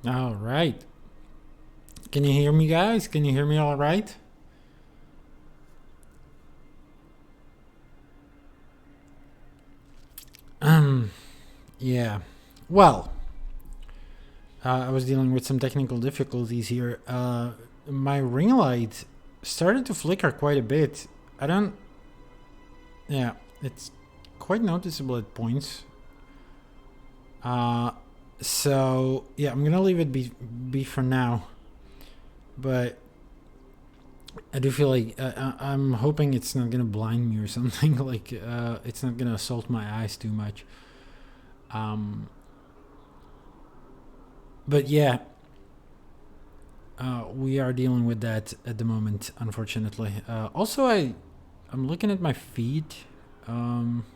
All right. Can you hear me, guys? Can you hear me all right? Yeah. Well, I was dealing with some technical difficulties here. My ring light started to flicker quite a bit. I don't. Yeah, it's quite noticeable at points. Uh, so yeah, I'm gonna leave it be for now. But I do feel like I'm hoping it's not gonna blind me or something. Like it's not gonna assault my eyes too much. Um, but yeah, we are dealing with that at the moment, unfortunately. Also, I'm looking at my feed. Um,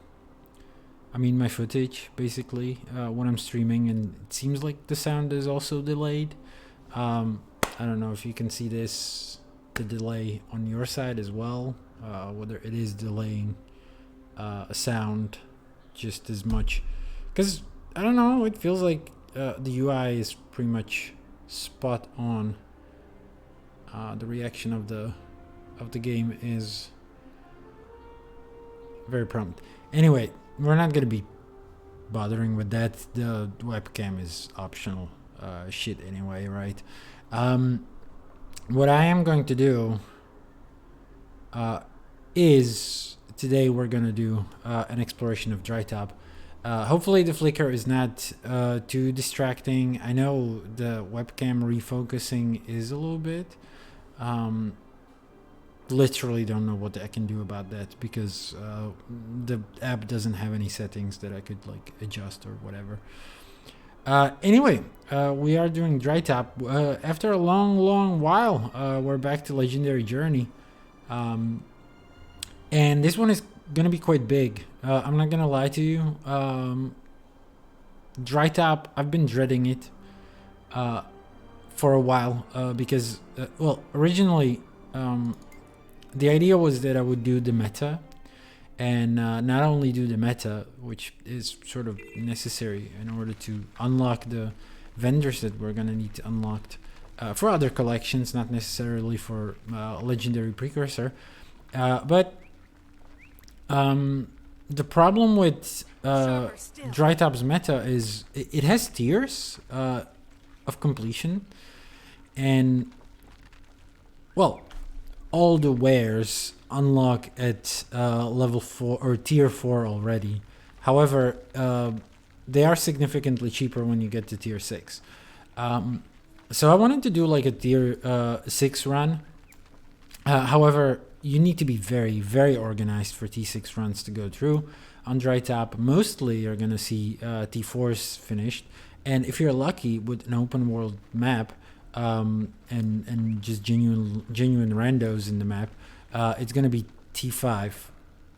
I mean my footage basically when I'm streaming, and it seems like the sound is also delayed. I don't know if you can see this, the delay on your side as well, whether it is delaying a sound just as much. Because I don't know, it feels like the UI is pretty much spot on. The reaction of the game is very prompt. Anyway, we're not gonna be bothering with that. The webcam is optional shit anyway, right? Um, what I am going to do is today we're gonna do an exploration of dry top. Hopefully the flicker is not too distracting. I know the webcam refocusing is a little bit. Um, Literally don't know what I can do about that because the app doesn't have any settings that I could like adjust or whatever. Anyway, we are doing dry top. After a long while, we're back to Legendary Journey. Um, and this one is gonna be quite big. I'm not gonna lie to you. Dry top, I've been dreading it for a while because, well, originally the idea was that I would do the meta, and not only do the meta, which is sort of necessary in order to unlock the vendors that we're gonna need to unlock for other collections, not necessarily for legendary precursor. But the problem with dry top's meta is it has tiers of completion, and well, all the wares unlock at level 4 or tier 4 already. However, they are significantly cheaper when you get to tier 6. So I wanted to do like a tier 6 run. However, you need to be very organized for T6 runs to go through. On dry top, mostly you're going to see T4s finished. And if you're lucky with an open world map, and just genuine randos in the map, it's gonna be T5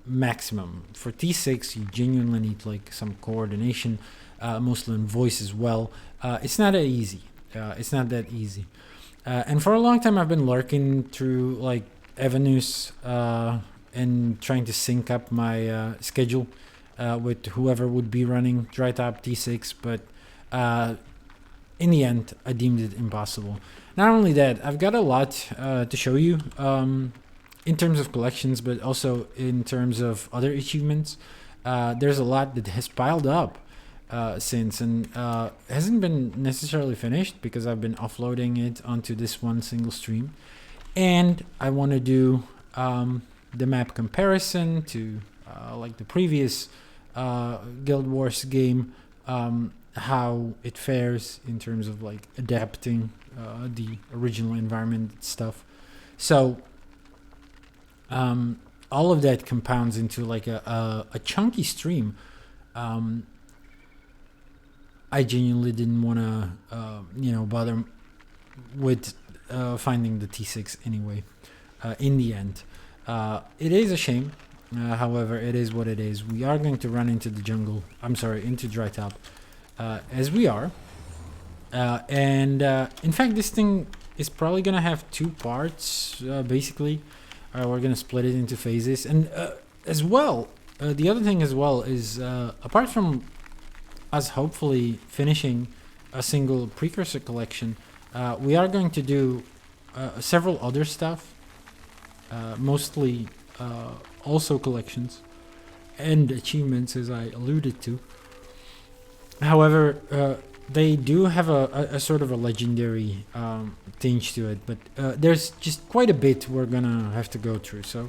maximum. For T6, you genuinely need like some coordination, mostly in voice as well. It's not that easy. And for a long time, I've been lurking through like avenues and trying to sync up my schedule with whoever would be running dry top T6, but in the end, I deemed it impossible. Not only that, I've got a lot to show you in terms of collections, but also in terms of other achievements. There's a lot that has piled up since, and hasn't been necessarily finished because I've been offloading it onto this one single stream. And I want to do the map comparison to like the previous Guild Wars game. How it fares in terms of like adapting the original environment stuff. So all of that compounds into like a chunky stream. I genuinely didn't want to bother with finding the T6 anyway. In the end, it is a shame. However, it is what it is. We are going to run into the jungle. I'm sorry, into dry top. As we are. And in fact, this thing is probably going to have two parts, basically. We're going to split it into phases. And as well, the other thing as well is, apart from us hopefully finishing a single precursor collection. We are going to do several other stuff, mostly also collections and achievements, as I alluded to. However, they do have a sort of a legendary tinge to it, but there's just quite a bit we're gonna have to go through. So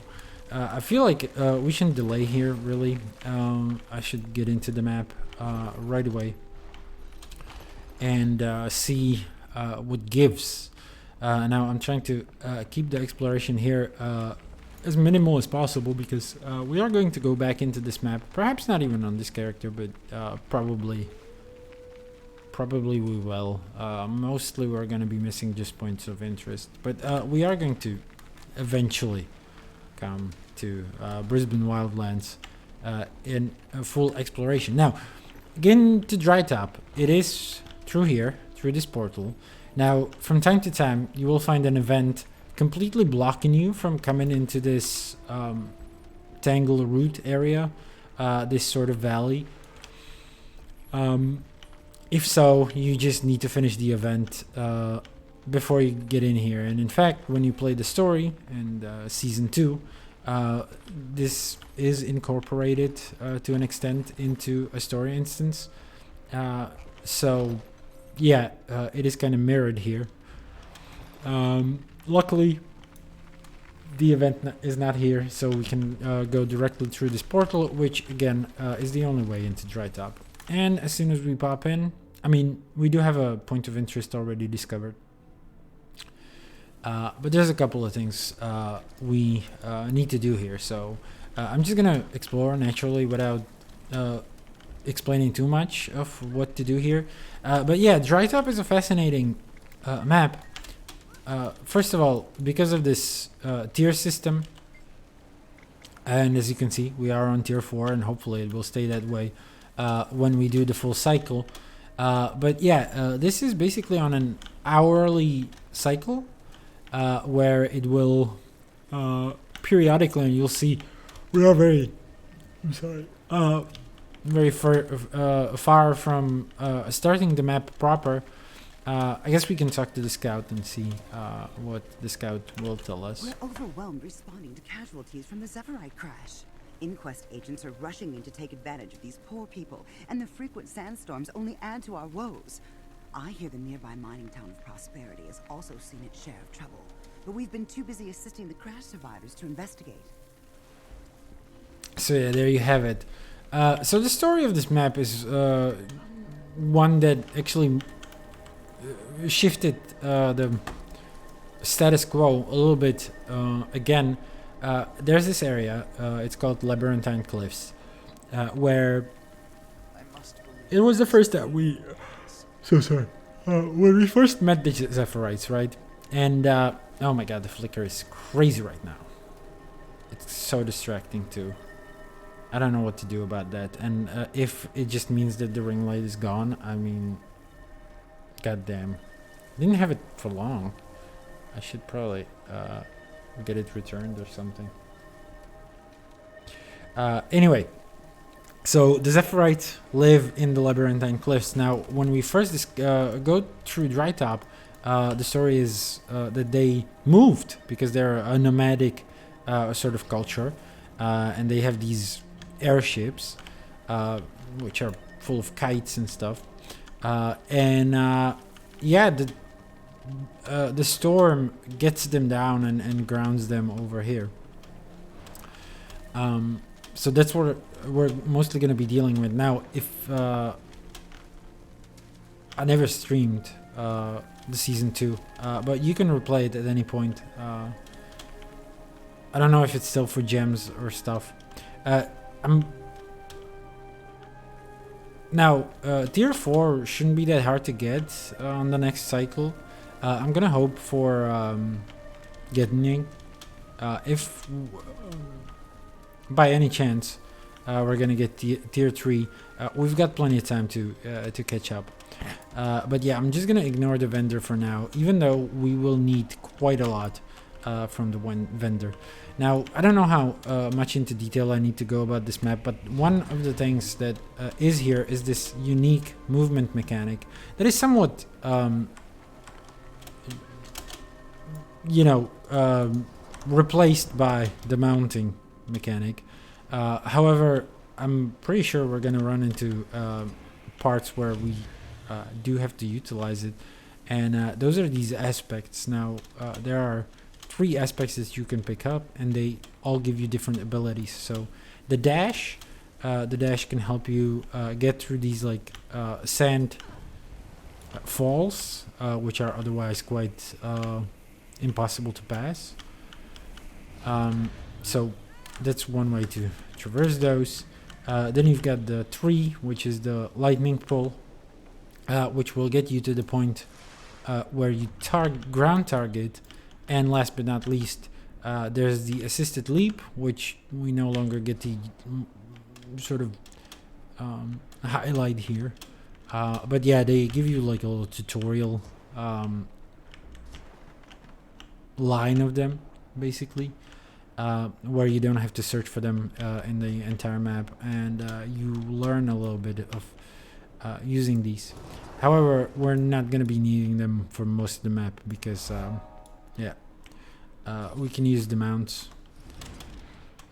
I feel like we shouldn't delay here, really. I should get into the map right away and see what gives. Now I'm trying to keep the exploration here as minimal as possible, because we are going to go back into this map. Perhaps not even on this character, but probably we will. Mostly we're going to be missing just points of interest, but we are going to eventually come to Brisbane Wildlands in a full exploration. Now, getting to Drytop, it is through here, through this portal. Now, from time to time, you will find an event completely blocking you from coming into this Tangle Root area, this sort of valley. If so, you just need to finish the event before you get in here. And in fact, when you play the story in Season 2, this is incorporated to an extent into a story instance. So, yeah, it is kind of mirrored here. Luckily, the event is not here, so we can go directly through this portal, which, again, is the only way into Drytop. And as soon as we pop in, I mean, we do have a point of interest already discovered. But there's a couple of things we need to do here. So I'm just going to explore naturally without explaining too much of what to do here. But yeah, Drytop is a fascinating map. First of all, because of this tier system. And as you can see, we are on tier 4, and hopefully it will stay that way when we do the full cycle. But yeah, this is basically on an hourly cycle where it will periodically, and you'll see we are very far from starting the map proper. I guess we can talk to the scout and see what the scout will tell us. We're overwhelmed responding to casualties from the Zephyrite crash. Inquest agents are rushing in to take advantage of these poor people, and the frequent sandstorms only add to our woes. I hear the nearby mining town of Prosperity has also seen its share of trouble, but we've been too busy assisting the crash survivors to investigate. So yeah, there you have it. So the story of this map is one that actually shifted the status quo a little bit. Again, there's this area, it's called Labyrinthine Cliffs, where it was the first that we... when we first met the Zephyrites, right? And, oh my god, the flicker is crazy right now. It's so distracting too. I don't know what to do about that. And if it just means that the ring light is gone, I mean... goddamn. Didn't have it for long. I should probably get it returned or something. Anyway, so the Zephyrites live in the Labyrinthine Cliffs. Now, when we first go through Drytop, the story is that they moved because they're a nomadic sort of culture, and they have these airships, which are full of kites and stuff. Yeah, the storm gets them down and grounds them over here. So that's what we're mostly going to be dealing with. Now, if I never streamed the Season 2, but you can replay it at any point. I don't know if it's still for gems or stuff. Now, tier 4 shouldn't be that hard to get on the next cycle. I'm gonna hope for getting it. If by any chance we're gonna get tier 3, we've got plenty of time to catch up. But yeah, I'm just gonna ignore the vendor for now, even though we will need quite a lot from the one vendor. Now, I don't know how much into detail I need to go about this map, but one of the things that is here is this unique movement mechanic that is somewhat, replaced by the mounting mechanic. However, I'm pretty sure we're going to run into parts where we do have to utilize it. And those are these aspects. Now, there are 3 aspects that you can pick up, and they all give you different abilities. So the dash can help you get through these like sand falls, which are otherwise quite impossible to pass. So that's one way to traverse those. Then you've got the tree, which is the lightning pole, which will get you to the point where you ground target. And last but not least, there's the assisted leap, which we no longer get the sort of highlight here. But yeah, they give you like a little tutorial line of them, basically, where you don't have to search for them in the entire map, and you learn a little bit of using these. However, we're not going to be needing them for most of the map because we can use the mounts.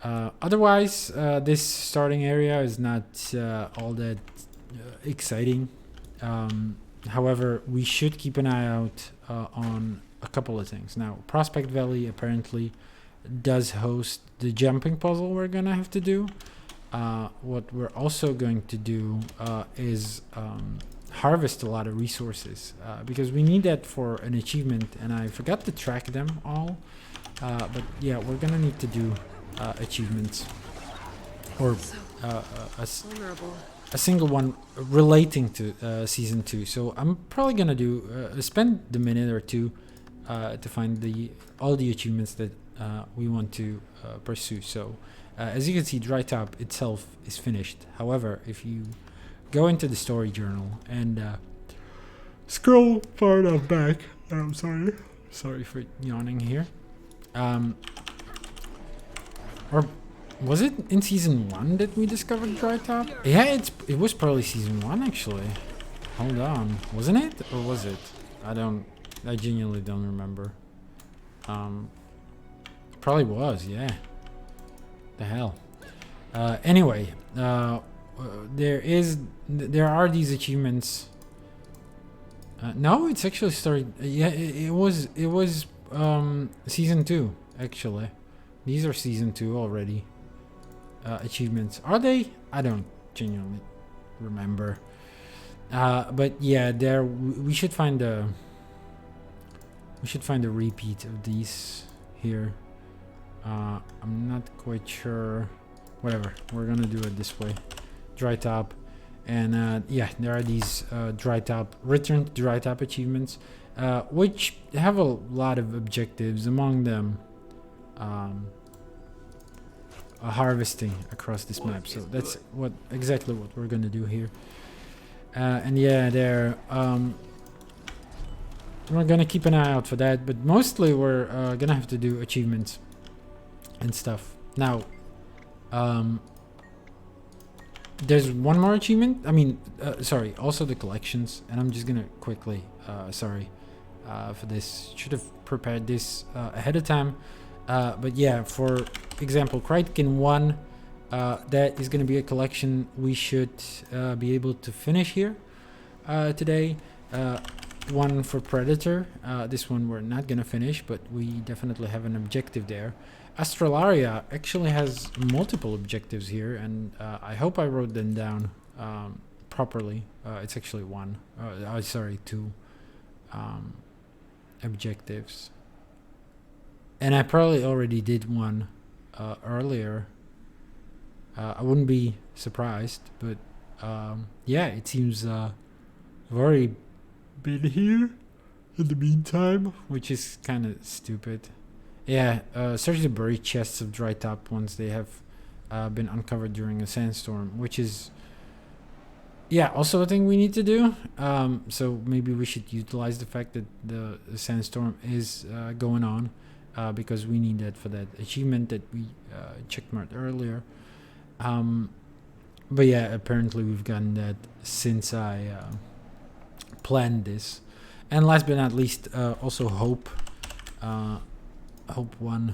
Otherwise, this starting area is not all that exciting. However, we should keep an eye out on a couple of things. Now, Prospect Valley apparently does host the jumping puzzle we're gonna have to do. What we're also going to do is harvest a lot of resources because we need that for an achievement, and I forgot to track them all. But yeah, we're gonna need to do achievements, or a single one relating to season 2. So I'm probably gonna do spend the minute or two to find all the achievements that we want to pursue. So as you can see, Dry Top itself is finished. However, if you go into the story journal and scroll far enough back, I'm sorry for yawning here. Or was it in season 1 that we discovered Dry Top? Yeah, it was probably season 1 actually. Hold on, wasn't it, or was it? I genuinely don't remember. Probably was, yeah. The hell. Anyway, there are these achievements. No, it's actually started. Yeah, it was season 2 actually. These are season 2 already. Achievements, are they? I don't genuinely remember. But yeah, we should find a repeat of these here. I'm not quite sure. Whatever, we're gonna do it this way. Dry Top, and yeah, there are these return to Dry Top achievements, which have a lot of objectives, among them harvesting across this map. So that's exactly what we're gonna do here. And yeah, we're gonna keep an eye out for that, but mostly we're gonna have to do achievements and stuff. Now, there's one more achievement. I mean, sorry, also the collections, and I'm just gonna quickly, sorry for this, should have prepared this ahead of time. But yeah, for example, Kritekin 1, that is gonna be a collection we should be able to finish here today. One for Predator, this one we're not gonna finish, but we definitely have an objective there. Astralaria actually has multiple objectives here, and I hope I wrote them down properly. It's actually two objectives, and I probably already did one earlier. I wouldn't be surprised, but yeah, it seems very been here in the meantime, which is kind of stupid. Yeah, search the buried chests of Dry Top once they have been uncovered during a sandstorm, which is, yeah, also a thing we need to do. So maybe we should utilize the fact that the sandstorm is going on because we need that for that achievement that we checkmarked earlier. But yeah, apparently we've gotten that since I planned this. And last but not least, also Hope. Hope 1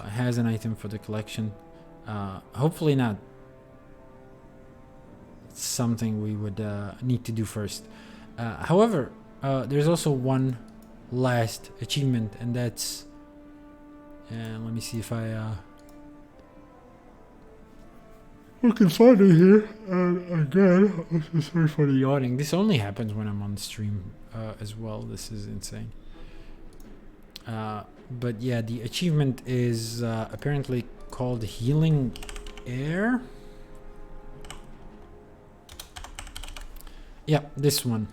has an item for the collection. Hopefully not something we would need to do first. However, there's also one last achievement, and that's... And let me see if I can find it here. And again, I'm so sorry for the yawning. This only happens when I'm on stream as well. This is insane. But yeah, the achievement is apparently called Healing Air. Yeah, this one.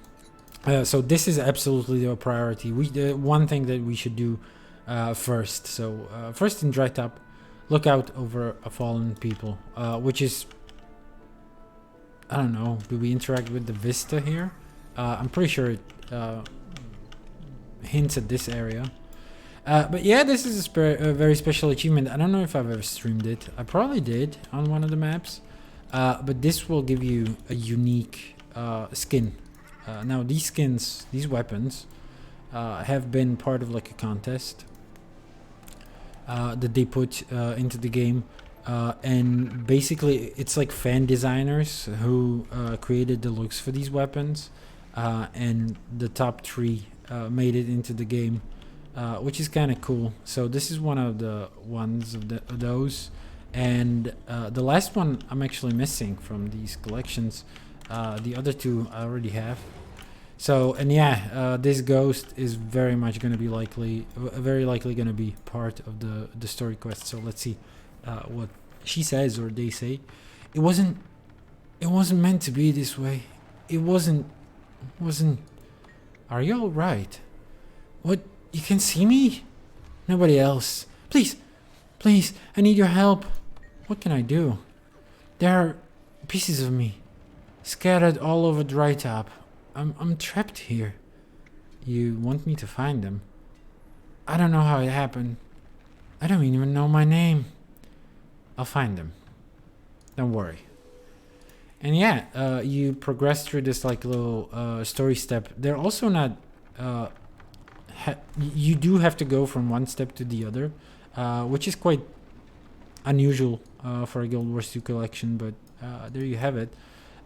So this is absolutely a priority. One thing that we should do first. So first in Dry Top, look out over a fallen people, which is, I don't know, do we interact with the vista here? I'm pretty sure it hints at this area. But yeah, this is a very special achievement. I don't know if I've ever streamed it. I probably did on one of the maps. But this will give you a unique skin. Now these skins, these weapons, have been part of like a contest that they put into the game. And basically it's like fan designers who created the looks for these weapons. And the top 3 made it into the game. Which is kind of cool. So this is one of the ones of those, and the last one I'm actually missing from these collections. The other 2 I already have. So, and yeah, this ghost is very much going to be very likely going to be part of the story quest. So let's see what she says or they say. It wasn't meant to be this way. It wasn't. Are you all right? What? You can see me? Nobody else. Please, I need your help. What can I do? There are pieces of me scattered all over Dry Top. I'm trapped here. You want me to find them? I don't know how it happened. I don't even know my name. I'll find them. Don't worry. And yeah, you progress through this like little story step. They're also not... you do have to go from one step to the other, which is quite unusual for a Guild Wars 2 collection, but there you have it.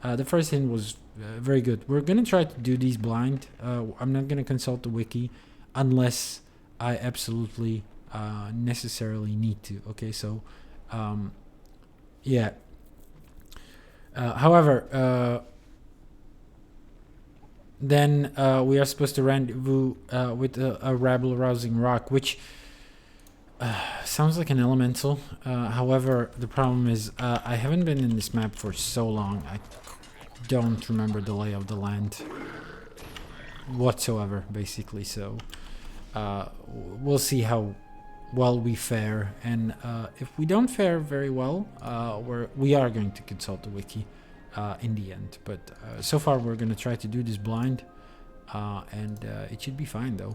The first hint was very good. We're going to try to do these blind. I'm not going to consult the wiki unless I absolutely necessarily need to. Okay, so yeah. However, then we are supposed to rendezvous with a rabble-rousing rock, which sounds like an elemental. However, the problem is I haven't been in this map for so long. I don't remember the lay of the land whatsoever, basically. So we'll see how well we fare. And if we don't fare very well, we are going to consult the wiki. In the end, but so far we're gonna try to do this blind, and it should be fine though,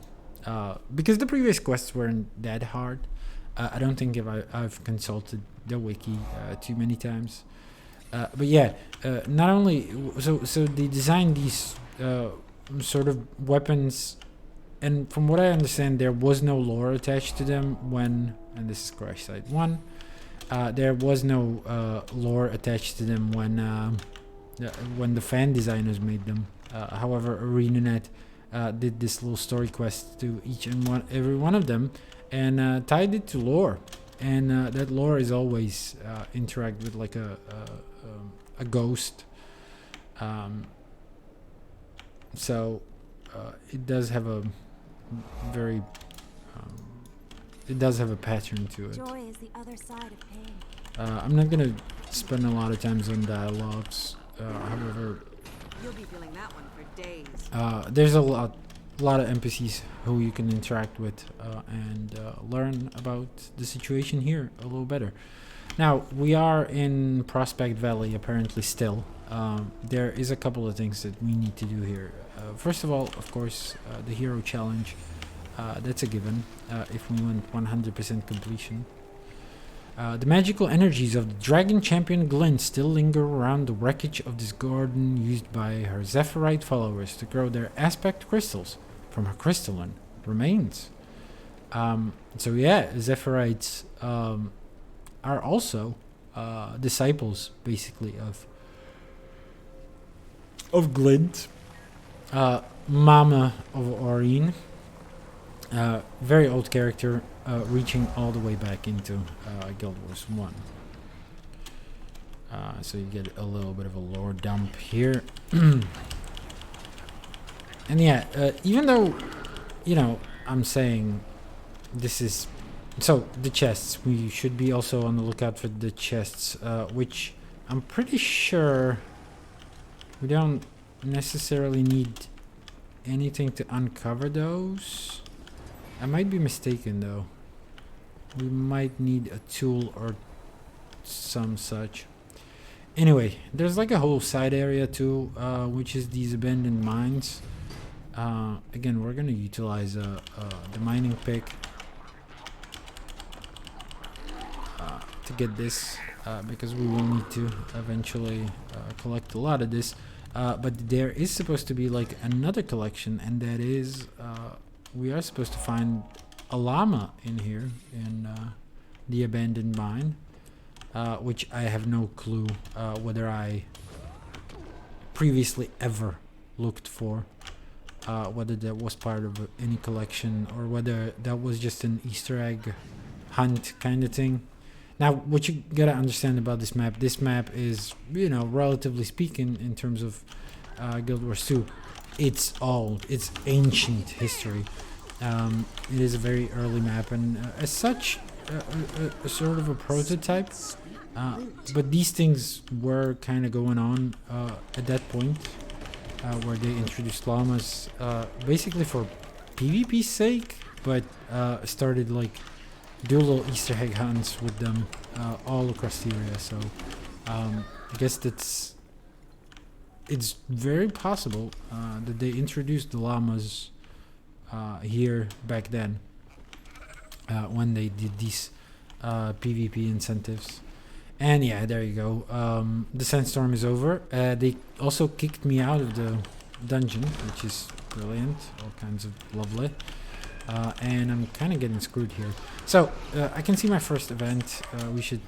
because the previous quests weren't that hard. I don't think I've consulted the wiki too many times, but yeah, not only so they designed these sort of weapons, and from what I understand, there was no lore attached to them when, and this is Crash Site 1. There was no lore attached to them when the fan designers made them. However, ArenaNet did this little story quest to each and every one of them, and tied it to lore. And that lore is always interact with like a ghost. So it does have a very it does have a pattern to it. Joy is the other side of pain. I'm not gonna spend a lot of times on dialogues. However, You'll be feeling that one for days. there's a lot of NPCs who you can interact with and learn about the situation here a little better. Now we are in Prospect Valley apparently still. There is a couple of things that we need to do here. First of all, of course, the hero challenge. That's a given if we want 100% completion. The magical energies of the dragon champion Glint still linger around the wreckage of this garden used by her Zephyrite followers to grow their aspect crystals from her crystalline remains. So yeah, Zephyrites are also disciples, basically, of Glint, Mama of Aurine, very old character, reaching all the way back into Guild Wars 1. So you get a little bit of a lore dump here. And yeah, even though, you know, I'm saying this is... So, the chests. We should be also on the lookout for the chests, which I'm pretty sure we don't necessarily need anything to uncover those. I might be mistaken, though. We might need a tool or some such. Anyway, there's like a whole side area too, which is these abandoned mines. Again, we're gonna utilize the mining pick to get this, because we will need to eventually collect a lot of this. But there is supposed to be like another collection, and that is we are supposed to find a llama in here in the abandoned mine, which I have no clue whether I previously ever looked for, whether that was part of any collection or whether that was just an Easter egg hunt kind of thing. Now, what you gotta understand about this map is, you know, relatively speaking, in terms of Guild Wars 2, it's ancient history. It is a very early map, and as such, a sort of a prototype. But these things were kind of going on at that point, where they introduced llamas, basically for PvP's sake, but started like do little Easter egg hunts with them all across the area. So I guess it's very possible that they introduced the llamas here back then, when they did these PvP incentives. And yeah, there you go. The sandstorm is over. They also kicked me out of the dungeon, which is brilliant. All kinds of lovely. And I'm kind of getting screwed here. So, I can see my first event. We should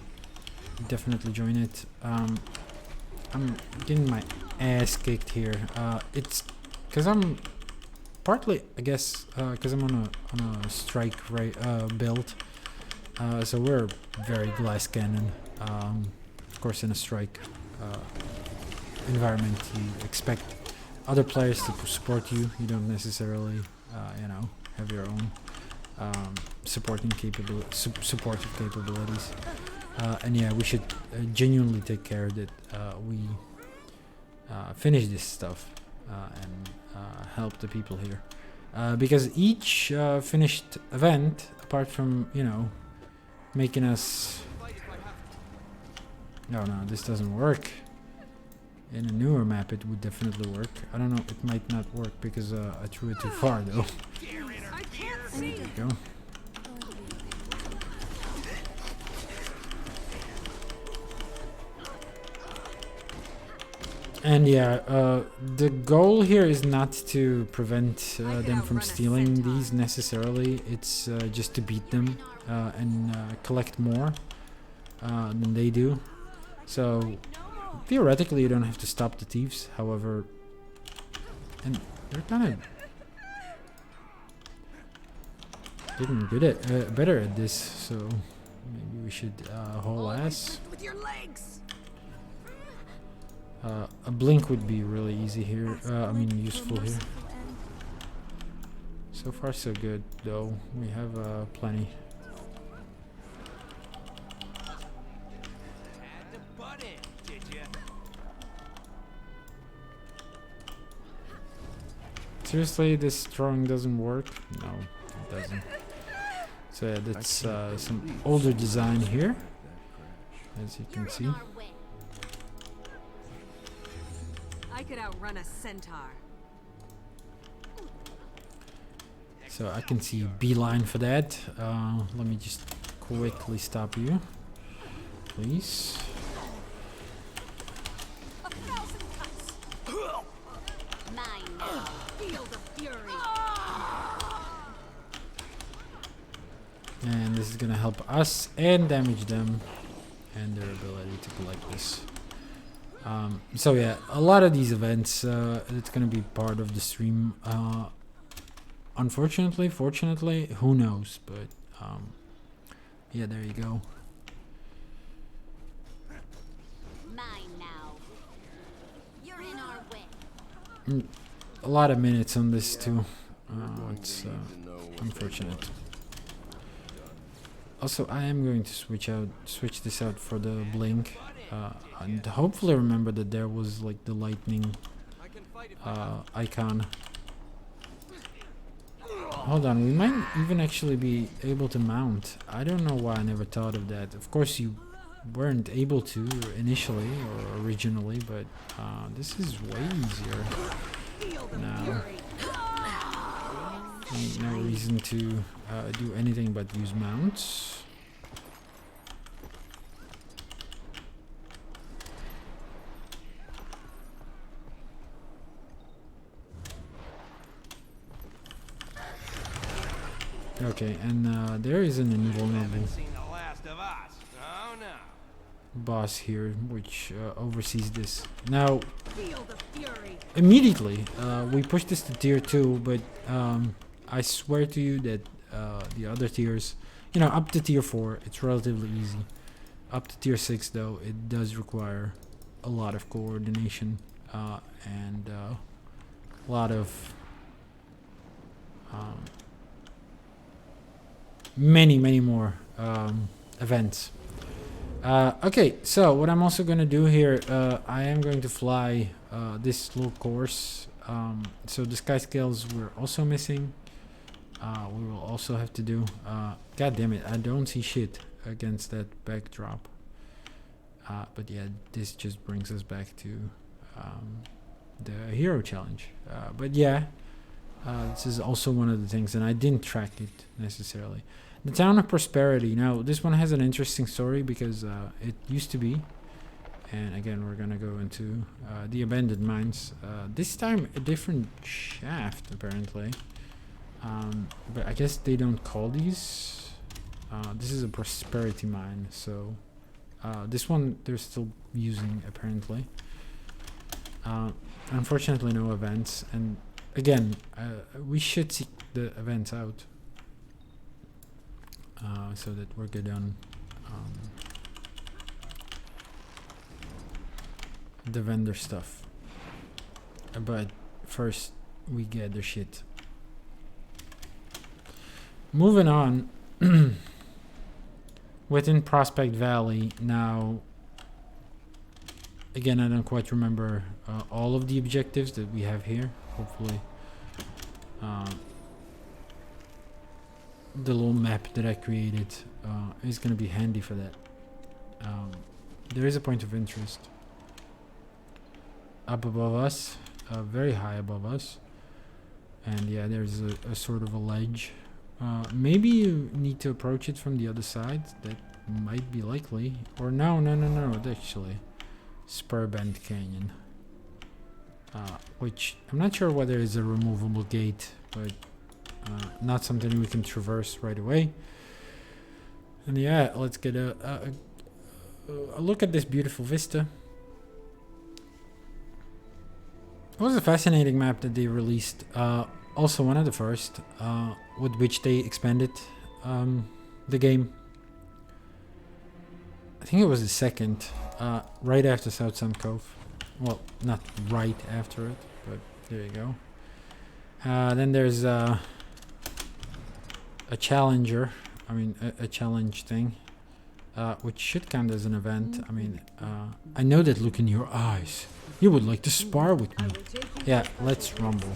definitely join it. I'm getting my ass kicked here. It's because I'm partly, I guess, because I'm on a strike build. So we're very glass cannon. Of course, in a strike environment, you expect other players to support you. You don't necessarily, you know, have your own supportive capabilities. And yeah, we should genuinely take care that we finish this stuff and help the people here. Because each finished event, apart from, you know, making us... No, this doesn't work. In a newer map, it would definitely work. I don't know, it might not work because I threw it too far, though. There you go. And yeah, the goal here is not to prevent them from stealing these necessarily. It's just to beat them and collect more than they do. So theoretically, you don't have to stop the thieves. However, and they're kind of getting good at better at this. So maybe we should haul ass. A blink would be really easy here. I mean, useful here. So far, so good, though. We have plenty. Seriously, this drawing doesn't work? No, it doesn't. So yeah, that's some older design here, as you can see. I could outrun a centaur. So I can see beeline for that. Let me just quickly stop you, please. And this is gonna help us and damage them and their ability to collect this. So yeah, a lot of these events, it's gonna be part of the stream. Unfortunately, fortunately, who knows? But yeah, there you go. Mine now. You're in our way. A lot of minutes on this too. It's unfortunate. Also, I am going to switch this out for the blink, and hopefully remember that there was like the lightning icon. Hold on, we might even actually be able to mount. I don't know why I never thought of that. Of course, you weren't able to initially or originally, but this is way easier now. Ain't no reason to do anything but use mounts. Okay, and there is an invulnerable boss here, which oversees this. Now, immediately, we push this to tier 2, but I swear to you that the other tiers, you know, up to tier 4, it's relatively easy. Up to tier 6, though, it does require a lot of coordination and a lot of many more events. Okay, so what I'm also going to do here, I am going to fly this little course. So the sky scales we're also missing. We will also have to do. God damn it, I don't see shit against that backdrop. But yeah, this just brings us back to the hero challenge. But yeah, this is also one of the things, and I didn't track it necessarily. The Town of Prosperity. Now, this one has an interesting story because it used to be, and again, we're gonna go into the abandoned mines. This time, a different shaft, apparently. But I guess they don't call these. This is a prosperity mine, so this one they're still using, apparently. Unfortunately, no events, and again, we should seek the events out. So that we're good on the vendor stuff. But first, we get the shit. Moving on, within Prospect Valley, now, again, I don't quite remember all of the objectives that we have here. Hopefully, the little map that I created is going to be handy for that. There is a point of interest up above us, very high above us, and yeah, there's a sort of a ledge. Maybe you need to approach it from the other side. That might be likely. Or no, actually, Spur-Bend Canyon, which I'm not sure whether it's a removable gate, but not something we can traverse right away. And yeah, let's get a look at this beautiful vista. It was a fascinating map that they released. Also one of the first with which they expanded the game. I think it was the second, right after South Sand Cove. Well, not right after it, but there you go. Then there's a challenger, I mean a challenge thing, which should count as an event. I mean, I know that look in your eyes. You would like to spar with me. Yeah, let's rumble.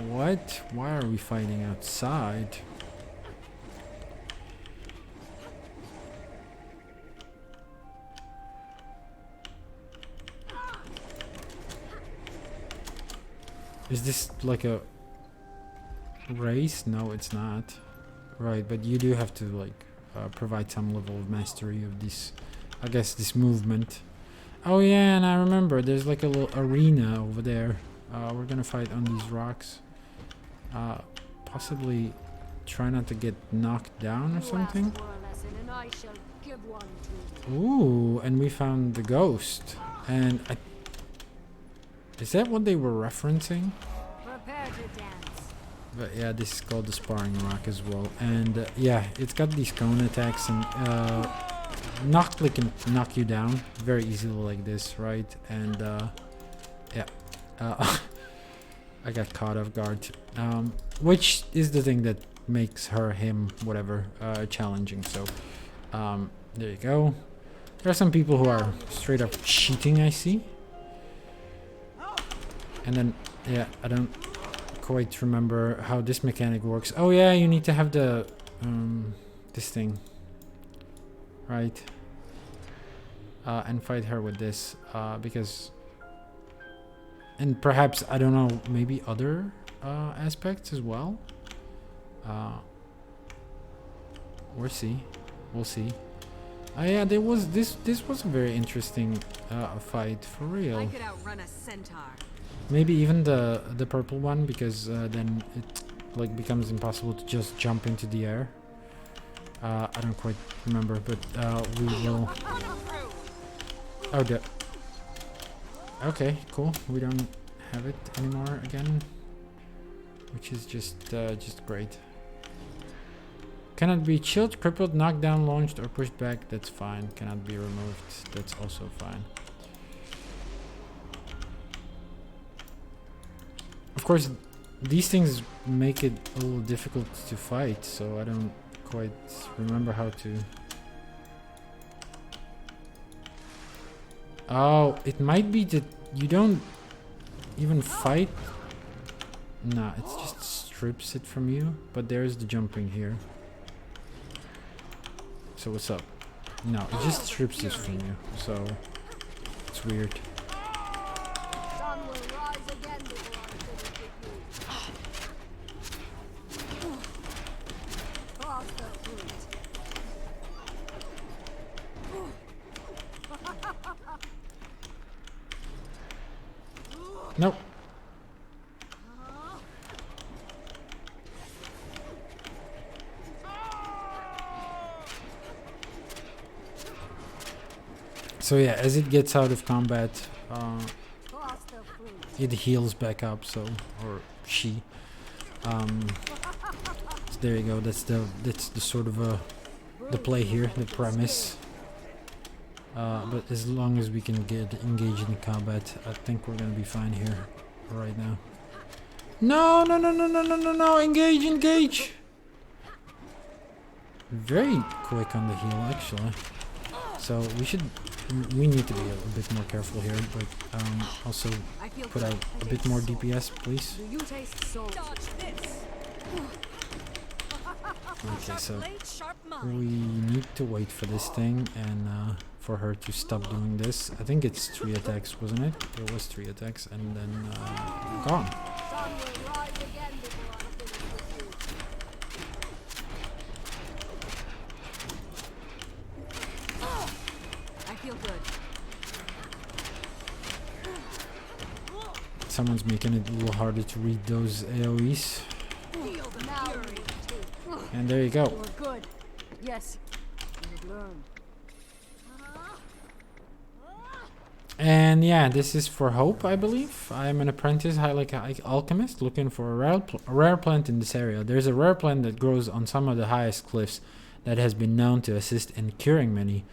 What? Why are we fighting outside? Is this like a race? No, it's not. Right, but you do have to like provide some level of mastery of this, I guess, this movement. Oh yeah, and I remember there's like a little arena over there. We're gonna fight on these rocks. Possibly try not to get knocked down or something. Ooh, and we found the ghost. And is that what they were referencing? Prepare to dance. But yeah, this is called the sparring rock as well. And yeah, it's got these cone attacks and can knock you down very easily like this, right? And yeah, I got caught off guard, which is the thing that makes her, him, whatever, challenging. So there you go. There are some people who are straight up cheating, I see. And then yeah, I don't quite remember how this mechanic works. Oh yeah, you need to have the this thing, right? And fight her with this because, and perhaps, I don't know, maybe other aspects as well. We'll see. Yeah, this was a very interesting fight for real. I could outrun a centaur. Maybe even the purple one, because then it like becomes impossible to just jump into the air. I don't quite remember, but we will. Oh, okay, cool. We don't have it anymore again, which is just great. Cannot be chilled, crippled, knocked down, launched, or pushed back. That's fine. Cannot be removed. That's also fine. Of course, these things make it a little difficult to fight, so I don't quite remember how to. Oh, it might be that you don't even fight. Nah, it just strips it from you. But there's the jumping here. So what's up? No, it just strips this from you. So it's weird. Sun will rise again before I finish with you. Cross the fruit. Nope. So yeah, as it gets out of combat, it heals back up. So, or she. So there you go. That's the sort of the play here, the premise. But as long as we can get engaged in combat, I think we're gonna be fine here right now. No! Engage! Very quick on the heal, actually. So we need to be a bit more careful here, but also put out a bit more DPS, please. Okay, so we need to wait for this thing and for her to stop doing this. I think it's 3 attacks, wasn't it? It was 3 attacks, and then gone. I feel good. Someone's making it a little harder to read those AoEs. And there you go. You're good. Yes. You learn. And yeah, this is for Hope, I believe. I am an apprentice, alchemist, looking for a rare plant in this area. There's a rare plant that grows on some of the highest cliffs that has been known to assist in curing many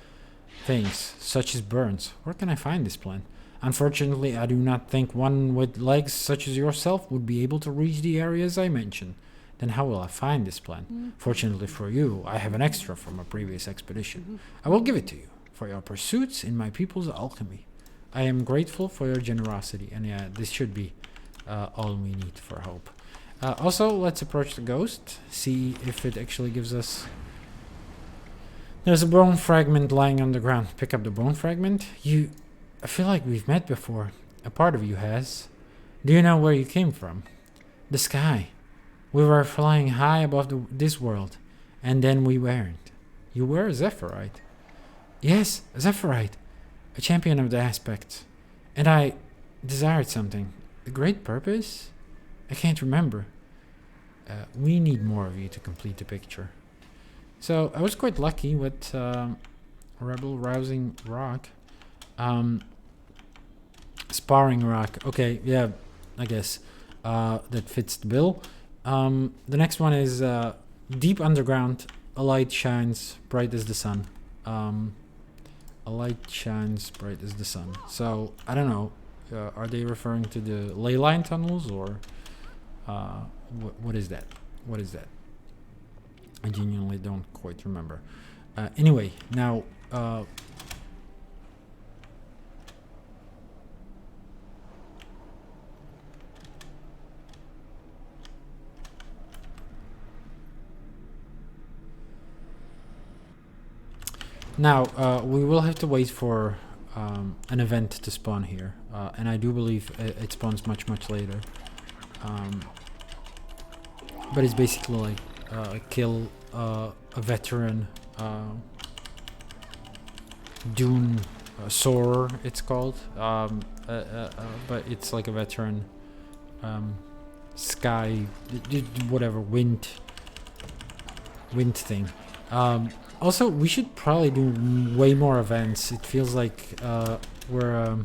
things, such as burns. Where can I find this plant? Unfortunately, I do not think one with legs such as yourself would be able to reach the areas I mentioned. Then how will I find this plant? Fortunately for you, I have an extra from a previous expedition. I will give it to you for your pursuits in my people's alchemy. I am grateful for your generosity, and yeah, this should be all we need for Hope. Also, let's approach the ghost, see if it actually gives us... There's a bone fragment lying on the ground. Pick up the bone fragment. I feel like we've met before. A part of you has. Do you know where you came from? The sky. We were flying high above this world, and then we weren't. You were a Zephyrite. Yes, a Zephyrite, a champion of the aspects. And I desired something. A great purpose? I can't remember. We need more of you to complete the picture. So I was quite lucky with Rebel Rousing Rock. Sparring Rock. Okay, yeah, I guess that fits the bill. The next one is Deep Underground. A light shines bright as the sun. A light shines bright as the sun. So, I don't know. Are they referring to the ley line tunnels, or what is that? What is that? I genuinely don't quite remember. Anyway, now we will have to wait for an event to spawn here, and I do believe it spawns much later. But it's basically like kill a veteran Dune Soarer, it's called, but it's like a veteran sky, whatever, wind thing. Also, we should probably do way more events. It feels like we're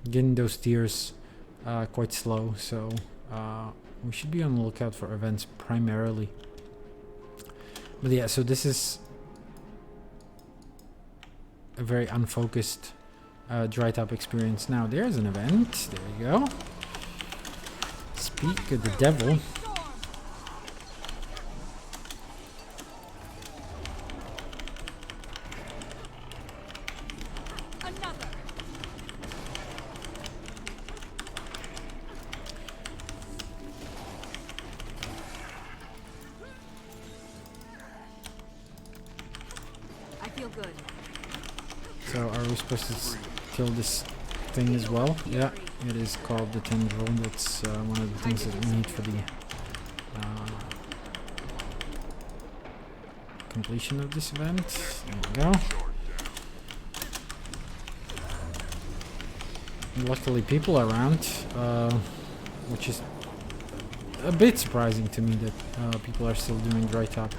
getting those tiers quite slow, so we should be on the lookout for events primarily. But yeah, so this is a very unfocused dry top experience. Now there's an event. There you go. Speak of the devil. So are we supposed to kill this thing as well? Yeah, it is called the tendril. That's one of the things that we need for the completion of this event. There we go. Luckily people are around, which is a bit surprising to me that people are still doing dry top.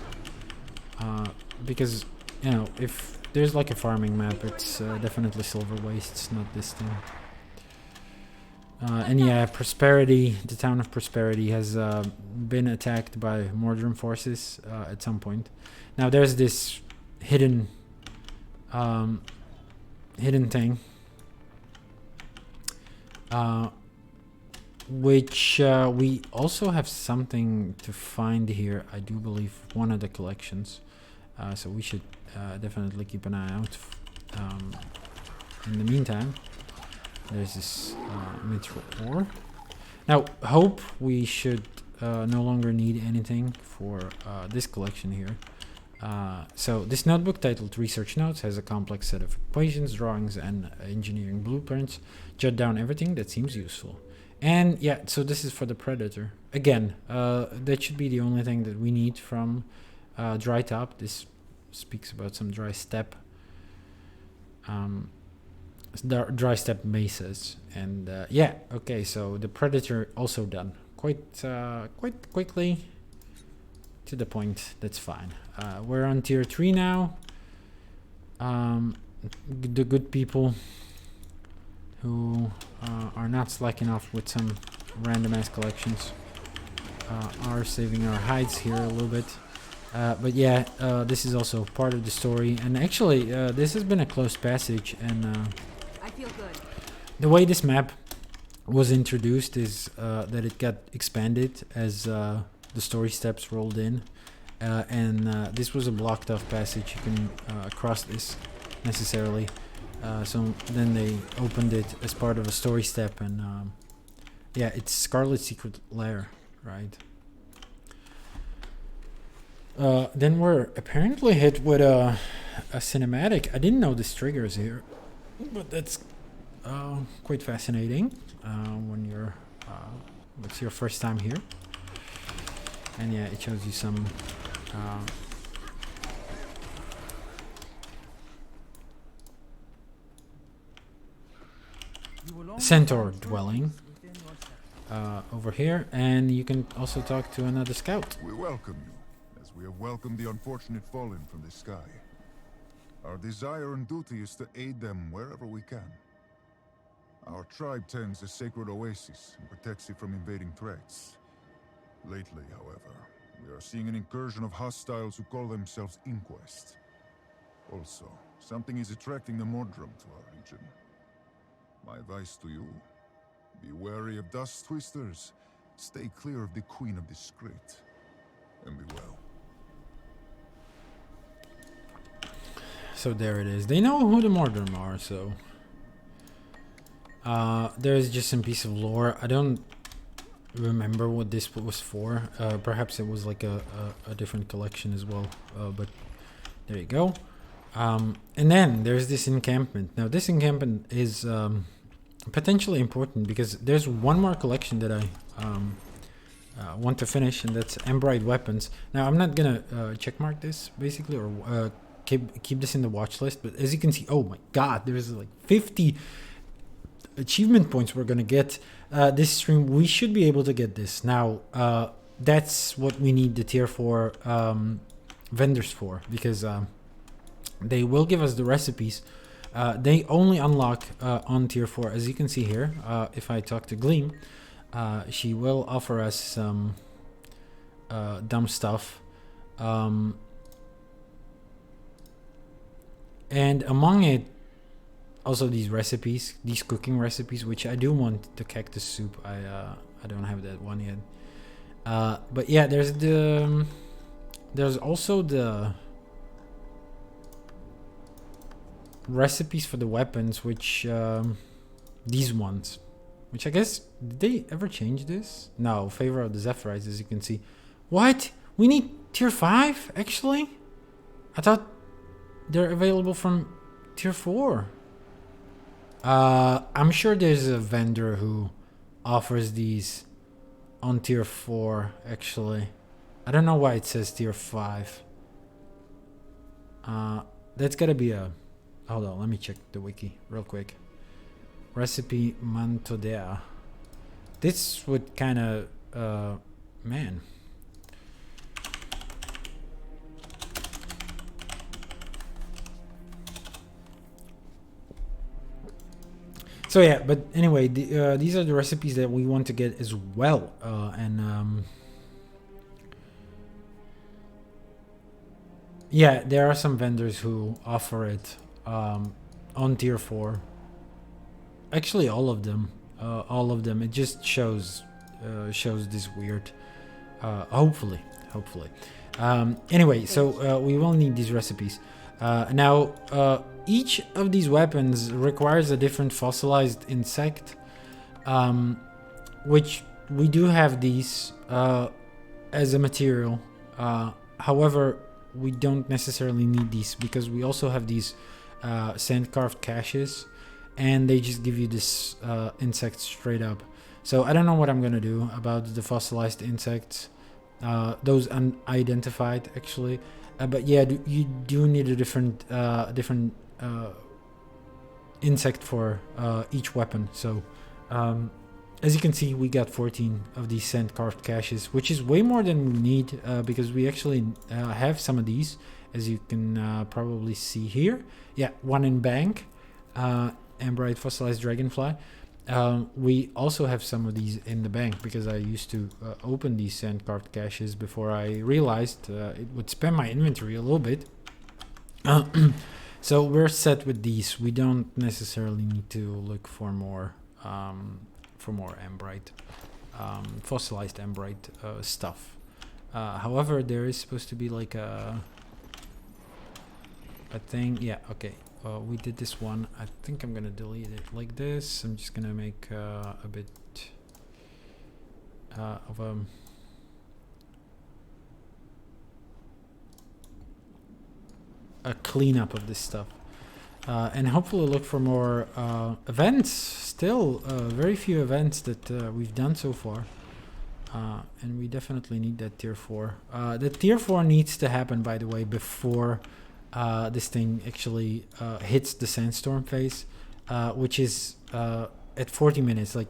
Because, you know, if there's like a farming map, it's definitely Silver Wastes, not this thing. And yeah, Prosperity, the town of Prosperity has been attacked by Mordrum forces at some point. Now there's this hidden thing, which we also have something to find here, I do believe, one of the collections. So we should definitely keep an eye out. In the meantime, there's this mithril ore. Now, hope we should no longer need anything for this collection here. So this notebook titled Research Notes has a complex set of equations, drawings, and engineering blueprints. Jot down everything that seems useful. And yeah, so this is for the Predator. Again, that should be the only thing that we need from dry top. This speaks about some dry steppe mesas, and yeah, okay, so the Predator also done quite quickly, to the point. That's fine. We're on tier 3 now. The good people who are not slacking off with some random ass collections are saving our hides here a little bit. But yeah, this is also part of the story, and actually this has been a closed passage, and I feel good. The way this map was introduced is that it got expanded as the story steps rolled in, and this was a blocked off passage. You can cross this necessarily, so then they opened it as part of a story step, and yeah, it's Scarlet's Secret Lair, right? Then we're apparently hit with a cinematic. I didn't know this triggers here, but that's quite fascinating when you're it's your first time here. And yeah, it shows you some centaur dwelling over here, and you can also talk to another scout. We welcome you, as we have welcomed the unfortunate fallen from the sky. Our desire and duty is to aid them wherever we can. Our tribe tends a sacred oasis and protects it from invading threats. Lately, however, we are seeing an incursion of hostiles who call themselves Inquest. Also, something is attracting the Mordrum to our region. My advice to you: be wary of dust twisters, stay clear of the Queen of Discreet, and be well. So there it is. They know who the Mordrum are, so... there's just some piece of lore. I don't remember what this was for. Perhaps it was like a different collection as well. But there you go. And then there's this encampment. Now this encampment is potentially important because there's one more collection that I want to finish, and that's Embrite weapons. Now I'm not gonna checkmark this basically, or keep this in the watch list, but as you can see, oh my god, there's like 50 achievement points we're gonna get this stream. We should be able to get this. Now that's what we need the tier 4 vendors for, because they will give us the recipes. They only unlock on tier 4, as you can see here. If I talk to Gleam, she will offer us some dumb stuff, and among it also these recipes, these cooking recipes, which I do want. The cactus soup, I don't have that one yet, but yeah, there's also the recipes for the weapons, which these ones, which I guess, did they ever change this? No, favor of the Zephyrite, as you can see. What? We need tier 5 actually? I thought they're available from tier 4. I'm sure there's a vendor who offers these on tier 4 actually. I don't know why it says tier 5. That's gotta be a... Hold on, let me check the wiki real quick. Recipe Mantodea. This would kind of... man. So yeah, but anyway, these are the recipes that we want to get as well. Yeah, there are some vendors who offer it on tier 4. Actually, all of them. It just shows this weird. Hopefully. Anyway, so we will need these recipes. Now, each of these weapons requires a different fossilized insect, which we do have these as a material. However, we don't necessarily need these because we also have these sand carved caches, and they just give you this insect straight up. So I don't know what I'm gonna do about the fossilized insects, those unidentified actually. But yeah, you do need a different insect for each weapon. So as you can see, we got 14 of these sand carved caches, which is way more than we need because we actually have some of these, as you can probably see here. Yeah, one in bank, Embrite fossilized dragonfly. We also have some of these in the bank because I used to open these sand carved caches before I realized it would spam my inventory a little bit. So we're set with these. We don't necessarily need to look for more Embrite, fossilized Embrite stuff. However, there is supposed to be like a thing. Yeah, okay. We did this one. I think I'm gonna delete it like this. I'm just gonna make a bit of a cleanup of this stuff, and hopefully look for more events. Still, very few events that we've done so far. And we definitely need that tier 4. The tier 4 needs to happen, by the way, before this thing actually hits the sandstorm phase, which is at 40 minutes, like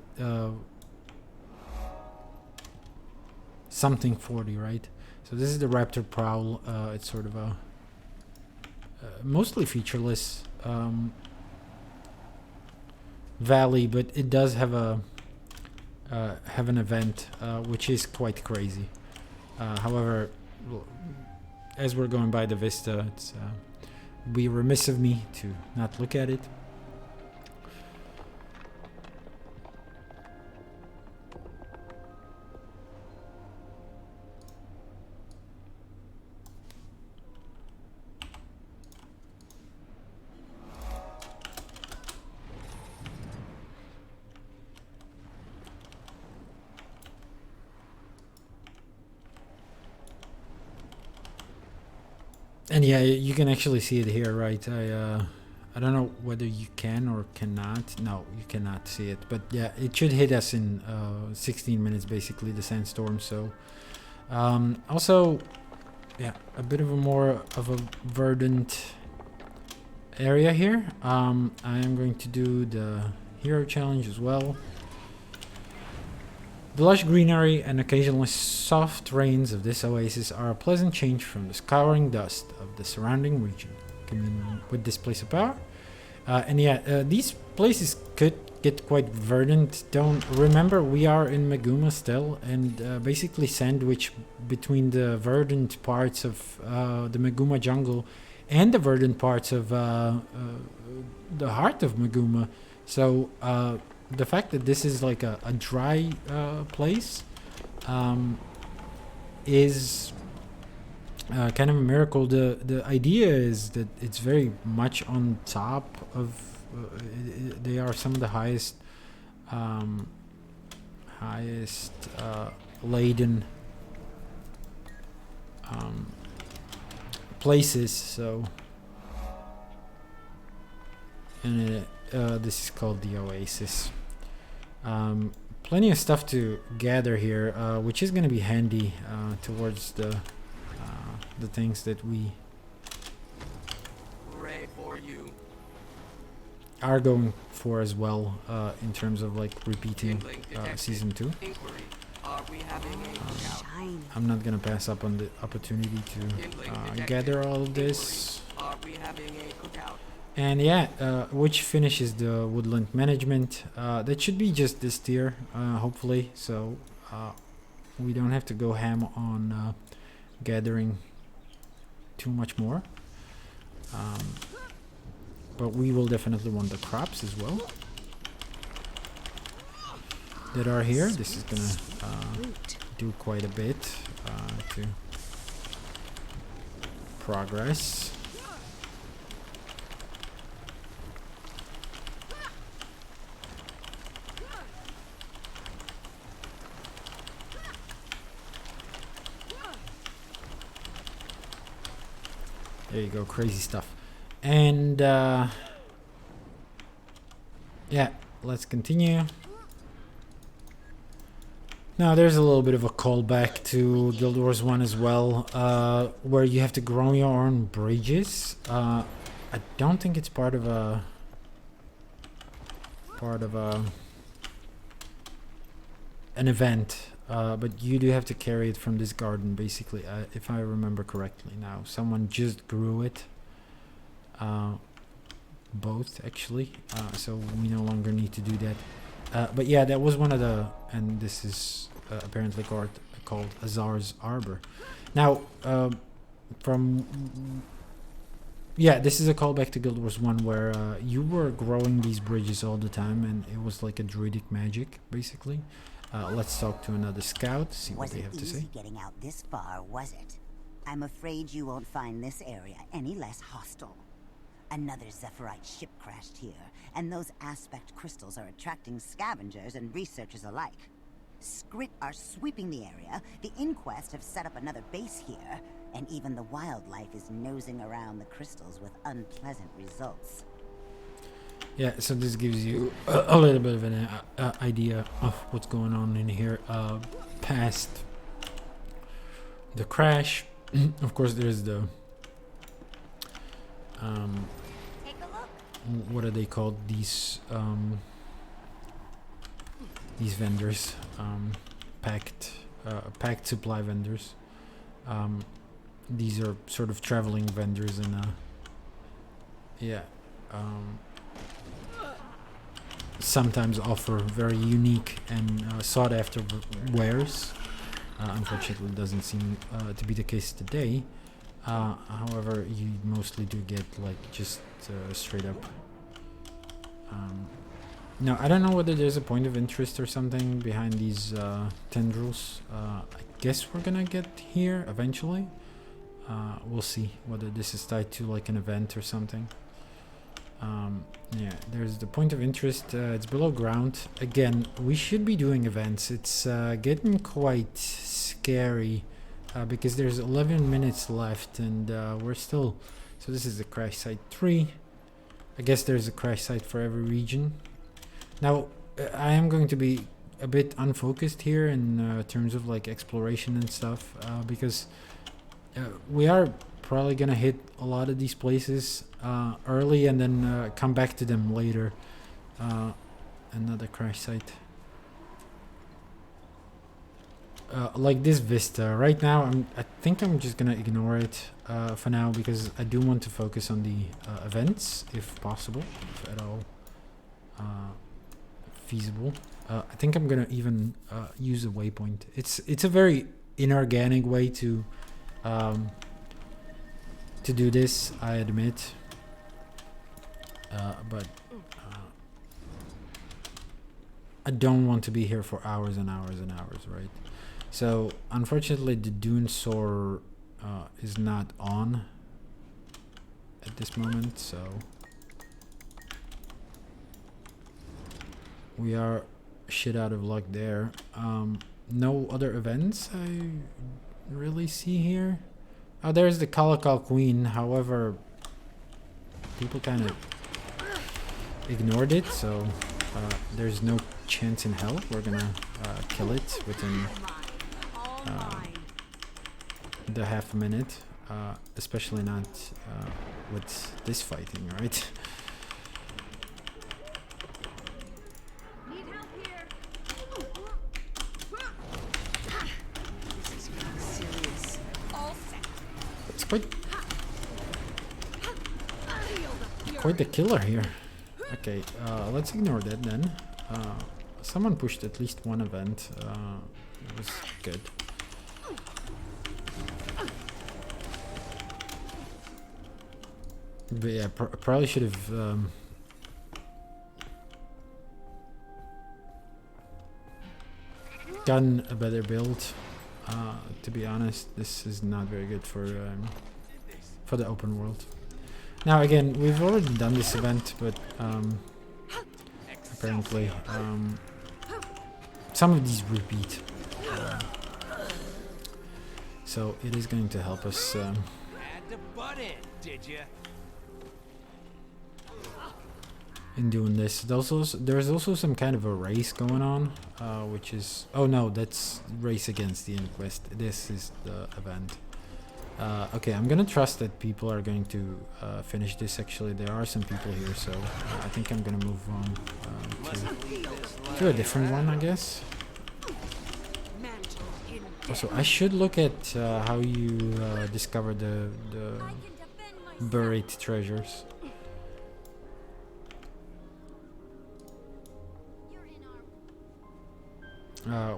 something 40, right? So this is the Raptor Prowl. It's sort of a mostly featureless valley, but it does have a have an event which is quite crazy. However, as we're going by the vista, it's be remiss of me to not look at it. And yeah, you can actually see it here, right? I don't know whether you can or cannot. No, you cannot see it. But yeah, it should hit us in 16 minutes, basically, the sandstorm. So also, yeah, a bit of a more of a verdant area here. I am going to do the hero challenge as well. The lush greenery and occasionally soft rains of this oasis are a pleasant change from the scouring dust of the surrounding region. Commune with this place of power. And yeah, these places could get quite verdant. Don't remember, we are in Maguma still, and basically sandwiched between the verdant parts of the Maguma jungle and the verdant parts of the heart of Maguma. So the fact that this is like a dry place is kind of a miracle. The idea is that it's very much on top of they are some of the highest laden places. So and this is called the Oasis. Plenty of stuff to gather here, which is going to be handy towards the things that we are going for as well, in terms of like repeating season 2. I'm not going to pass up on the opportunity to gather all of this. And yeah, which finishes the woodland management. That should be just this tier, hopefully. So we don't have to go ham on gathering too much more. But we will definitely want the crops as well that are here. This is gonna do quite a bit to progress. There you go, crazy stuff. And yeah, let's continue. Now there's a little bit of a callback to Guild Wars 1 as well, where you have to grow your own bridges. I don't think it's part of an event. But you do have to carry it from this garden, basically, if I remember correctly. Now, someone just grew it. Both, actually. So we no longer need to do that. But yeah, that was one of the... And this is apparently called Azar's Arbor. Now, yeah, this is a callback to Guild Wars 1 where you were growing these bridges all the time, and it was like a druidic magic, basically. Let's talk to another scout, see what they have to say. Wasn't easy getting out this far, was it? I'm afraid you won't find this area any less hostile. Another Zephyrite ship crashed here, and those aspect crystals are attracting scavengers and researchers alike. Skrit are sweeping the area, the Inquest have set up another base here, and even the wildlife is nosing around the crystals with unpleasant results. Yeah, so this gives you a little bit of an idea of what's going on in here. past the crash. Of course, there's the Take a look. what are they called? These vendors, packed supply vendors. These are sort of traveling vendors and sometimes offer very unique and sought after wares. Unfortunately, it doesn't seem to be the case today. However, you mostly do get like just straight up. Now, I don't know whether there's a point of interest or something behind these tendrils. I guess we're gonna get here eventually. We'll see whether this is tied to like an event or something. Yeah, there's the point of interest. It's below ground. Again, we should be doing events. It's getting quite scary because there's 11 minutes left and we're still... So this is the crash site 3. I guess there's a crash site for every region. Now, I am going to be a bit unfocused here in terms of like exploration and stuff because we are probably gonna hit a lot of these places early and then come back to them later. Another crash site. Like this vista right now, I think I'm just gonna ignore it for now because I do want to focus on the events if possible, if at all feasible. I think I'm gonna even use a waypoint. It's a very inorganic way to do this, I admit, but I don't want to be here for hours and hours and hours, right? So unfortunately the dune soar is not on at this moment, so we are shit out of luck there. No other events I really see here. Oh, there's the Calical Queen. However, people kind of ignored it, so there's no chance in hell we're gonna kill it within the half a minute. Especially not with this fighting, right? Need help here. This is getting serious. All set. It's quite the killer here. Okay, let's ignore that then. Someone pushed at least one event. It was good. But yeah, probably should have gotten a better build. To be honest, this is not very good for the open world. Now again, we've already done this event, but apparently some of these repeat. So it is going to help us. Had to butt in, did ya? In doing this. There's also some kind of a race going on, which is... Oh no, that's race against the Inquest. This is the event. Okay, I'm gonna trust that people are going to finish this. Actually, there are some people here, so I think I'm gonna move on to a different one, I guess. Also, I should look at how you discover the buried treasures.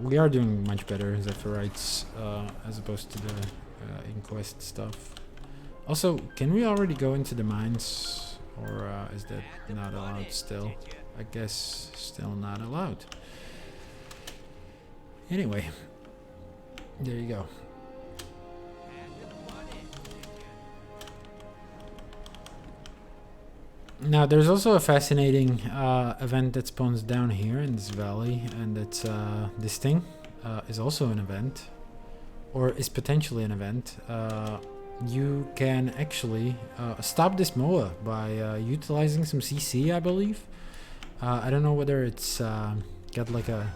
We are doing much better Zephyrite's as opposed to the Inquest stuff. Also, can we already go into the mines, or is that not allowed still? I guess still not allowed. Anyway, there you go. Now, there's also a fascinating event that spawns down here in this valley, and it's this thing is also an event, or is potentially an event. You can actually stop this MOA by utilizing some CC, I believe. I don't know whether it's got like a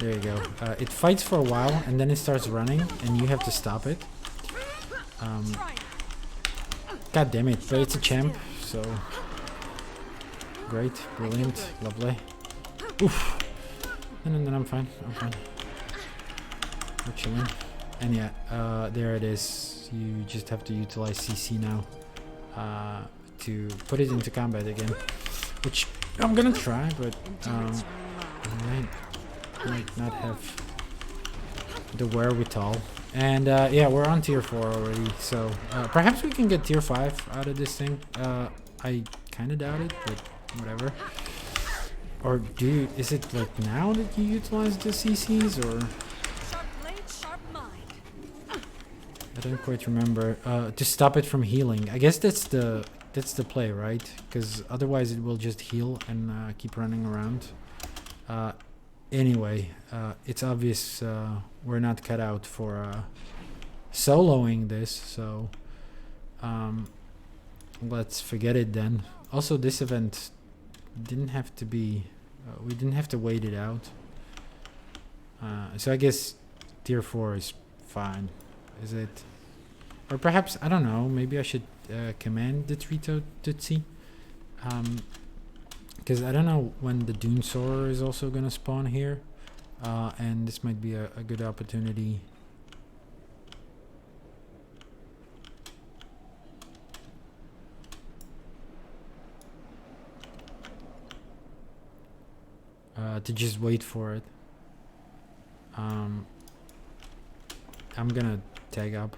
There you go. It fights for a while and then it starts running and you have to stop it. God damn it, but it's a champ, so... Great, brilliant, lovely. Oof. No, I'm fine, I'm fine. We're chilling. And yeah, there it is. You just have to utilize CC now to put it into combat again. Which I'm gonna try, but I might not have the wherewithal. And yeah, we're on tier 4 already, so perhaps we can get tier 5 out of this thing. I kind of doubt it, but whatever. Or is it like now that you utilize the CCs, or? Sharp blade, sharp mind. I don't quite remember. To stop it from healing. I guess that's the play, right? Because otherwise it will just heal and keep running around. Anyway, it's obvious we're not cut out for soloing this, so let's forget it then. Also, this event didn't have to be... we didn't have to wait it out. So I guess tier 4 is fine. Is it? Or perhaps, I don't know, maybe I should command the Trito Tutsi. Because I don't know when the Dune Soarer is also going to spawn here. And this might be a good opportunity. To just wait for it. I'm gonna tag up.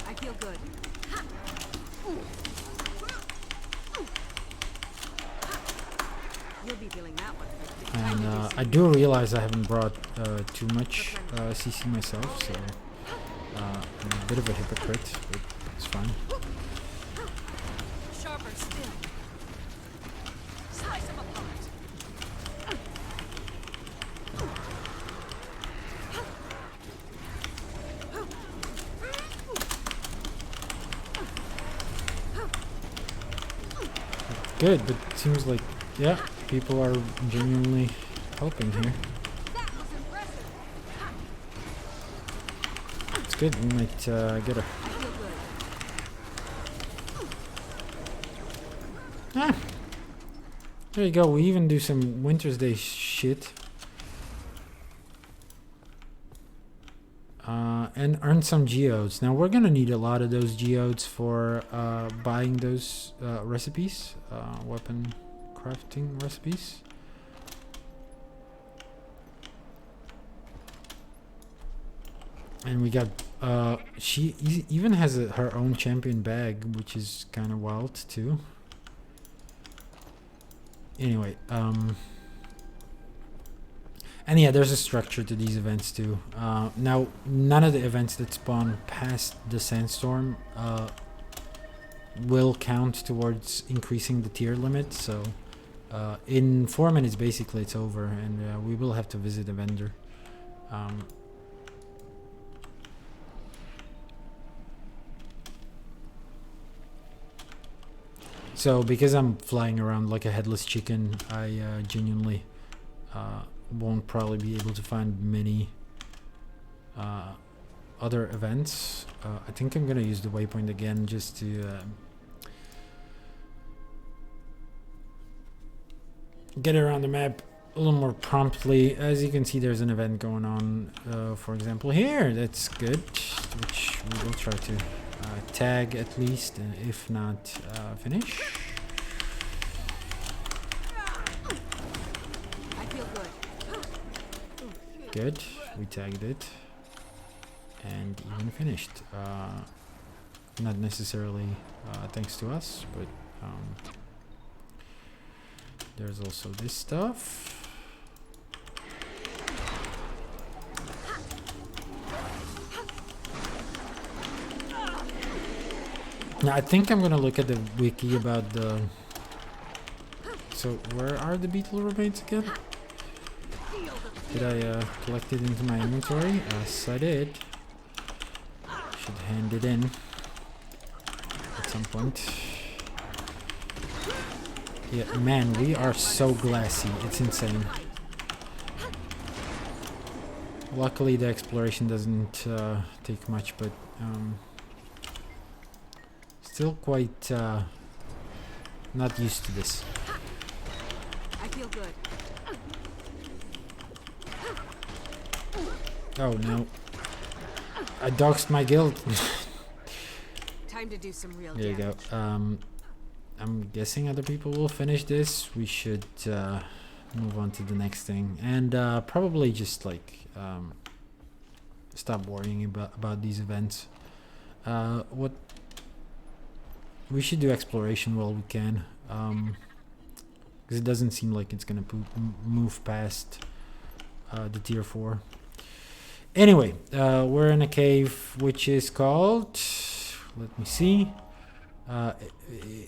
I feel good. You'll be feeling that one. And I do realize I haven't brought too much CC myself, so I'm a bit of a hypocrite, but it's fine. Sharper still. Slice them apart. Good, but it seems like, yeah, people are genuinely helping here. That was impressive. It's good, we might get a... I feel good. Ah! There you go, we even do some Winter's Day shit. And earn some geodes. Now we're gonna need a lot of those geodes for buying those recipes, weapon crafting recipes. And we got she even has her own champion bag, which is kind of wild too. Anyway, and yeah, there's a structure to these events too. Now, none of the events that spawn past the sandstorm will count towards increasing the tier limit. So in 4 minutes, basically, it's over, and we will have to visit a vendor. So because I'm flying around like a headless chicken, I genuinely won't probably be able to find many other events. I think I'm gonna use the waypoint again just to get around the map a little more promptly. As you can see, there's an event going on, for example here. That's good, which we will try to tag at least, if not finish. I feel good. Good, we tagged it and even finished. Not necessarily thanks to us, but there's also this stuff. Now, I think I'm gonna look at the wiki about the... So, where are the beetle remains again? Did I collect it into my inventory? Yes, I did. Should hand it in at some point. Yeah, man, we are so glassy. It's insane. Luckily, the exploration doesn't take much, but still quite not used to this. I feel good. Oh no. I doxed my guild. Time to do some real There you go. damage. I'm guessing other people will finish this. We should move on to the next thing. And probably just like stop worrying about these events. What we should do exploration while we can. Because it doesn't seem like it's gonna move past the tier 4. Anyway, we're in a cave which is called, let me see,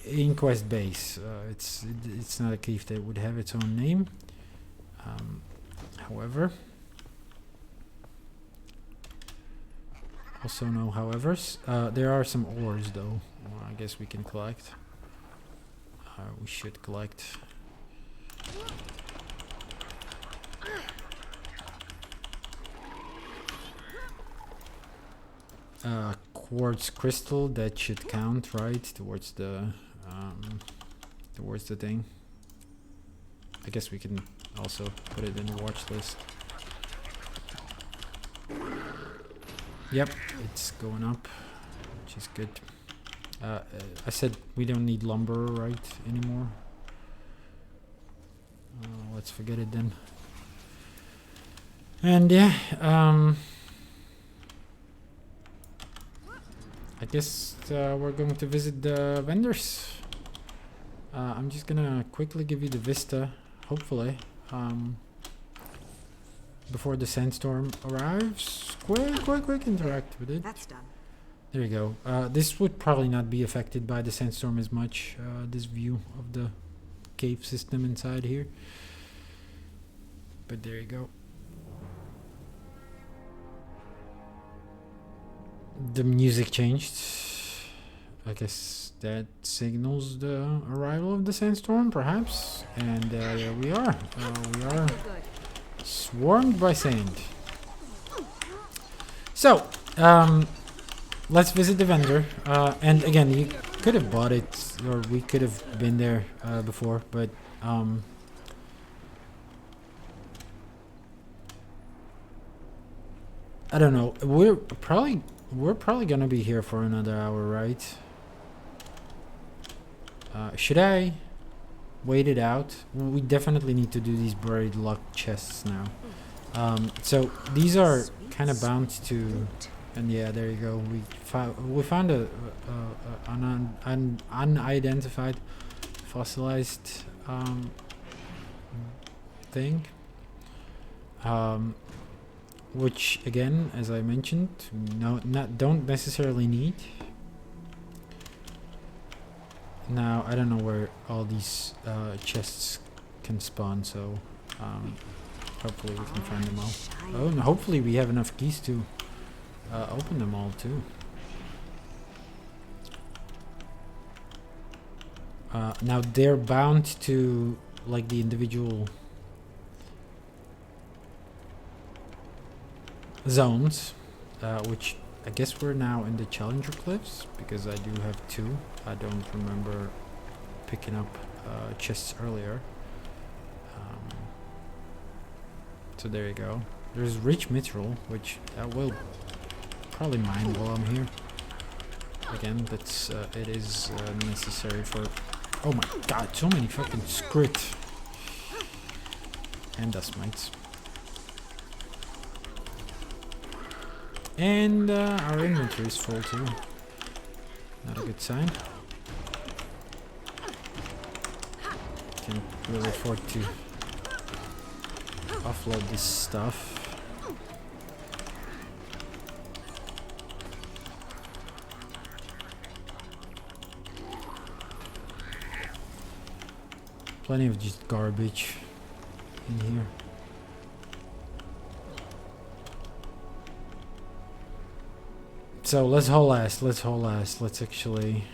Inquest Base. It's not a cave that would have its own name. However, also no howevers. There are some ores though. I guess we can collect. We should collect. Quartz crystal, that should count, right? Towards the thing. I guess we can also put it in the watch list. Yep, it's going up, which is good. I said we don't need lumber, right, anymore. Let's forget it then. And yeah, I guess we're going to visit the vendors. I'm just gonna quickly give you the vista, hopefully, before the sandstorm arrives. Quick, interact with it. That's done. There you go. This would probably not be affected by the sandstorm as much, this view of the cave system inside here. But there you go. The music changed. I guess that signals the arrival of the sandstorm, perhaps. And there we are. We are swarmed by sand. So, let's visit the vendor. And again, you could have bought it, or we could have been there before, but I don't know. We're probably gonna be here for another hour, right? Should I wait it out? We definitely need to do these buried luck chests now. So these are kind of bound to, and yeah, there you go. We found an unidentified fossilized thing. Which again, as I mentioned, don't necessarily need. Now I don't know where all these chests can spawn, so hopefully we can find them all. Oh, and hopefully we have enough keys to open them all too. Now they're bound to like the individual zones, which I guess we're now in the Challenger Cliffs, because I do have 2. I don't remember picking up chests earlier. So there you go. There's rich mithril, which I will probably mine while I'm here. Again, that's it is necessary for... Oh my god, so many fucking scrit and dust mites. And our inventory is full too. Not a good sign. Can't really afford to offload this stuff. Plenty of just garbage in here. So let's haul ass. Let's actually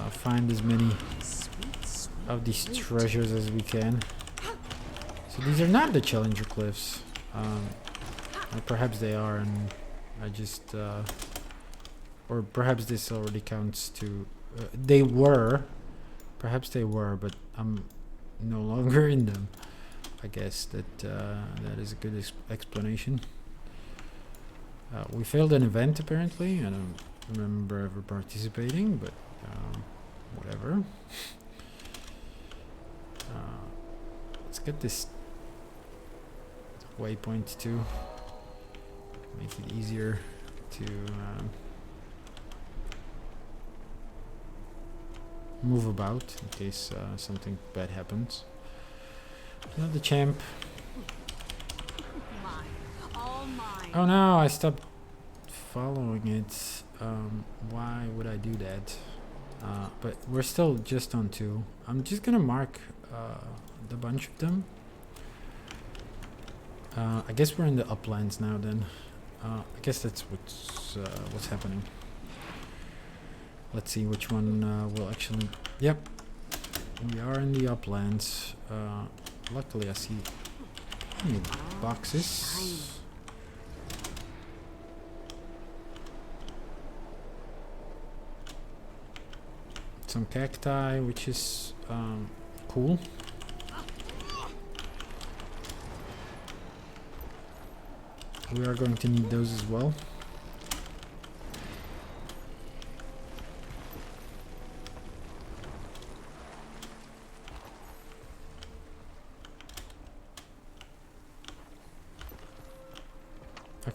find as many of these treasures as we can. So these are not the Challenger Cliffs. Or perhaps they are, and I just... or perhaps this already counts to... they were. Perhaps they were, but I'm no longer in them. I guess that that is a good explanation. We failed an event apparently. I don't remember ever participating, but whatever. Let's get this waypoint too. Make it easier to move about in case something bad happens. Another champ. Oh no, I stopped following it. Why would I do that? But we're still just on 2. I'm just gonna mark the bunch of them. I guess we're in the uplands now then. I guess that's what's happening. Let's see which one will actually... Yep. We are in the uplands. Luckily I see plenty of boxes. Some cacti, which is cool. We are going to need those as well.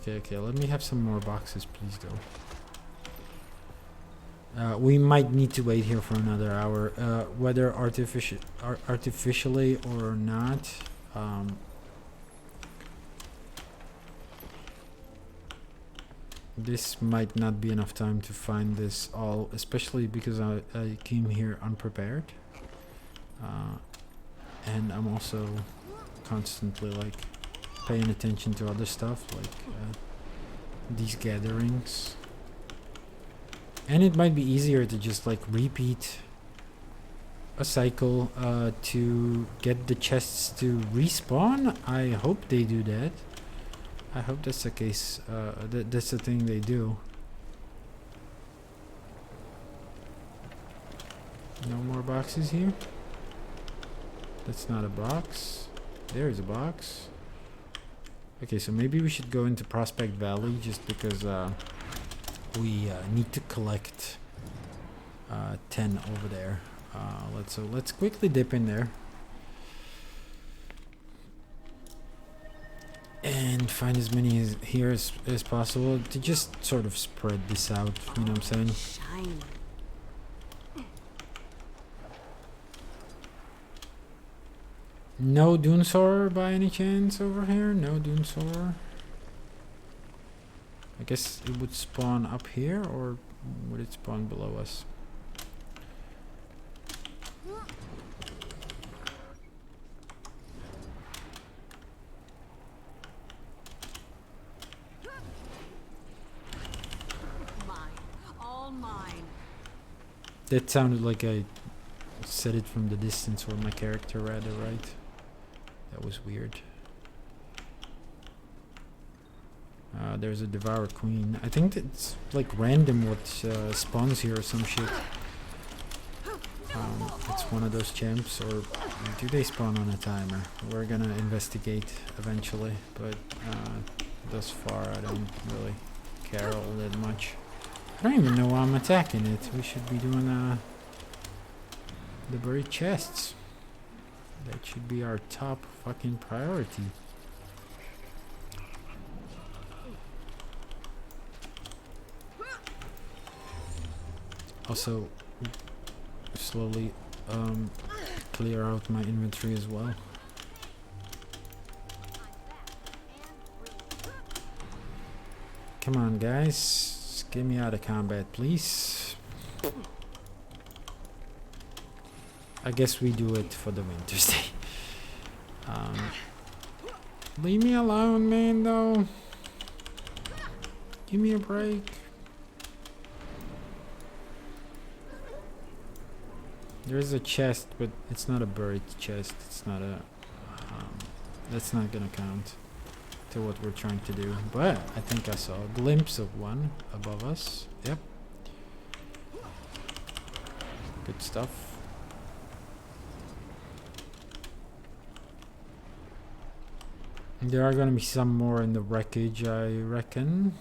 Okay, let me have some more boxes, please, though. We might need to wait here for another hour, whether artificially or not. This might not be enough time to find this all, especially because I came here unprepared. And I'm also constantly like paying attention to other stuff, like these gatherings. And it might be easier to just like repeat a cycle to get the chests to respawn. I hope they do that. I hope that's the case. That's the thing they do. No more boxes here. That's not a box. There's a box. Okay, so maybe we should go into Prospect Valley just because we need to collect 10 over there. Let's quickly dip in there and find as many here as possible to just sort of spread this out. You know what I'm saying? Shine. No Dunesaur by any chance over here? No Dunesaur. I guess it would spawn up here, or would it spawn below us? Mine. All mine. That sounded like I said it from the distance, or my character rather, right? That was weird. There's a Devourer Queen. I think it's like random what spawns here or some shit. It's one of those champs, or do they spawn on a timer? We're gonna investigate eventually, but thus far I don't really care all that much. I don't even know why I'm attacking it. We should be doing the buried chests. That should be our top fucking priority. Also, slowly clear out my inventory as well. Come on, guys. Just get me out of combat, please. I guess we do it for the winter stay. Leave me alone, man, though. Give me a break. There's a chest, but it's not a buried chest. It's not a... that's not gonna count to what we're trying to do. But I think I saw a glimpse of one above us. Yep. Good stuff. There are gonna be some more in the wreckage, I reckon.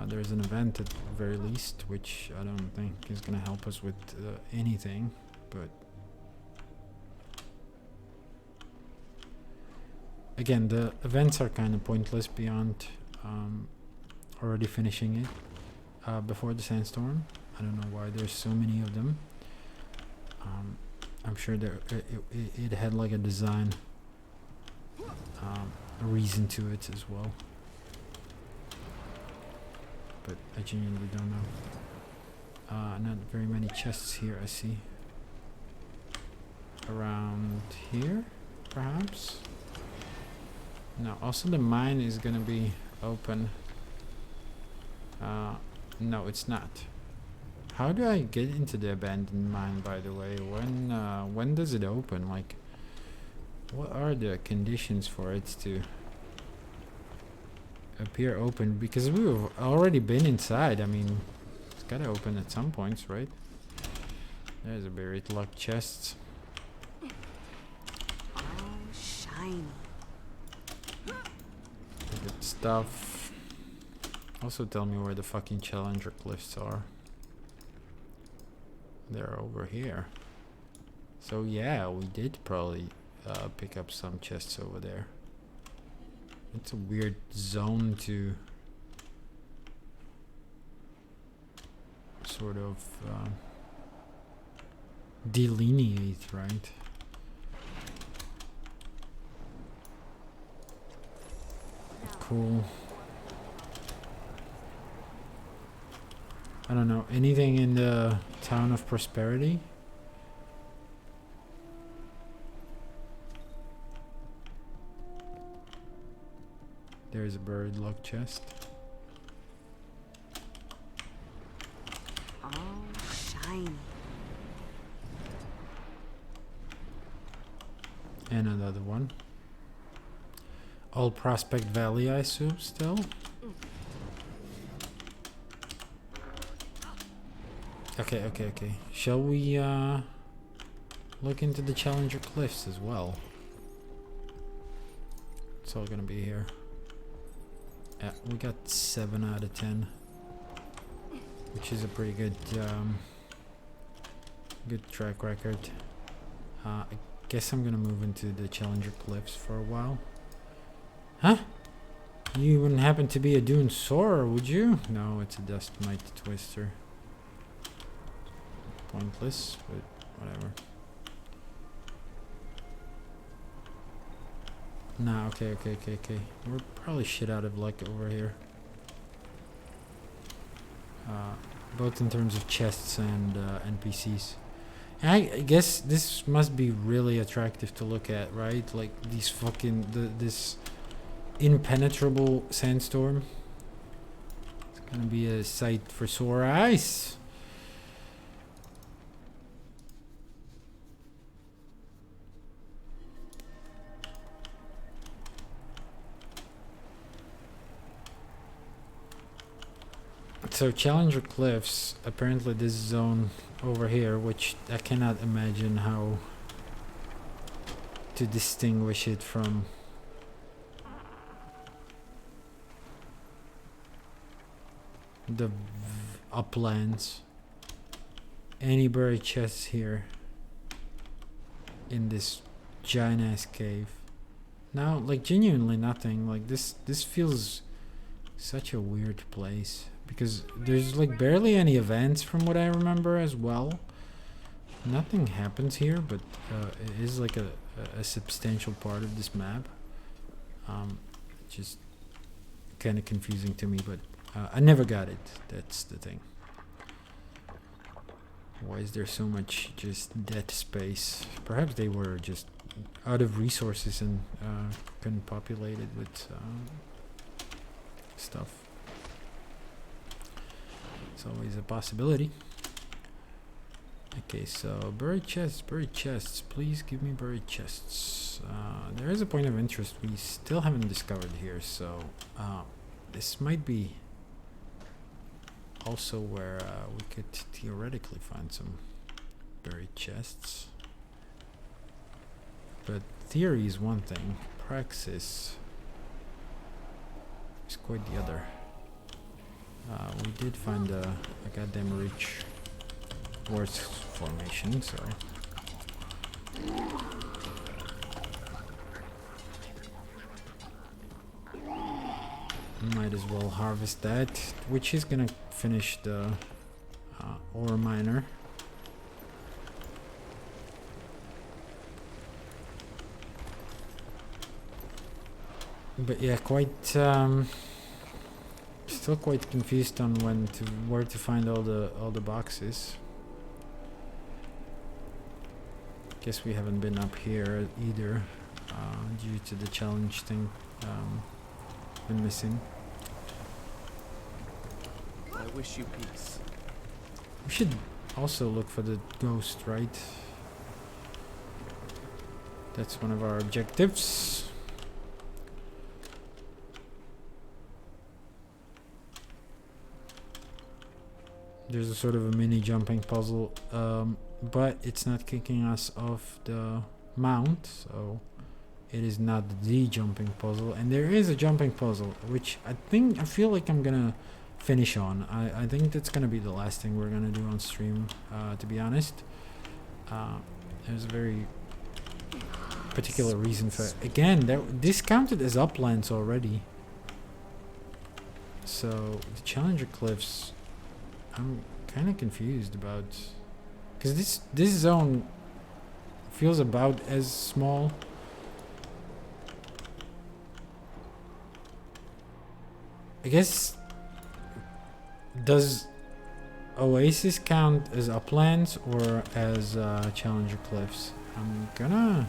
There's an event at the very least, which I don't think is gonna help us with anything, but again, the events are kind of pointless beyond already finishing it before the sandstorm. I don't know why there's so many of them. I'm sure there it had like a design, a reason to it as well, but I genuinely don't know. Not very many chests here, I see. Around here, perhaps? No, also the mine is gonna be open. No, it's not. How do I get into the abandoned mine, by the way? When does it open? Like, what are the conditions for it to appear open? Because we've already been inside. I mean, it's gotta open at some points, right? There's a buried locked chest. Oh, shiny. Good stuff. Also tell me where the fucking Challenger cliffs are. They're over here. So yeah, we did probably pick up some chests over there. It's a weird zone to sort of delineate, right? Cool. I don't know, anything in the town of Prosperity? There's a buried locked chest. Oh, shiny. And another one. Old Prospect Valley, I assume, still? Okay. Shall we look into the Challenger Cliffs as well? It's all gonna be here. Yeah, we got 7 out of 10, which is a pretty good good track record. I guess I'm gonna move into the Challenger Cliffs for a while. Huh? You wouldn't happen to be a Dune Soarer, would you? No, it's a Dust Mite Twister. Pointless, but whatever. Nah, okay. We're probably shit out of luck over here. Both in terms of chests and NPCs. And I guess this must be really attractive to look at, right? Like these fucking this impenetrable sandstorm. It's gonna be a sight for sore eyes. So Challenger Cliffs, apparently this zone over here, which I cannot imagine how to distinguish it from the uplands. Any buried chests here in this giant ass cave? No, like genuinely nothing. Like this feels such a weird place. Because there's like barely any events from what I remember as well. Nothing happens here, but it is like a substantial part of this map. Just kind of confusing to me, but I never got it. That's the thing. Why is there so much just dead space? Perhaps they were just out of resources and couldn't populate it with stuff. It's always a possibility. Okay, so buried chests. Please give me buried chests. There is a point of interest we still haven't discovered here, so this might be also where we could theoretically find some buried chests. But theory is one thing, praxis is quite the other. We did find a goddamn rich quartz formation, sorry. Might as well harvest that, which is gonna finish the ore miner. But yeah, quite still quite confused on where to find all the boxes. Guess we haven't been up here either, due to the challenge thing been missing. I wish you peace. We should also look for the ghost, right? That's one of our objectives. There's a sort of a mini jumping puzzle, but it's not kicking us off the mount, so it is not the jumping puzzle. And there is a jumping puzzle, which I feel like I'm gonna finish on. I think that's gonna be the last thing we're gonna do on stream, to be honest. There's a very particular reason for it. Again, this counted as uplands already. So the Challenger Cliffs, I'm kind of confused about, because this zone feels about as small. I guess, does Oasis count as uplands or as Challenger Cliffs? I'm gonna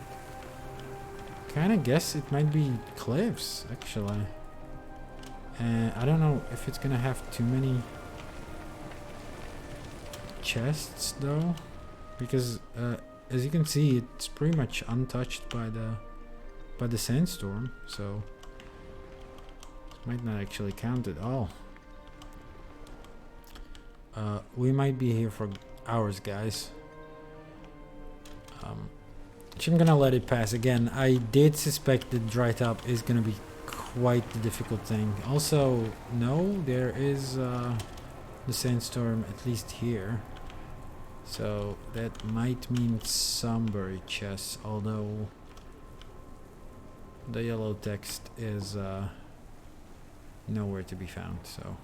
kind of guess it might be cliffs, actually. And I don't know if it's gonna have too many chests though, because as you can see, it's pretty much untouched by the sandstorm, so it might not actually count at all. We might be here for hours, guys. I'm gonna let it pass. Again, I did suspect that dry top is gonna be quite the difficult thing. Also, no, there is the sandstorm at least here, so that might mean some buried chests, although the yellow text is nowhere to be found, so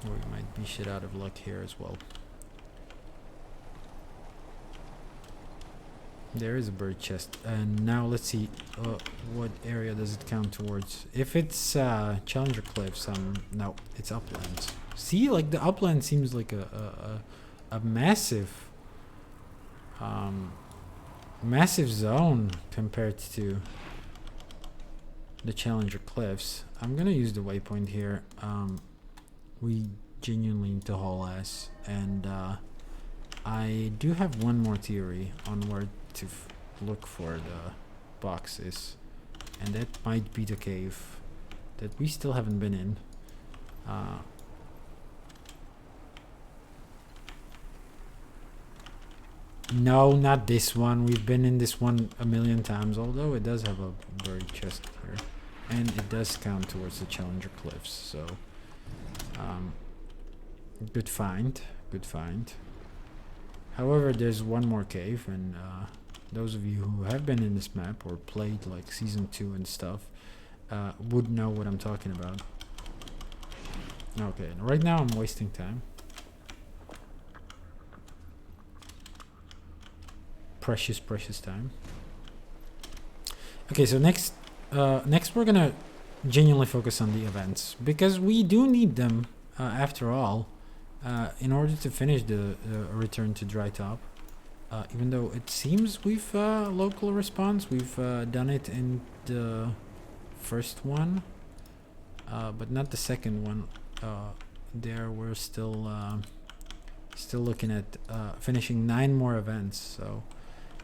we might be shit out of luck here as well. There is a bird chest, and now let's see what area does it count towards. If it's Challenger Cliffs, no, it's uplands. See, like the upland seems like a massive massive zone compared to the Challenger Cliffs. I'm gonna use the waypoint here. We genuinely need to haul ass, and I do have one more theory on where to look for the boxes, and that might be the cave that we still haven't been in. No, not this one. We've been in this one a million times, although it does have a buried chest here, and it does count towards the Challenger Cliffs, so good find, good find. However, there's one more cave, and those of you who have been in this map or played like season 2 and stuff would know what I'm talking about. Okay, right now I'm wasting time. Precious time. Okay, so next we're gonna genuinely focus on the events, because we do need them after all. in order to finish the return to dry top. Even though it seems we've local response, we've done it in the first one, but not the second one. There we're still looking at finishing 9 more events. So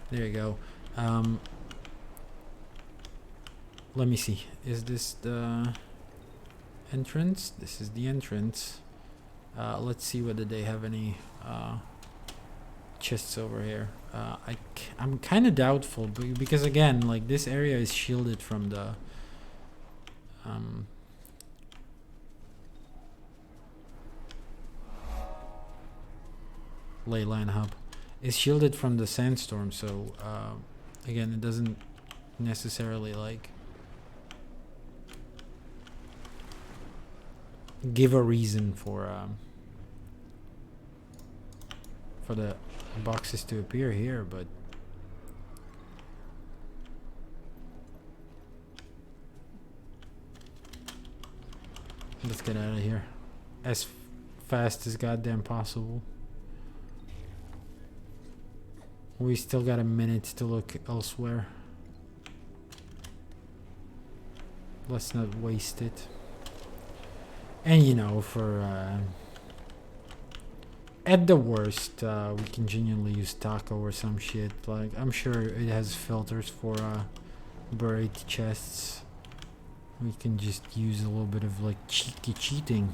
there you go. Let me see. Is this the entrance? This is the entrance. Let's see whether they have any chests over here. I'm kind of doubtful because again, like, this area is shielded from the Leyline hub. Is shielded from the sandstorm, so again, it doesn't necessarily like give a reason for the boxes to appear here, but let's get out of here as fast as goddamn possible. We still got a minute to look elsewhere. Let's not waste it. And you know, for at the worst, we can genuinely use taco or some shit. Like, I'm sure it has filters for buried chests. We can just use a little bit of like cheeky cheating.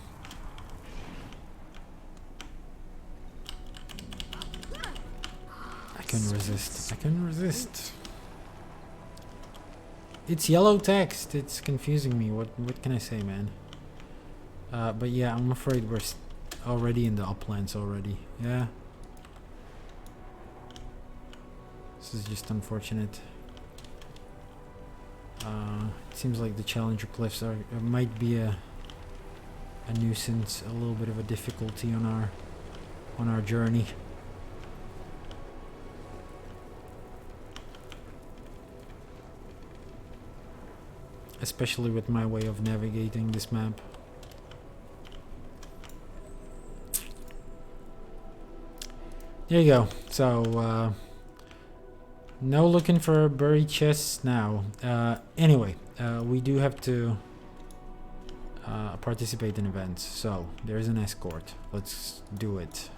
I couldn't resist. I couldn't resist. It's yellow text. It's confusing me. What can I say, man? But yeah, I'm afraid we're already in the uplands already. Yeah. This is just unfortunate. It seems like the Challenger Cliffs might be a nuisance, a little bit of a difficulty on our journey. Especially with my way of navigating this map. There you go. So, no looking for buried chests now. Anyway, we do have to participate in events. So, there's an escort. Let's do it.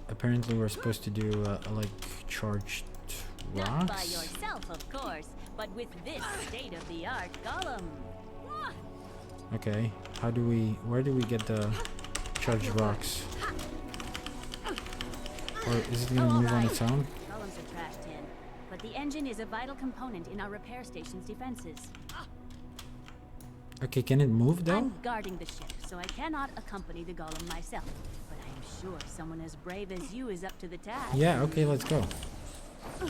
Apparently we're supposed to do like charged rocks. Not by yourself, of course, but with this state-of-the-art golem. Okay, where do we get the charged rocks? Or is it gonna move on its own? Golem's a trash tin, but the engine is a vital component in our repair station's defenses. Okay, can it move though? I'm guarding the ship, so I cannot accompany the golem myself. But I am sure someone as brave as you is up to the task. Yeah, okay, let's go.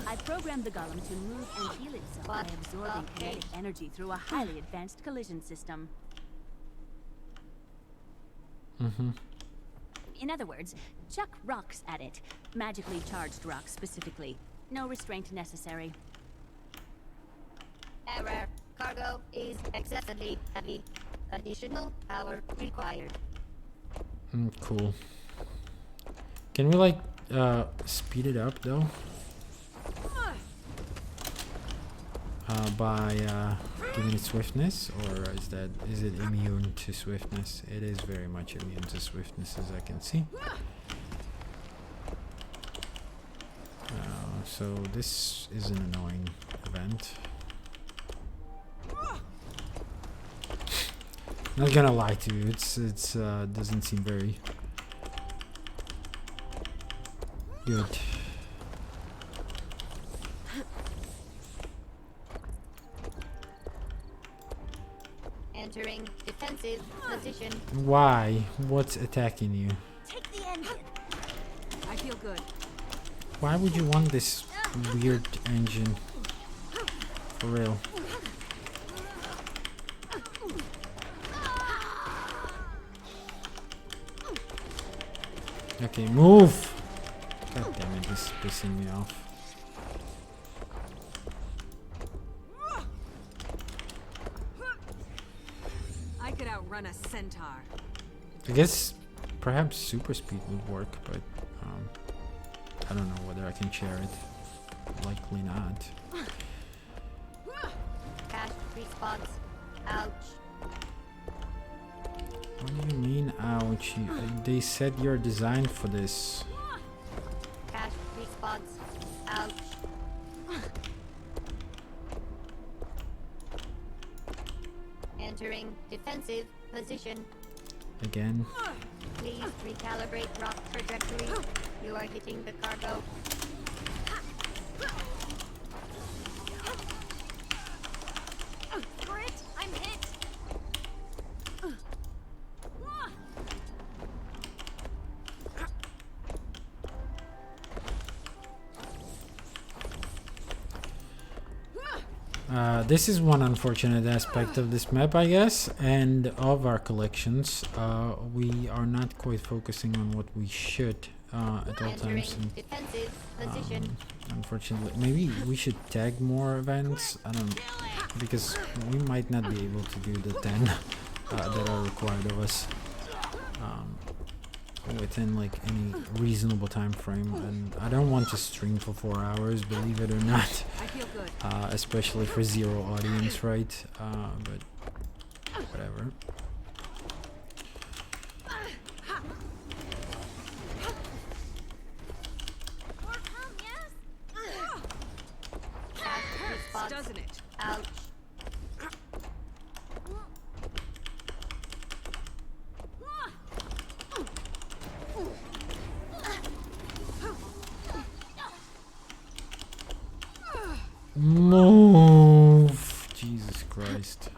I programmed the golem to move and heal itself by absorbing kinetic energy through a highly advanced collision system. In other words, chuck rocks at it. Magically charged rocks specifically. No restraint necessary. Error. Cargo is excessively heavy. Additional power required. Cool. Can we like speed it up though? By giving it swiftness, or is it immune to swiftness? It is very much immune to swiftness, as I can see. So this is an annoying event. Not gonna lie to you, it's doesn't seem very good. Entering defensive position. Why? What's attacking you? Take the engine. I feel good. Why would you want this weird engine? For real. Okay, move! God damn it, this is pissing me off. I could outrun outrun a centaur. I guess perhaps super speed would work, but I don't know whether I can share it. Likely not. Cash response. Ouch. What do you mean, ouch? They said you're designed for this. Cash response. Ouch. Entering defensive position. Again. Please recalibrate rock trajectory. You are hitting the cargo. Grit, I'm hit. This is one unfortunate aspect of this map, I guess, and of our collections. We are not quite focusing on what we should at all Entering times. And, defensive position. unfortunately, maybe we should tag more events. I don't know, because we might not be able to do the 10 that are required of us within like any reasonable time frame. And I don't want to stream for 4 hours, believe it or not. I feel good. Especially for zero audience, right? But whatever. Cash response. Doesn't it? Ouch. Move! Jesus Christ.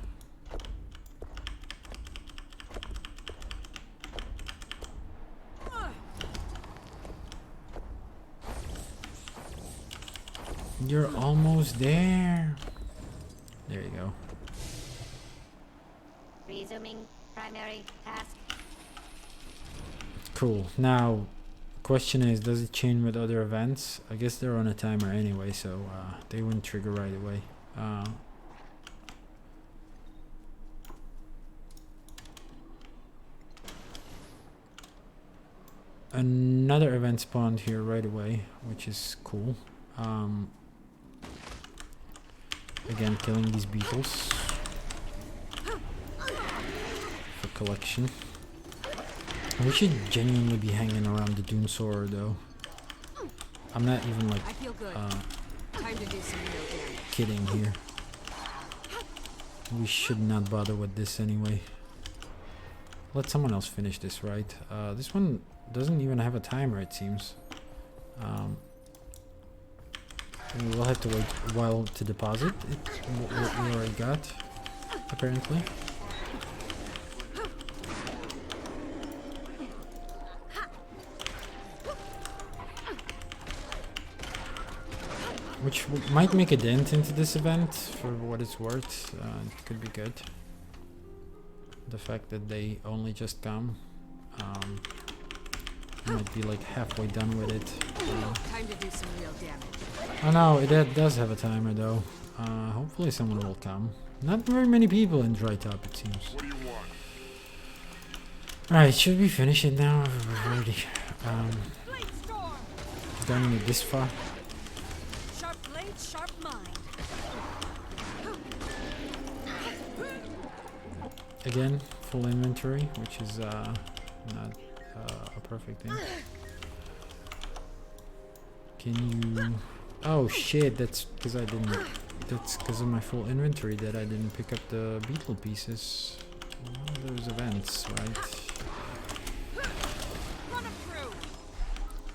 You're almost there. There you go. Resuming primary task. Cool. Now, question is, does it chain with other events? I guess they're on a timer anyway, so they wouldn't trigger right away. Another event spawned here right away, which is cool. Again, killing these beetles for collection. We should genuinely be hanging around the Doom Soarer though. I'm not even like I feel good. Time to do some real damage. kidding here. We should not bother with this anyway. Let someone else finish this, right? This one doesn't even have a timer, it seems. We'll have to wait a while to deposit it, what we already got, apparently. Which might make a dent into this event, for what it's worth. It could be good. The fact that they only just come. Might be like halfway done with it. Time to do some real damage. Oh no, it does have a timer though. Hopefully someone will come. Not very many people in Dry Top, it seems. What do you want? Alright, should we finish it now? We're already done with this far. Sharp blade, sharp mind. Again, full inventory, which is not a perfect thing. Can you... Oh shit, that's because I didn't... That's because of my full inventory that I didn't pick up the beetle pieces. One of those events, right?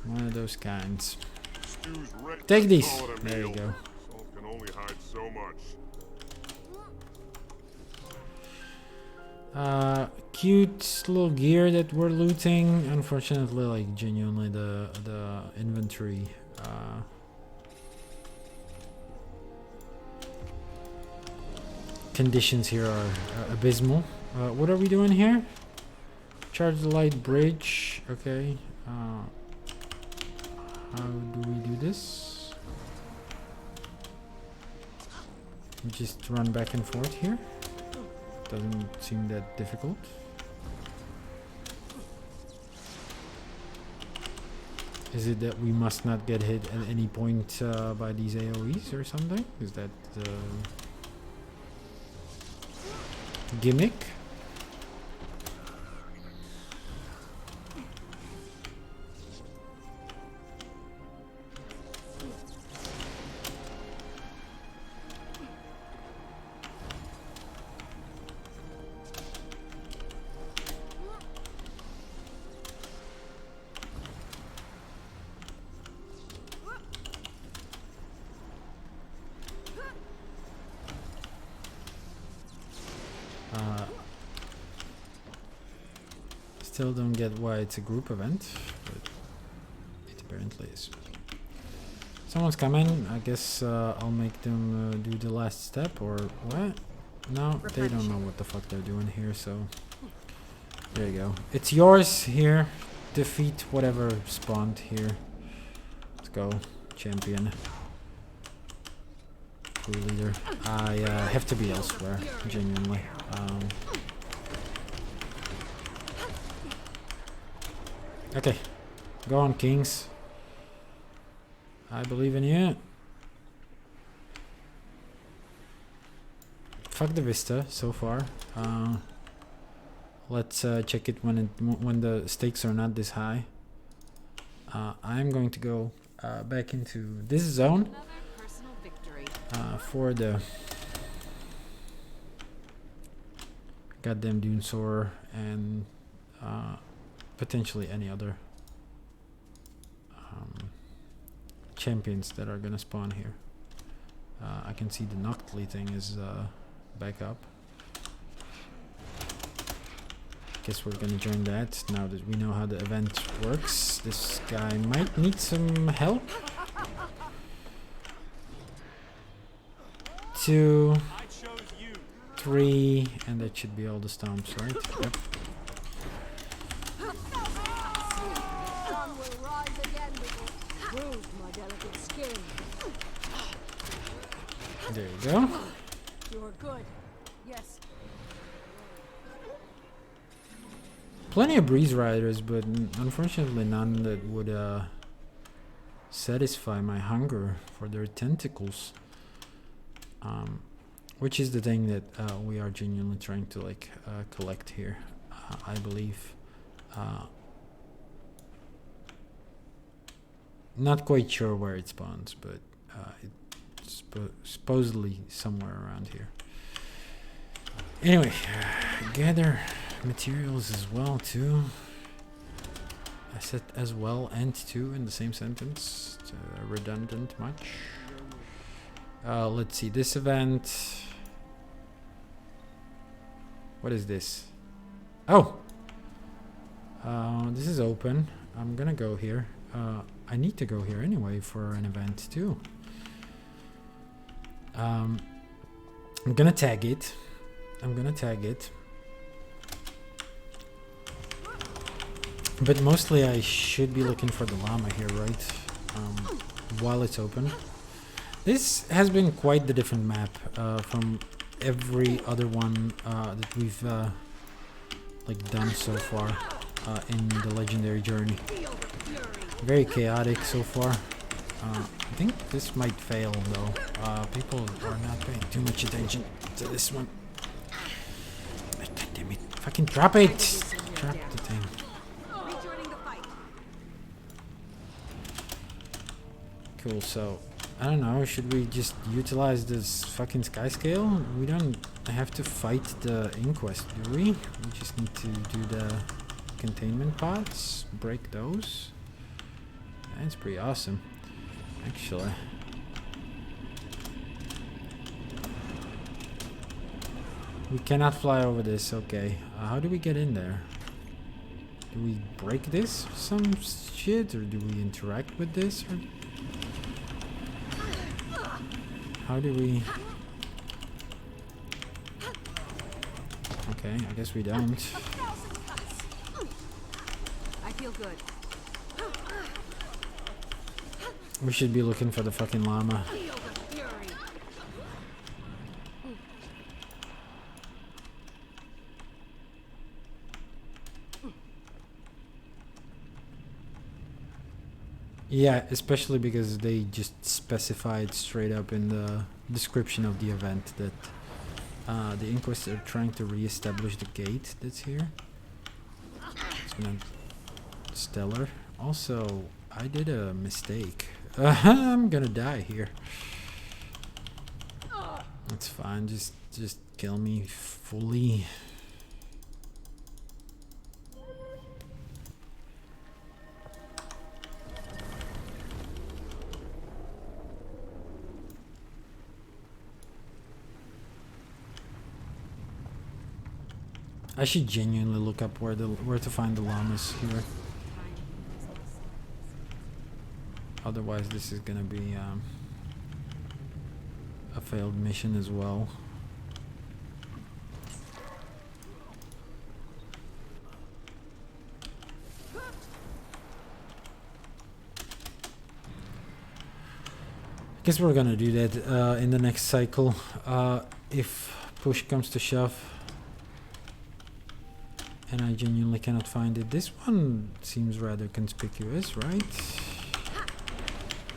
One of those kinds. Stew's ready. Take these! Call it a There you meal. go. Salt can only hide so much. Cute little gear that we're looting. Unfortunately, like genuinely the inventory conditions here are abysmal. What are we doing here? Charge the light bridge. Okay. How do we do this? We just run back and forth here. Doesn't seem that difficult. Is it that we must not get hit at any point by these AoEs or something? Is that the gimmick? Still don't get why it's a group event, but it apparently is. Someone's coming. I guess I'll make them do the last step, or what? No, they don't know what the fuck they're doing here, so there you go. It's yours here. Defeat whatever spawned here. Let's go, champion. Crew leader. I have to be elsewhere, genuinely. Okay, go on, kings. I believe in you. Fuck the vista so far. Let's check it when the stakes are not this high. I'm going to go back into this zone for the goddamn Dune Soarer and potentially any other champions that are gonna spawn here. I can see the Noctli thing is back up. Guess we're gonna join that now that we know how the event works. This guy might need some help. 2, 3, and that should be all the stomps, right? Yep. There you go. You're good. Yes. Plenty of breeze riders, but unfortunately none that would satisfy my hunger for their tentacles. Which is the thing that we are genuinely trying to like collect here, I believe. Not quite sure where it spawns, but it's supposedly somewhere around here. Anyway, gather materials as well too. I said as well and too in the same sentence. It's redundant much. Let's see, this event. What is this? Oh! This is open. I'm gonna go here. I need to go here anyway for an event too. I'm gonna tag it. But mostly I should be looking for the llama here, right? While it's open. This has been quite the different map from every other one that we've like done so far in the legendary journey. Very chaotic so far. I think this might fail though. People are not paying too much attention to this one. God damn it! Fucking drop it! Drop the thing. Cool. So I don't know. Should we just utilize this fucking sky scale? We don't have to fight the inquest, do we? We just need to do the containment pods. Break those. That's pretty awesome, actually. We cannot fly over this. Okay. How do we get in there? Do we break this or some shit, or do we interact with this? Or how do we? Okay, I guess we don't. I feel good. We should be looking for the fucking llama. Yeah, especially because they just specified straight up in the description of the event that the Inquisists are trying to re-establish the gate that's here. It's gonna stellar. Also, I did a mistake. I'm gonna die here. That's fine. Just kill me fully. I should genuinely look up where to find the llamas here. Otherwise, this is gonna be a failed mission as well. Guess we're gonna do that in the next cycle, if push comes to shove. And I genuinely cannot find it. This one seems rather conspicuous, right?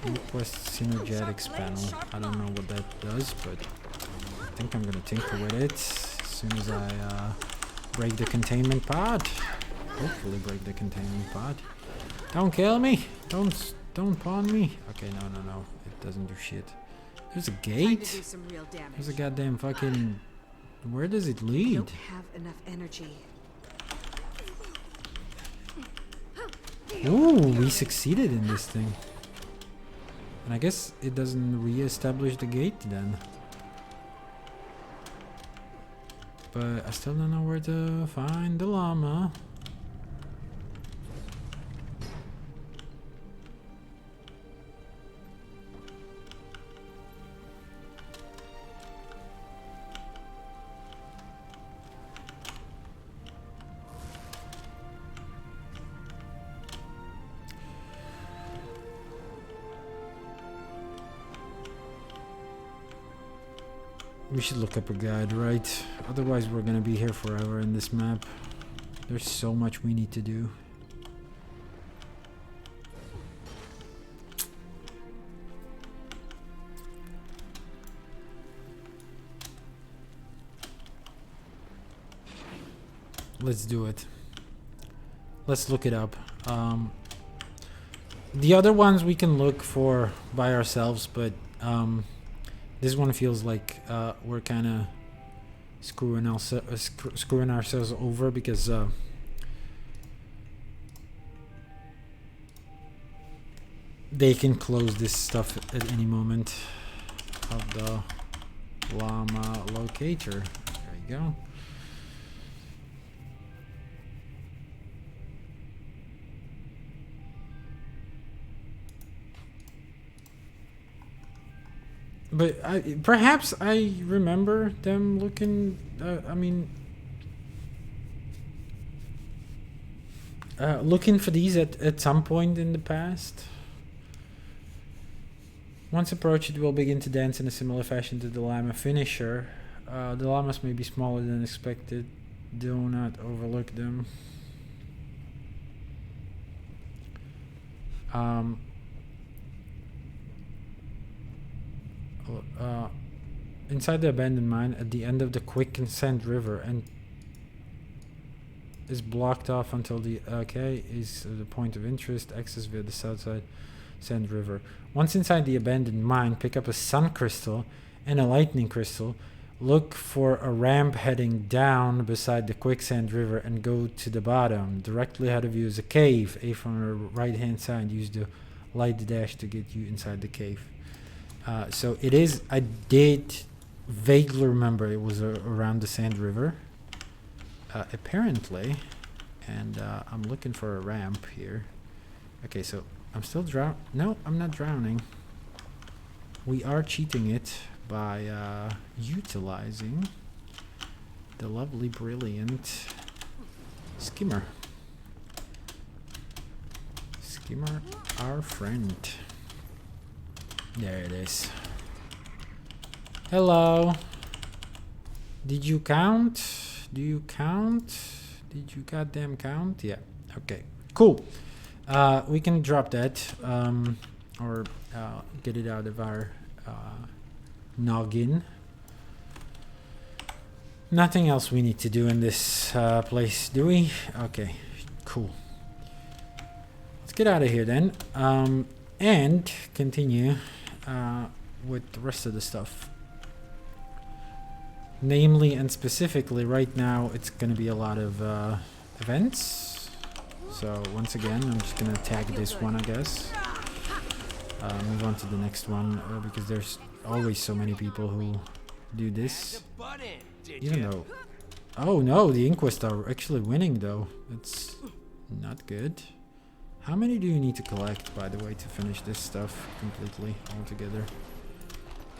Request synergetics panel. I don't know what that does, but I think I'm gonna tinker with it as soon as I break the containment pod. Hopefully break the containment pod. Don't kill me! Don't pawn me! Okay, no. It doesn't do shit. There's a gate? There's a goddamn fucking... Where does it lead? Don't have enough energy. Ooh, we succeeded in this thing. And I guess it doesn't re-establish the gate then. But I still don't know where to find the llama. We should look up a guide, right? Otherwise we're gonna be here forever in this map. There's so much we need to do. Let's do it. Let's look it up. The other ones we can look for by ourselves, but this one feels like we're kind of screwing ourselves over because they can close this stuff at any moment of the llama locator. There you go. But perhaps I remember them looking. Looking for these at some point in the past. Once approached, it will begin to dance in a similar fashion to the llama finisher. The llamas may be smaller than expected. Do not overlook them. Inside the abandoned mine at the end of the Quicksand River and is blocked off until the is the point of interest. Access via the south side Sand River. Once inside the abandoned mine, pick up a sun crystal and a lightning crystal. Look for a ramp heading down beside the Quicksand River and go to the bottom. Directly ahead of you is a cave. A from the right hand side. Use the light dash to get you inside the cave. So it is. I did vaguely remember it was around the Sand River, apparently, and I'm looking for a ramp here. Okay, so I'm still No, I'm not drowning. We are cheating it by utilizing the lovely, brilliant skimmer. Skimmer, our friend. There it is. Hello. Did you count? Do you count? Did you goddamn count? Yeah. Okay. Cool. We can drop that, or get it out of our noggin. Nothing else we need to do in this place, do we? Okay, cool. Let's get out of here then, and continue with the rest of the stuff. Namely and specifically, right now it's going to be a lot of events. So once again, I'm just going to tag this one, I guess. Move on to the next one, because there's always so many people who do this. Even though... Oh no, the Inquest are actually winning though. That's not good. How many do you need to collect, by the way, to finish this stuff completely, altogether?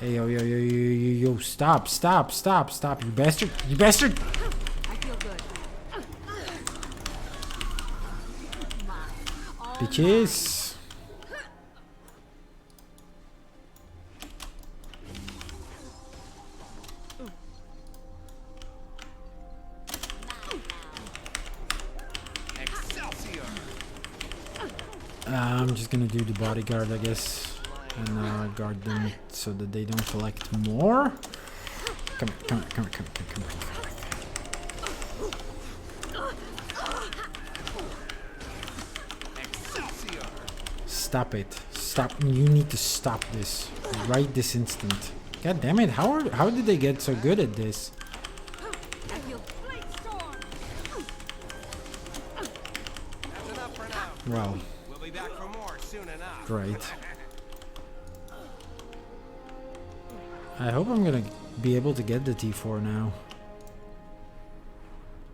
Hey, yo, yo, yo, yo, yo, yo, stop, stop, stop, stop, you bastard, you bastard! I feel good. Bitches! I'm just gonna do the bodyguard, I guess, and guard them so that they don't collect more. Come on, come on, come on, come on, come on. Stop it. Stop. You need to stop this right this instant. God damn it. How did they get so good at this? Well, great. I hope I'm gonna be able to get the T4 now.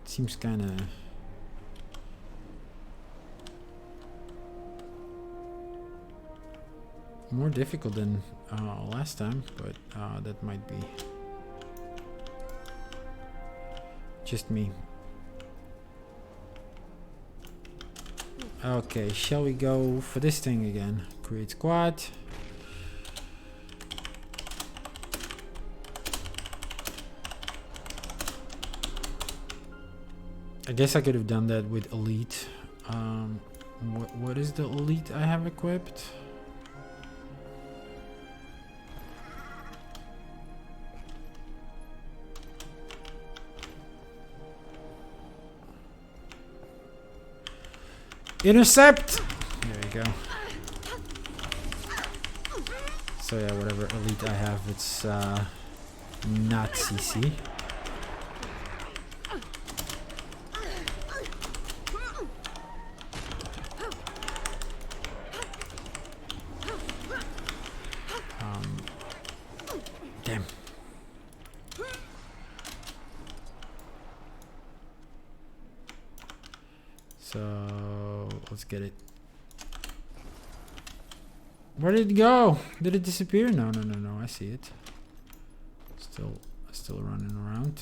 It seems kinda... more difficult than last time, but that might be just me. Okay, shall we go for this thing again? Create squad. I guess I could have done that with elite. What is the elite I have equipped? Intercept! There you go. So yeah, whatever elite I have, it's not CC. Damn. So let's get it. Where did it go? Did it disappear? No, no, no, no. I see it. Still running around.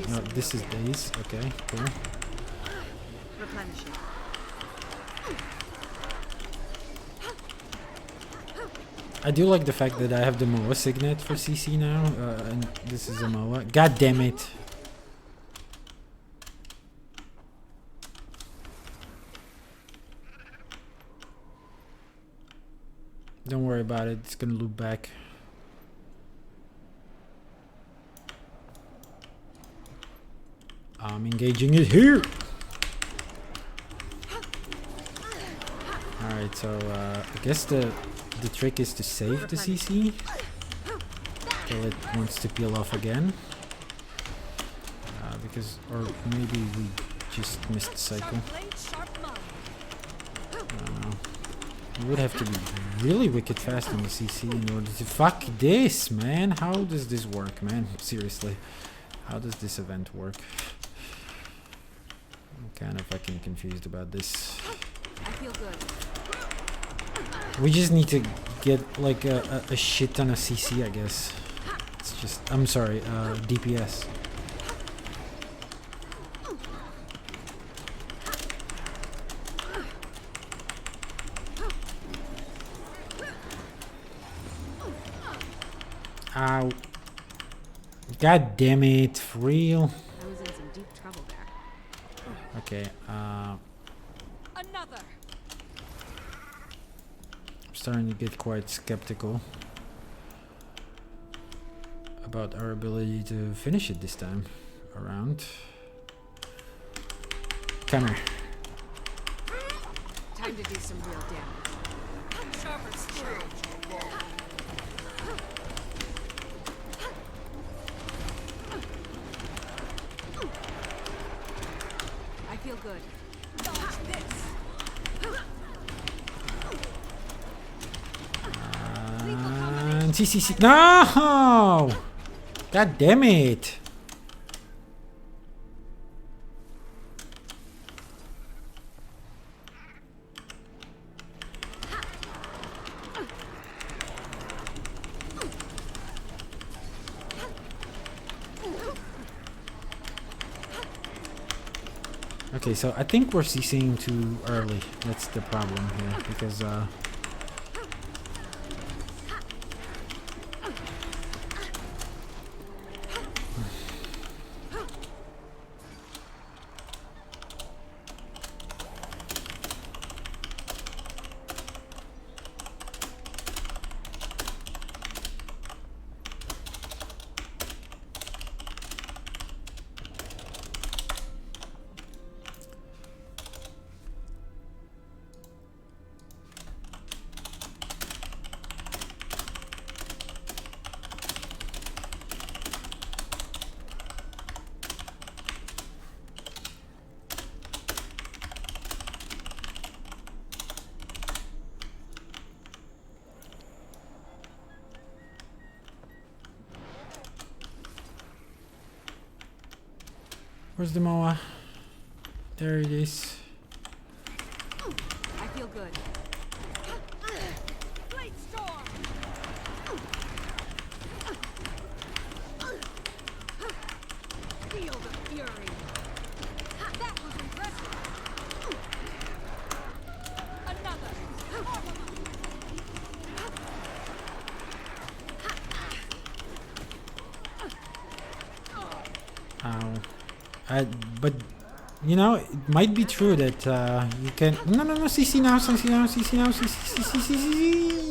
No, this is days. Okay, cool. Replenishing. I do like the fact that I have the MOA signet for CC now, and this is a MOA. God damn it! Don't worry about it. It's gonna loop back. I'm engaging it here. Alright, so I guess the trick is to save the CC till it wants to peel off again. Because, or maybe we just missed the cycle. I don't know. You would have to be really wicked fast on the CC in order to... Fuck this, man! How does this work, man? Seriously. How does this event work? I'm kind of fucking confused about this. I feel good. We just need to get like a shit ton of CC, I guess. It's just... I'm sorry, DPS. Ow. God damn it, for real. I was in some deep trouble there. Okay, Another. I'm starting to get quite skeptical about our ability to finish it this time around. Come here. Time to do some real damage. Sharper steel. I feel good. Dodge this. And CCC. No! God damn it! Okay, so I think we're CCing too early. That's the problem here, because where's the Moa? There it is. I feel good. Blade storm. Feel the fury. That was impressive. Another. Ow. But you know, it might be true that you can. No, CC now, CC now, CC now, CC.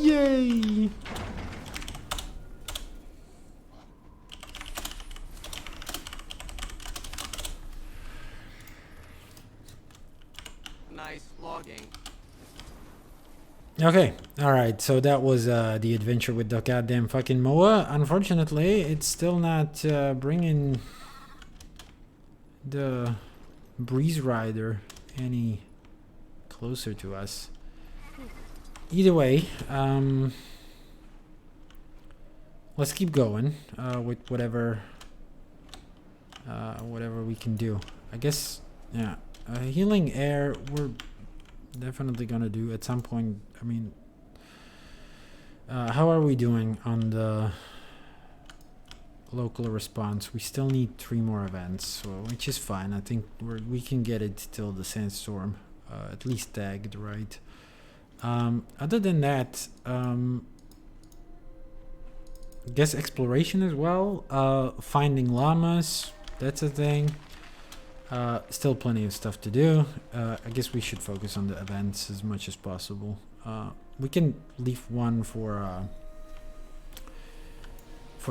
Yay! Nice logging. Okay, alright, so that was the adventure with the goddamn fucking Moa. Unfortunately, it's still not bringing the Breeze Rider any closer to us. Either way, let's keep going with whatever we can do. I guess, yeah, healing air we're definitely gonna do at some point. I mean, how are we doing on the local response? We still need 3 more events, so, which is fine. I think we can get it till the sandstorm, at least tagged, right? Other than that, I guess exploration as well. Finding llamas, that's a thing. Still plenty of stuff to do. I guess we should focus on the events as much as possible. We can leave one for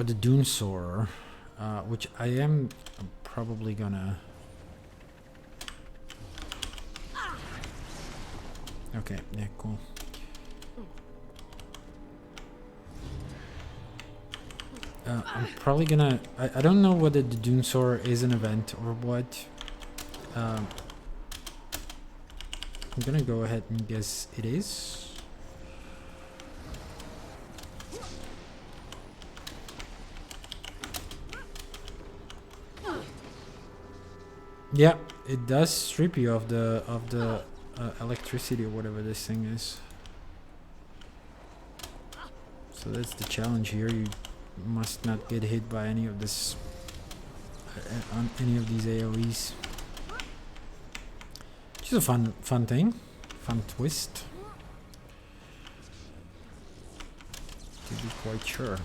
the Dune Soarer, which I am probably gonna. Okay, yeah, cool. I'm probably gonna. I don't know whether the Dune Soarer is an event or what. I'm gonna go ahead and guess it is. Yeah, it does strip you of the electricity or whatever this thing is. So that's the challenge here. You must not get hit by any of this on any of these AoEs. Which is a fun thing, fun twist. To be quite sure.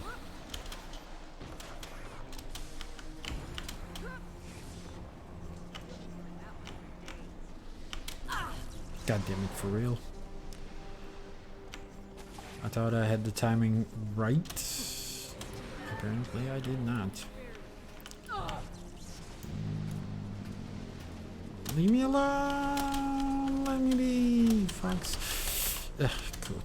God damn it, for real. I thought I had the timing right. Apparently I did not. Leave me alone! Let me be! Fox. Ugh, cool.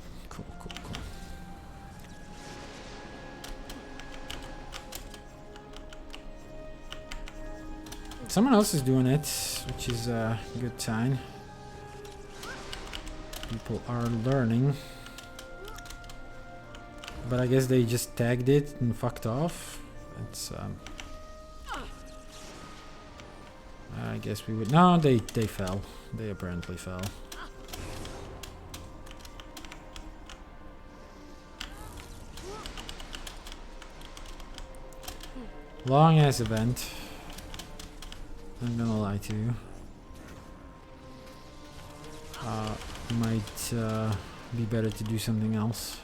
Someone else is doing it, which is a good sign. People are learning. But I guess they just tagged it and fucked off. It's I guess we would... No, they fell. They apparently fell. Long ass event. I'm gonna lie to you. Might be better to do something else.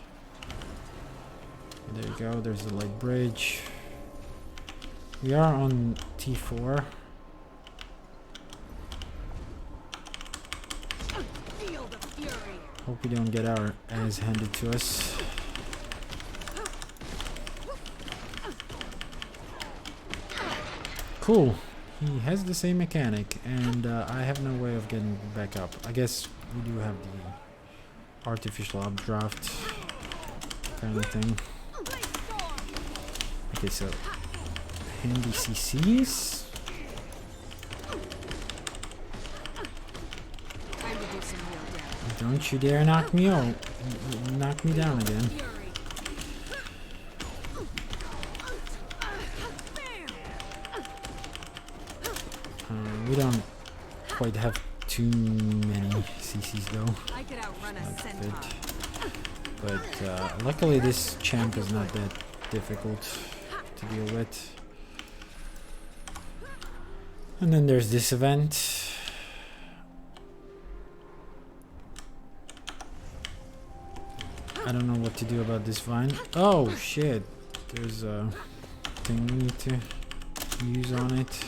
There you go, there's the light bridge. We are on T4. Hope we don't get our ass handed to us. Cool. He has the same mechanic, and I have no way of getting back up. I guess we do have the artificial updraft kind of thing. Okay, so handy CCs. Don't you dare knock me out. Knock me down again. We don't quite have too many CCs though. That's good. But luckily this champ is not that difficult to deal with. And then there's this event. I don't know what to do about this vine. Oh shit! There's a thing we need to use on it.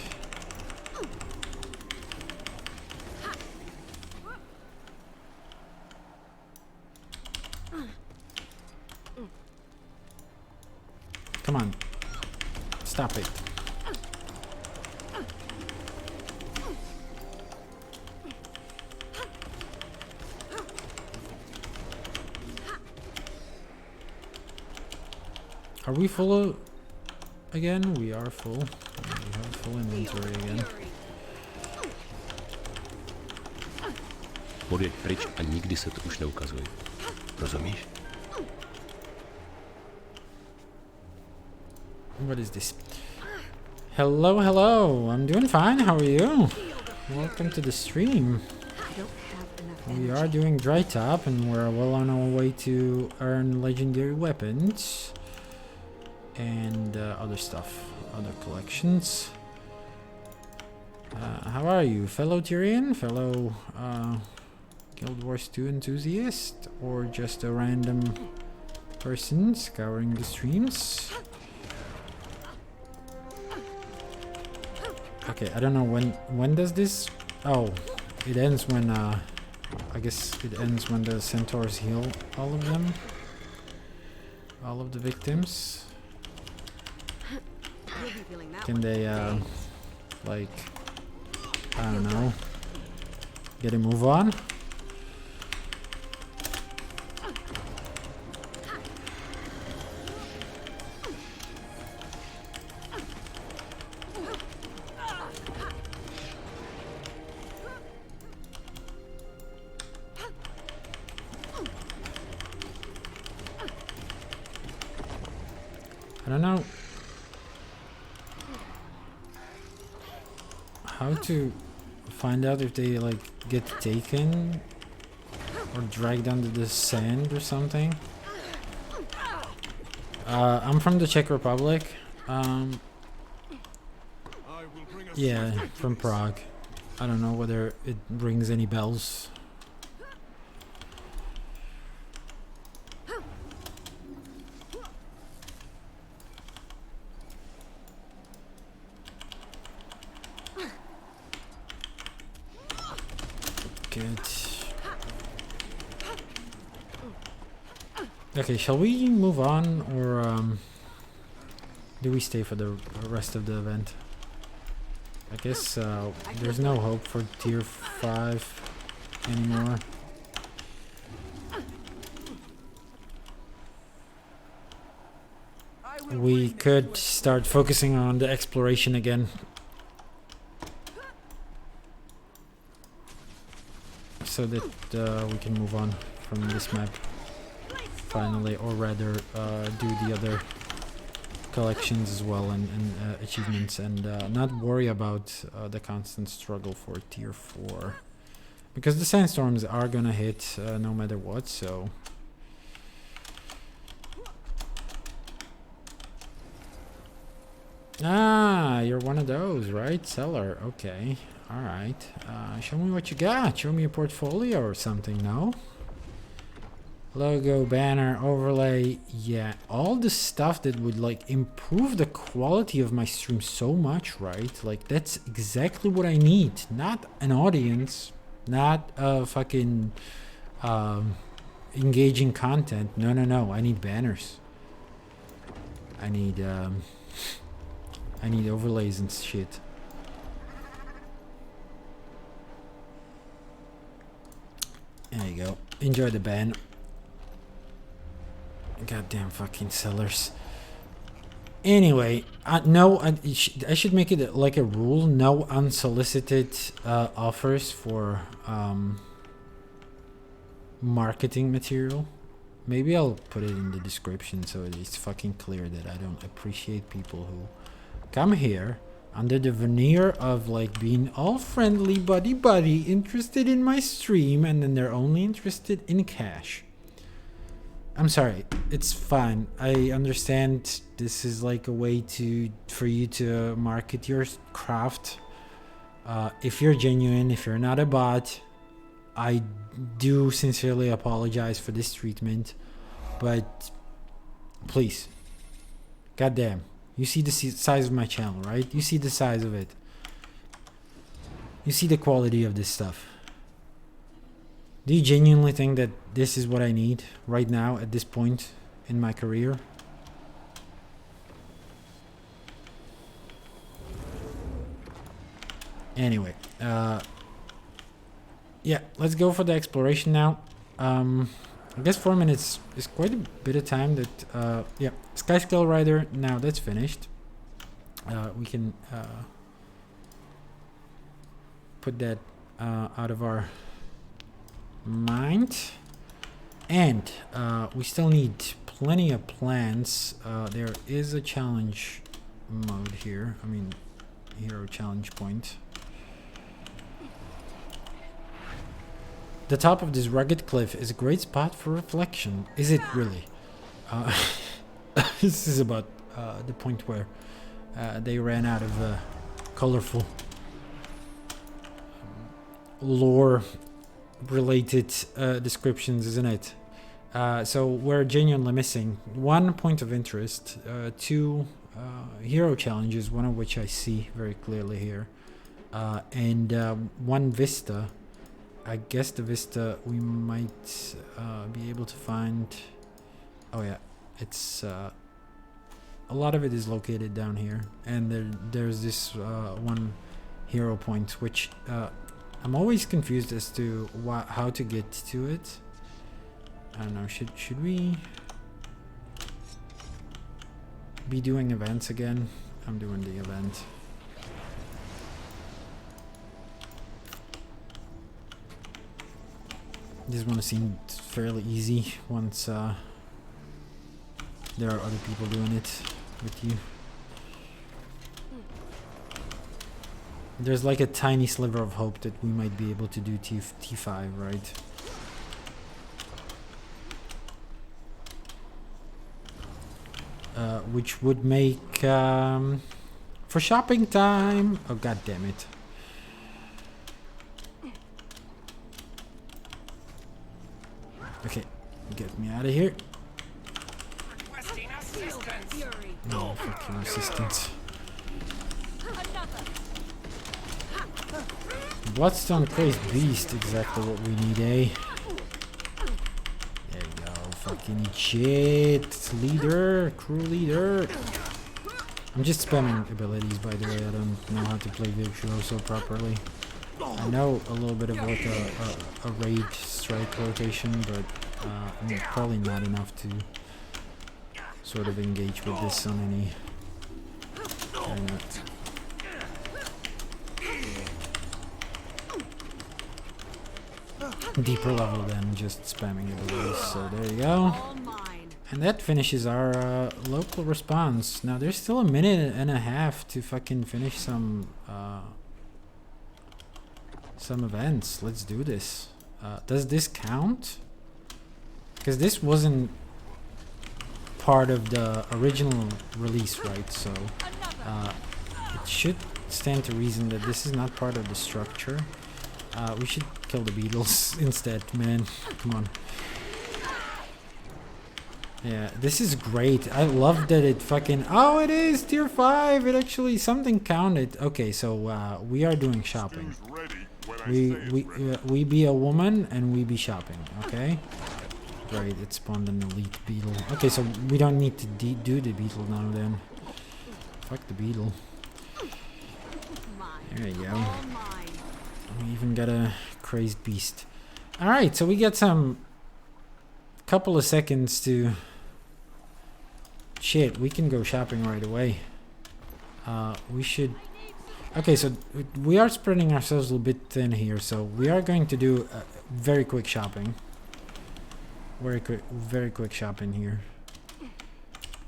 Come on. Stop it. Are we full again? We are full. We have full inventory again. Odjeď pryč a nikdy se to už neukazuj. Rozumíš? What is this? Hello, hello. I'm doing fine. How are you? Welcome to the stream. We are doing dry top, and we're well on our way to earn legendary weapons and other stuff, other collections. How are you, fellow Tyrian, fellow Guild Wars 2 enthusiast, or just a random person scouring the streams? Okay, I don't know when does this... Oh, it ends when I guess it ends when the centaurs heal all of them, all of the victims. Can they like, I don't know, get a move on? I don't know how to find out if they like get taken or dragged under the sand or something. I'm from the Czech Republic. Yeah, from Prague. I don't know whether it rings any bells. Good. Okay, shall we move on, or do we stay for the rest of the event? I guess there's no hope for tier 5 anymore. We could start focusing on the exploration again. So that we can move on from this map finally, or rather do the other collections as well, and achievements, and not worry about the constant struggle for tier 4. Because the sandstorms are gonna hit no matter what, so... Ah, you're one of those, right? Seller, okay. Alright. Show me what you got. Show me your portfolio or something, no? Logo, banner, overlay. Yeah, all the stuff that would like improve the quality of my stream so much, right? Like, that's exactly what I need. Not an audience. Not fucking engaging content. No, no, no. I need banners. I need overlays and shit. There you go. Enjoy the ban. Goddamn fucking sellers. Anyway, no, I should make it like a rule. No unsolicited offers for marketing material. Maybe I'll put it in the description so it's fucking clear that I don't appreciate people who come here under the veneer of like being all friendly, buddy, interested in my stream, and then they're only interested in cash. I'm sorry, it's fine. I understand this is like a way for you to market your craft. If you're genuine, if you're not a bot, I do sincerely apologize for this treatment, but please, goddamn, you see the size of my channel, right? You see the size of it. You see the quality of this stuff. Do you genuinely think that this is what I need right now at this point in my career? Anyway, yeah, let's go for the exploration now. I guess 4 minutes is quite a bit of time that, yeah, Skyscale Rider, now that's finished. We can put that out of our mind. And we still need plenty of plans. There is a challenge mode here. I mean, hero challenge point. The top of this rugged cliff is a great spot for reflection. Is it really? This is about the point where they ran out of colorful lore related descriptions, isn't it? So we're genuinely missing 1 point of interest, 2 hero challenges, one of which I see very clearly here, and 1 vista. I guess the vista we might be able to find. Oh yeah, it's a lot of it is located down here, and there's this 1 hero point, which I'm always confused as to how to get to it. I don't know. Should we be doing events again? I'm doing the event. This one seemed fairly easy once there are other people doing it with you. There's like a tiny sliver of hope that we might be able to do T5, right? Which would make for shopping time. Oh, god damn it. Okay, get me out of here. No fucking assistance. Bloodstone Crazed Beast, exactly what we need, eh? There you go, fuck fucking shit. Leader, crew leader. I'm just spamming abilities, by the way. I don't know how to play Virtuoso properly. I know a little bit of like a raid strike rotation, but probably not enough to sort of engage with this on any deeper level than just spamming abilities. So there you go. And that finishes our local response. Now there's still a minute and a half to fucking finish some events. Let's do this. Does this count? Because this wasn't part of the original release, right? So it should stand to reason that this is not part of the structure. We should kill the beetles instead, man. Come on. Yeah, this is great. I love that it fucking... Oh, it is tier 5. It actually... Something counted. Okay, so we are doing shopping. We be a woman and we be shopping, okay? Great, it spawned an elite beetle. Okay, so we don't need to do the beetle now then. Fuck the beetle. There you go. We even got a crazed beast. Alright, so we get some... couple of seconds to... Shit, we can go shopping right away. We should... Okay, so we are spreading ourselves a little bit thin here, so we are going to do very quick shopping. Very quick shopping here.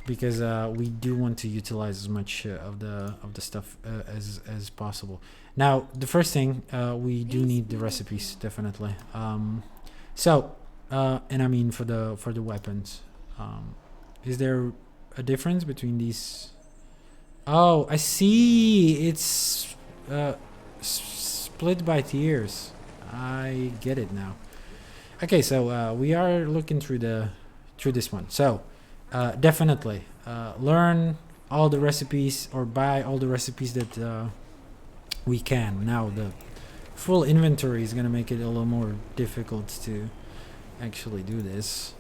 Because we do want to utilize as much of the stuff as possible. Now, the first thing, we do need the recipes, definitely. And I mean for the weapons. Is there a difference between these? Oh, I see. It's split by tiers. I get it now. Okay, so we are looking through this one. So definitely learn all the recipes or buy all the recipes that we can. Now the full inventory is gonna make it a little more difficult to actually do this.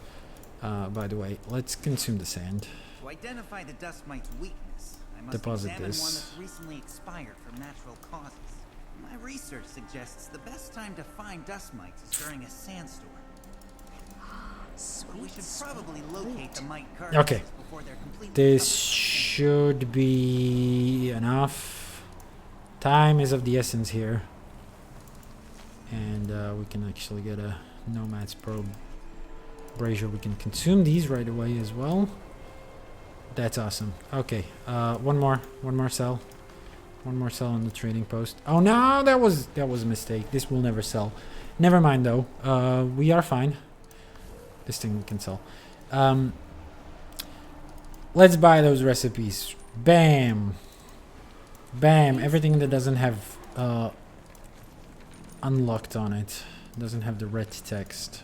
By the way, let's consume the sand. To identify the dust mite's weakness, I must Deposit examine this. one that's recently expired from natural causes. My research suggests the best time to find dust mites is during a sandstorm. But we should probably locate the mite carcasses Okay, before they're completely this should be enough. Time is of the essence here, and we can actually get a Nomad's probe brazier. We can consume these right away as well. That's awesome. Okay, one more cell. One more cell on the trading post. Oh no, that was a mistake. This will never sell. Never mind though. We are fine. This thing can sell. Let's buy those recipes. Bam. Bam. Everything that doesn't have unlocked on it. Doesn't have the red text.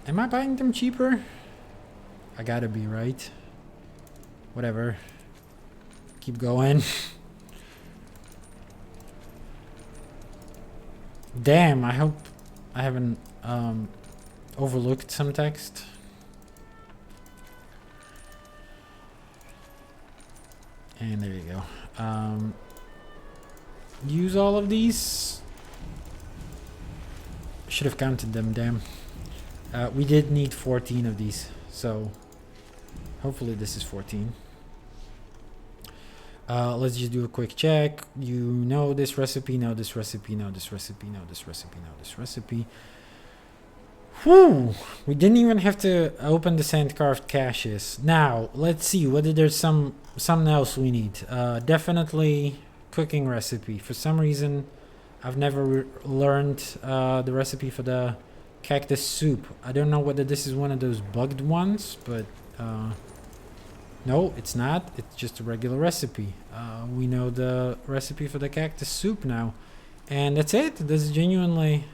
Am I buying them cheaper? I gotta be, right? Whatever. Keep going. Damn, I hope I haven't overlooked some text. And there you go. Use all of these. Should have counted them, damn. We did need 14 of these, so hopefully this is 14. Let's just do a quick check. You know this recipe, know this recipe, know this recipe, know this recipe, know this recipe. Whew! We didn't even have to open the sand carved caches. Now, let's see whether there's something else we need. Definitely cooking recipe. For some reason, I've never learned the recipe for the cactus soup. I don't know whether this is one of those bugged ones, but no, it's not. It's just a regular recipe. We know the recipe for the cactus soup now, and that's it. That's genuinely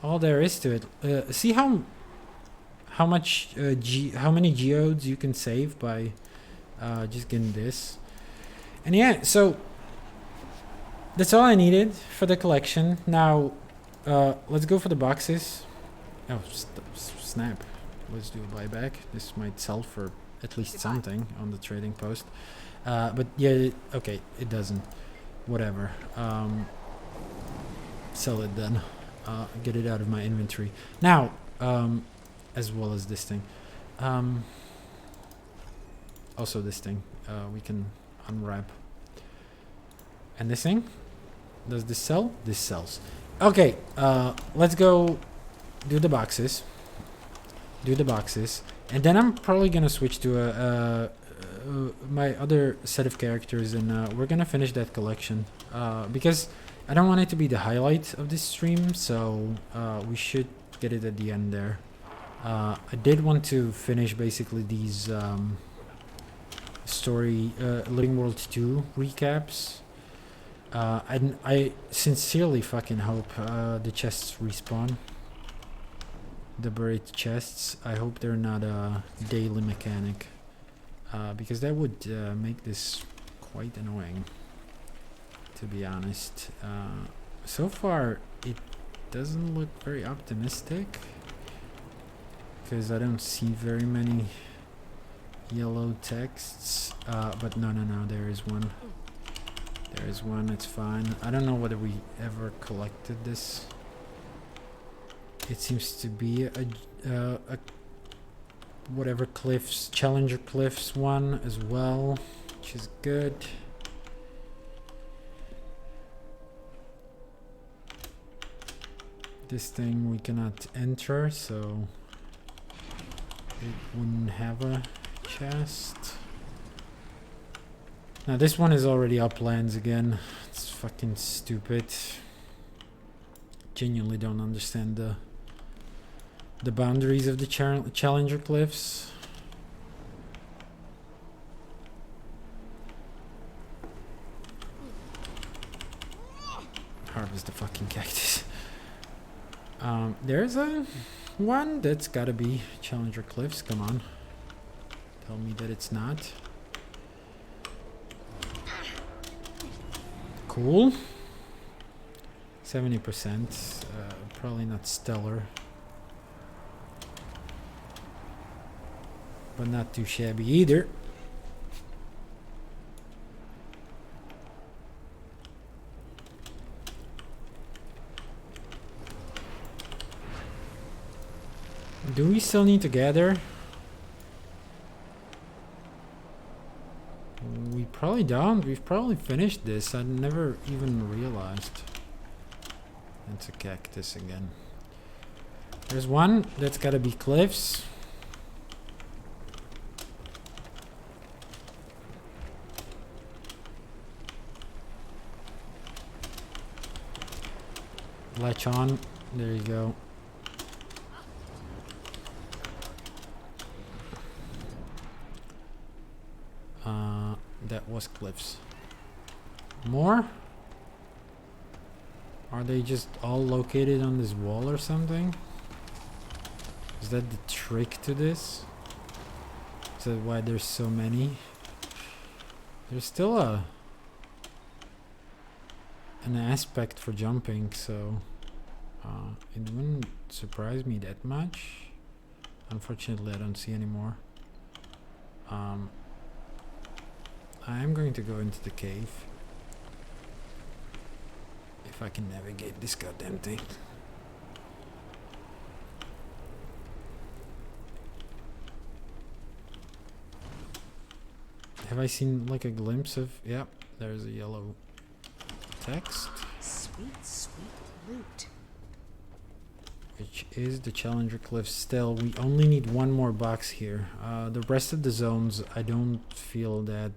all there is to it. See how much how many geodes you can save by just getting this. And yeah, so that's all I needed for the collection. Now let's go for the boxes. Oh, snap. Let's do a buyback. This might sell for at least something on the trading post. But yeah, okay, it doesn't. Whatever. Sell it then. Get it out of my inventory. Now, as well as this thing. Also this thing. We can unwrap. And this thing? Does this sell? This sells. Okay, let's go do the boxes. Do the boxes. And then I'm probably gonna switch to my other set of characters, and we're gonna finish that collection. Because I don't want it to be the highlight of this stream, so we should get it at the end there. I did want to finish basically these story Living World 2 recaps. And I sincerely fucking hope the chests respawn. The buried chests. I hope they're not a daily mechanic. Because that would make this quite annoying, to be honest. So far, it doesn't look very optimistic. Because I don't see very many yellow texts. But no, there is one. There is one, it's fine. I don't know whether we ever collected this. It seems to be a whatever cliffs, Challenger Cliffs one as well, which is good. This thing we cannot enter, so it wouldn't have a chest. Now this one is already uplands again. It's fucking stupid. Genuinely don't understand the boundaries of the Challenger Cliffs. Harvest the fucking cactus. There's a one that's gotta be Challenger Cliffs. Come on. Tell me that it's not. Cool. 70%. Probably not stellar. But not too shabby either. Do we still need to gather? We probably don't. We've probably finished this. I never even realized. It's a cactus again. There's one that's gotta be cliffs. Latch on. There you go. That was cliffs. More? Are they just all located on this wall or something? Is that the trick to this? Is that why there's so many? There's still an aspect for jumping, so it wouldn't surprise me that much. Unfortunately, I don't see any more. I am going to go into the cave. If I can navigate this goddamn thing. Have I seen like a glimpse of... Yep, there's a yellow text. Sweet, sweet loot. Which is the Challenger Cliffs still. We only need one more box here. The rest of the zones, I don't feel that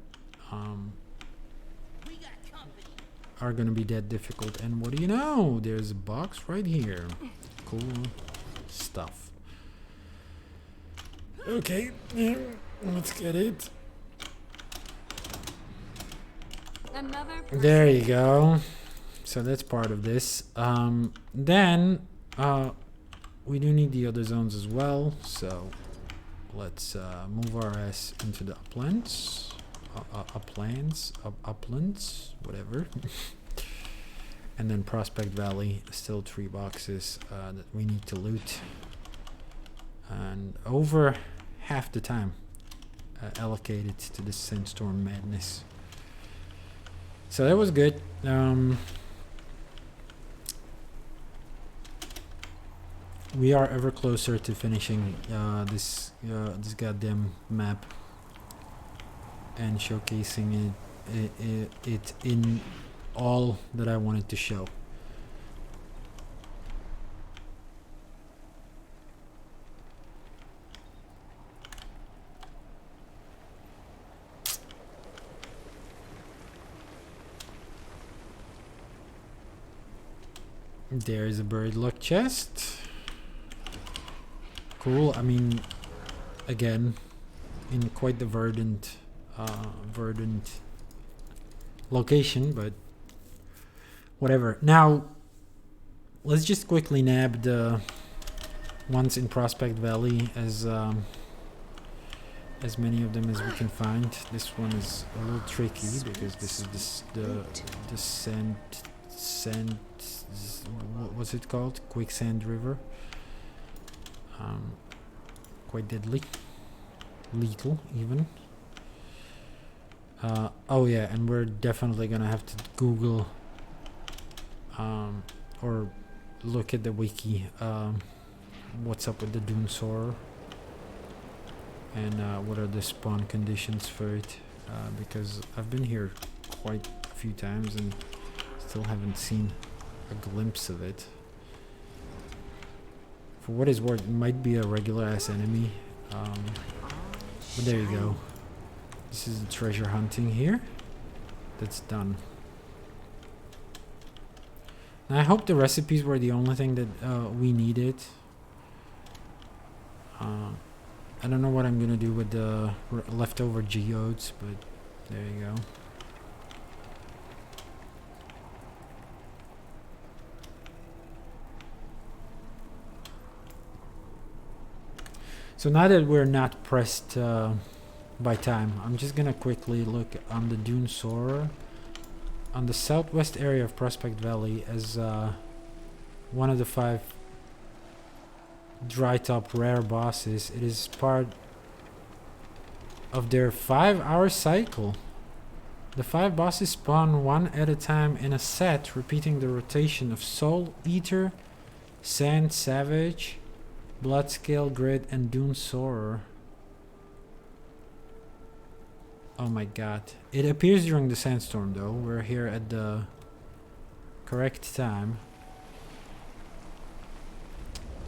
are gonna be that difficult. And what do you know? There's a box right here. Cool stuff. Okay, let's get it. There you go. So that's part of this. Then we do need the other zones as well. So let's move our ass into the uplands. Uplands, whatever. And then Prospect Valley, still 3 boxes that we need to loot. and over half the time allocated to this sandstorm madness. So that was good. We are ever closer to finishing this goddamn map and showcasing it in all that I wanted to show. There is a bird luck chest. Cool. I mean, again, in quite the verdant location, but whatever. Now, let's just quickly nab the ones in Prospect Valley, as many of them as we can find. This one is a little tricky because this is the sand. What was it called? Quicksand River. Quite deadly, lethal even. Oh yeah, and we're definitely gonna have to Google or look at the wiki what's up with the dune soarer and what are the spawn conditions for it, because I've been here quite a few times and still haven't seen a glimpse of it. For what is worth, it might be a regular ass enemy, but there you go. This is the treasure hunting here. That's done. And I hope the recipes were the only thing that we needed. I don't know what I'm gonna do with the leftover geodes, but there you go. So now that we're not pressed by time, I'm just gonna quickly look on the Dune Soarer on the southwest area of Prospect Valley as one of the 5 dry top rare bosses. It is part of their 5-hour cycle. The 5 bosses spawn one at a time in a set, repeating the rotation of Soul Eater, Sand Savage, Bloodscale Grid, and Dune Soarer. Oh my god. It appears during the sandstorm though. We're here at the correct time.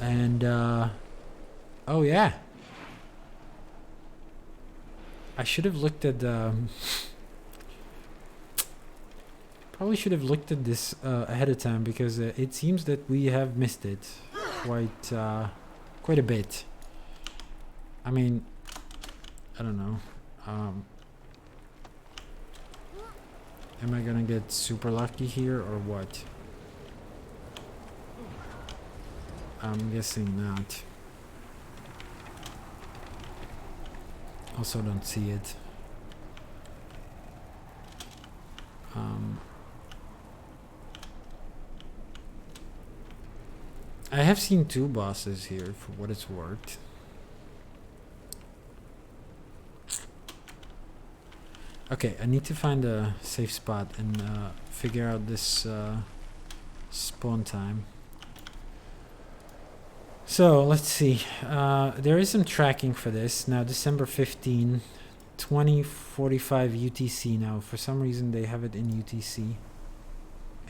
And oh yeah. I should have looked at probably should have looked at this ahead of time, because it seems that we have missed it quite a bit. I mean, I don't know. Am I gonna get super lucky here or what? I'm guessing not. Also don't see it. I have seen 2 bosses here for what it's worth. Okay, I need to find a safe spot and figure out this spawn time. So let's see. There is some tracking for this. Now December 15, 2045 UTC. Now for some reason they have it in UTC.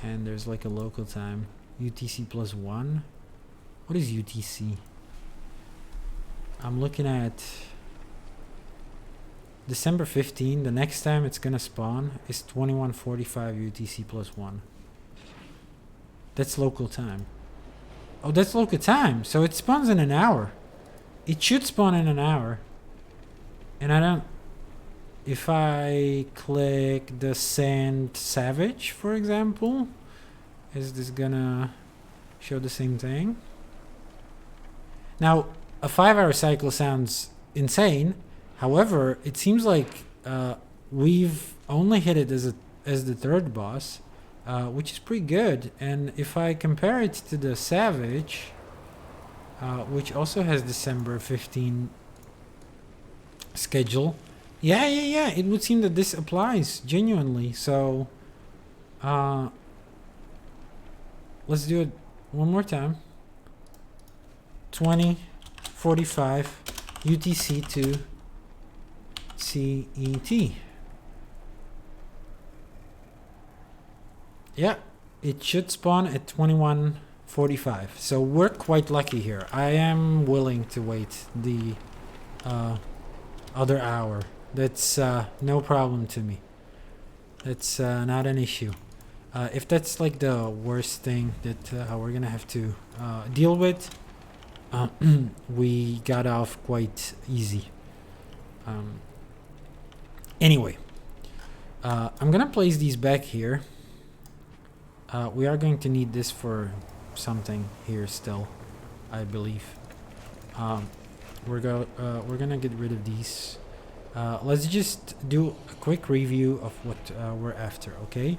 And there's like a local time. UTC plus 1. What is UTC? I'm looking at December 15. The next time it's gonna spawn is 2145 UTC plus 1. That's local time. Oh, that's local time. So it spawns in an hour. It should spawn in an hour. And I don't... If I click the Sand Savage, for example, is this gonna show the same thing? Now, a 5-hour cycle sounds insane. However, it seems like we've only hit it as the 3rd boss, which is pretty good. And if I compare it to the Savage, which also has December 15 schedule. Yeah, it would seem that this applies genuinely. So let's do it one more time. 2045 UTC to CET. Yeah, it should spawn at 21:45. So we're quite lucky here. I am willing to wait the other hour. That's no problem to me. That's not an issue. If that's like the worst thing that we're gonna have to deal with, we got off quite easy. Anyway, I'm gonna place these back here. We are going to need this for something here still, I believe. We're gonna get rid of these. Let's just do a quick review of what we're after, okay?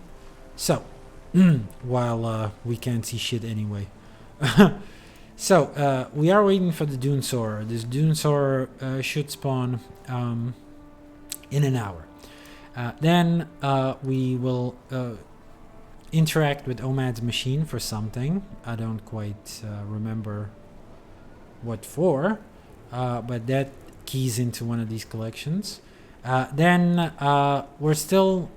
So, while we can't see shit anyway. So, we are waiting for the Dune Soarer. This Dune Soarer should spawn in an hour. Then we will interact with Omad's machine for something. I don't quite remember what for, but that keys into one of these collections. Then we're still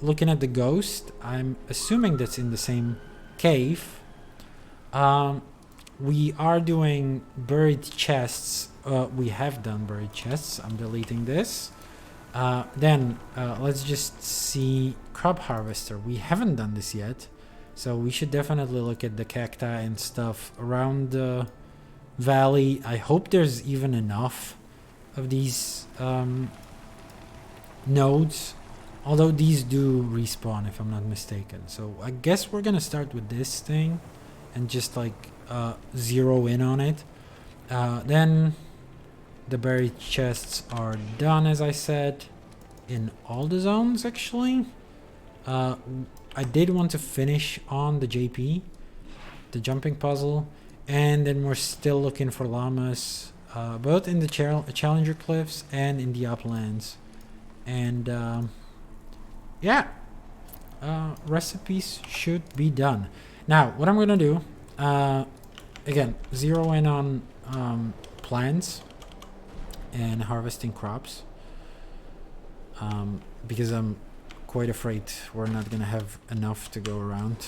looking at the ghost. I'm assuming that's in the same cave. We are doing buried chests. We have done buried chests. I'm deleting this. Then let's just see crop harvester. We haven't done this yet, so we should definitely look at the cacti and stuff around the valley. I hope there's even enough of these nodes, although these do respawn if I'm not mistaken. So I guess we're gonna start with this thing and just like zero in on it. Then the buried chests are done, as I said, in all the zones actually. I did want to finish on the JP, the jumping puzzle, and then we're still looking for llamas, both in the Challenger Cliffs and in the uplands. And yeah, recipes should be done. Now, what I'm gonna do, again, zero in on plants and harvesting crops, because I'm quite afraid we're not gonna have enough to go around.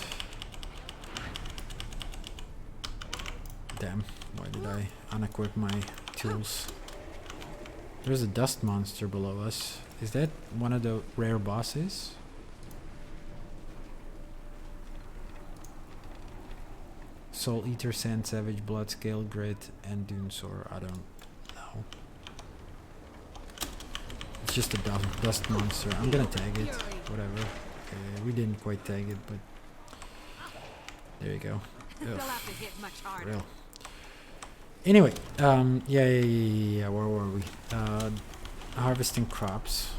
Damn, why did I unequip my tools? There's a dust monster below us. Is that one of the rare bosses? Soul Eater, Sand Savage, Blood Scale, Grit, and Dune Soarer. I don't know. It's just a dust monster. I'm gonna tag it. Whatever. Okay, we didn't quite tag it, but there you go. Real. Anyway, yeah. Where were we? Harvesting crops.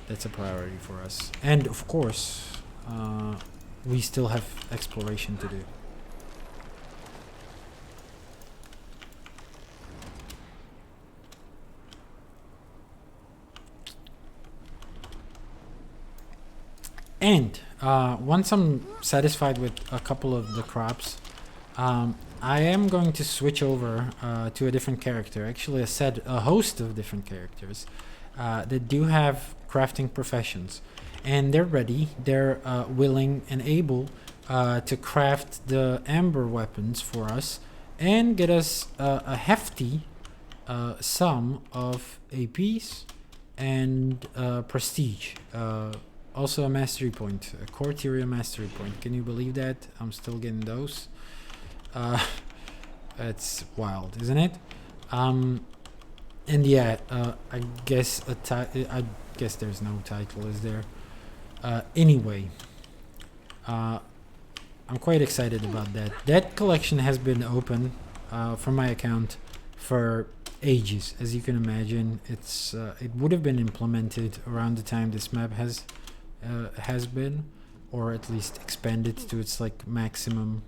That's a priority for us. And of course, we still have exploration to do. And once I'm satisfied with a couple of the crops, I am going to switch over to a different character. Actually, a host of different characters that do have crafting professions, and they're ready. They're willing and able to craft the amber weapons for us and get us a hefty sum of APs and prestige. Also a mastery point, a Corteria mastery point. Can you believe that? I'm still getting those. It's wild, isn't it? And yeah, I guess I guess there's no title, is there? Anyway, I'm quite excited about that. That collection has been open from my account for ages. As you can imagine, it would have been implemented around the time this map has been, or at least expanded to its like maximum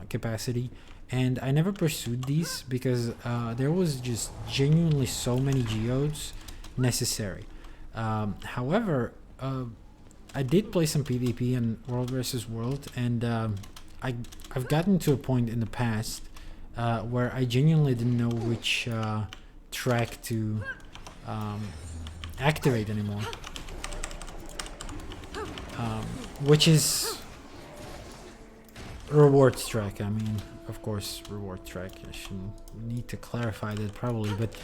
capacity, and I never pursued these because there was just genuinely so many geodes necessary. However, I did play some PvP in World versus World, and I've gotten to a point in the past where I genuinely didn't know which track to activate anymore, which is reward track. I mean, of course, reward track. I shouldn't need to clarify that probably, but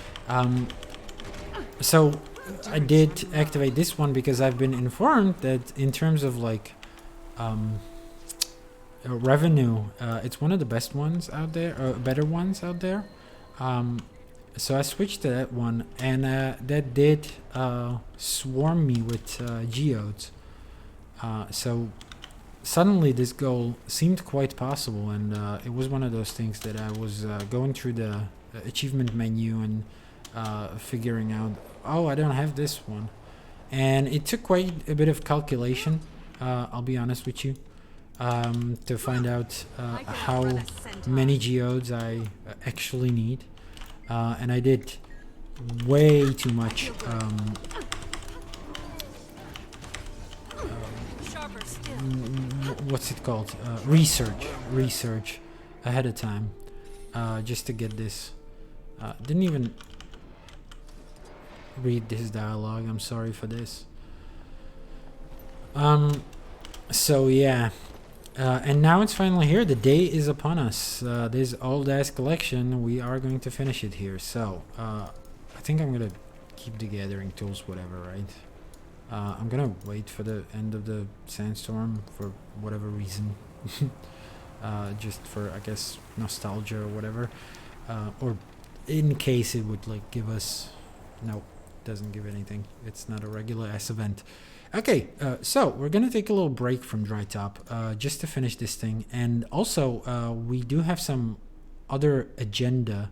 so I did activate this one because I've been informed that in terms of like revenue, it's one of the best ones out there, or better ones out there. So I switched to that one, and that did swarm me with geodes. So suddenly this goal seemed quite possible, and it was one of those things that I was going through the achievement menu and figuring out, oh, I don't have this one. And it took quite a bit of calculation, I'll be honest with you, to find out how many geodes I actually need. And I did way too much what's it called? Research ahead of time, just to get this. Didn't even read this dialogue. I'm sorry for this. So yeah, and now it's finally here. The day is upon us. This old ass collection, we are going to finish it here. So I think I'm gonna keep the gathering tools, whatever, right? I'm gonna wait for the end of the sandstorm for whatever reason. Just for, I guess, nostalgia or whatever, or in case it would like give us. No, doesn't give anything. It's not a regular ass event. Okay, so we're gonna take a little break from Dry Top just to finish this thing, and also we do have some other agenda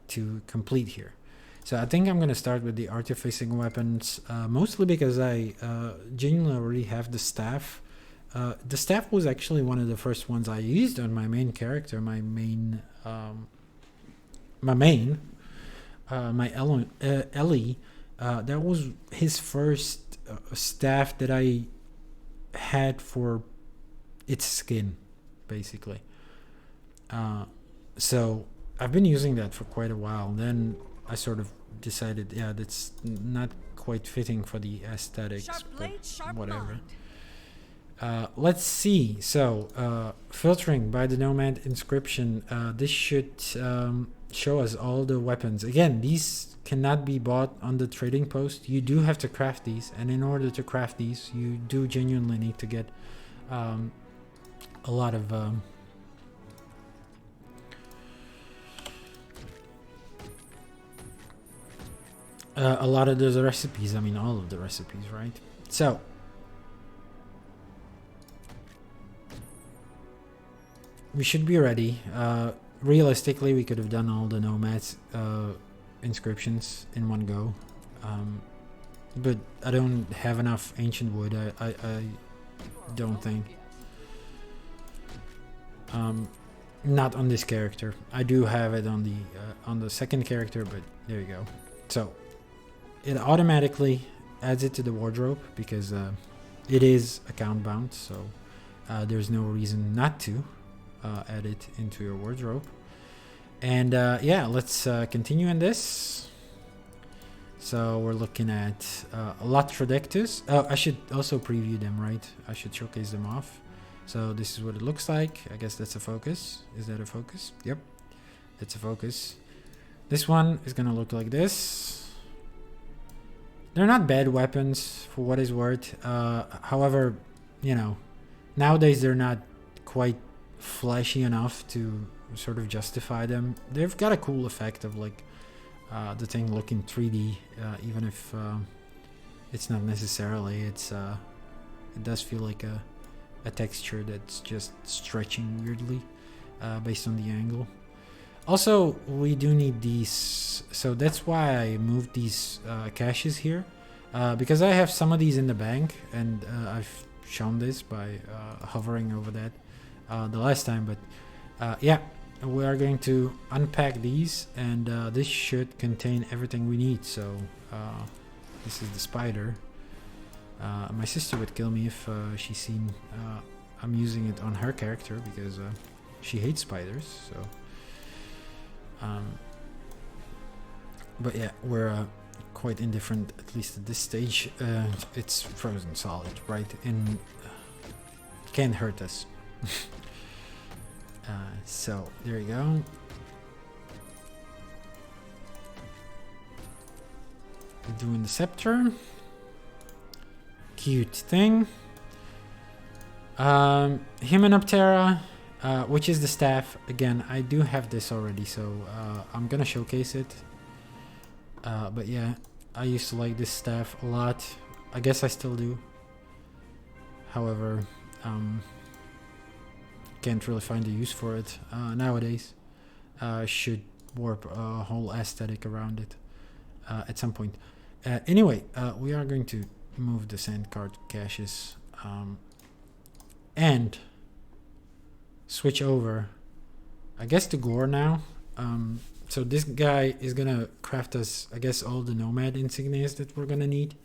to complete here. So I think I'm gonna start with the artificing weapons, mostly because I genuinely already have the staff. The staff was actually one of the first ones I used on my main character, my Ellie. That was his first staff that I had for its skin, basically. So I've been using that for quite a while. Then I sort of decided, yeah, that's not quite fitting for the aesthetics, but whatever. Let's see. So filtering by the Nomad inscription. This should show us all the weapons. Again, these cannot be bought on the trading post. You do have to craft these, and in order to craft these, you do genuinely need to get a lot of those recipes. I mean, all of the recipes, right? So we should be ready. Realistically, we could have done all the nomads inscriptions in one go, but I don't have enough ancient wood. I don't think. Not on this character. I do have it on the second character, but there you go. So it automatically adds it to the wardrobe because it is account bound. So there's no reason not to add it into your wardrobe. And yeah, let's continue in this. So we're looking at Latrodectus. Oh, I should also preview them, right? I should showcase them off. So this is what it looks like. I guess that's a focus. Is that a focus? Yep, that's a focus. This one is gonna look like this. They're not bad weapons for what is worth. However, you know, nowadays they're not quite flashy enough to sort of justify them. They've got a cool effect of like the thing looking 3D, even if it's not necessarily. It does feel like a texture that's just stretching weirdly based on the angle. Also, we do need these, so that's why I moved these caches here, because I have some of these in the bank, and I've shown this by hovering over that. the last time, but yeah, we are going to unpack these, and this should contain everything we need. So this is the spider. My sister would kill me if she seen I'm using it on her character, because she hates spiders. So but yeah, we're quite indifferent, at least at this stage. It's frozen solid, right? And can't hurt us. So there you go. Doing the scepter. Cute thing. Hymenoptera, which is the staff. Again, I do have this already, so I'm gonna showcase it. But yeah, I used to like this staff a lot. I guess I still do. However, can't really find a use for it nowadays. Should warp a whole aesthetic around it at some point. Anyway, we are going to move the sand card caches and switch over, I guess, to Gore now. So this guy is gonna craft us, I guess, all the nomad insignias that we're gonna need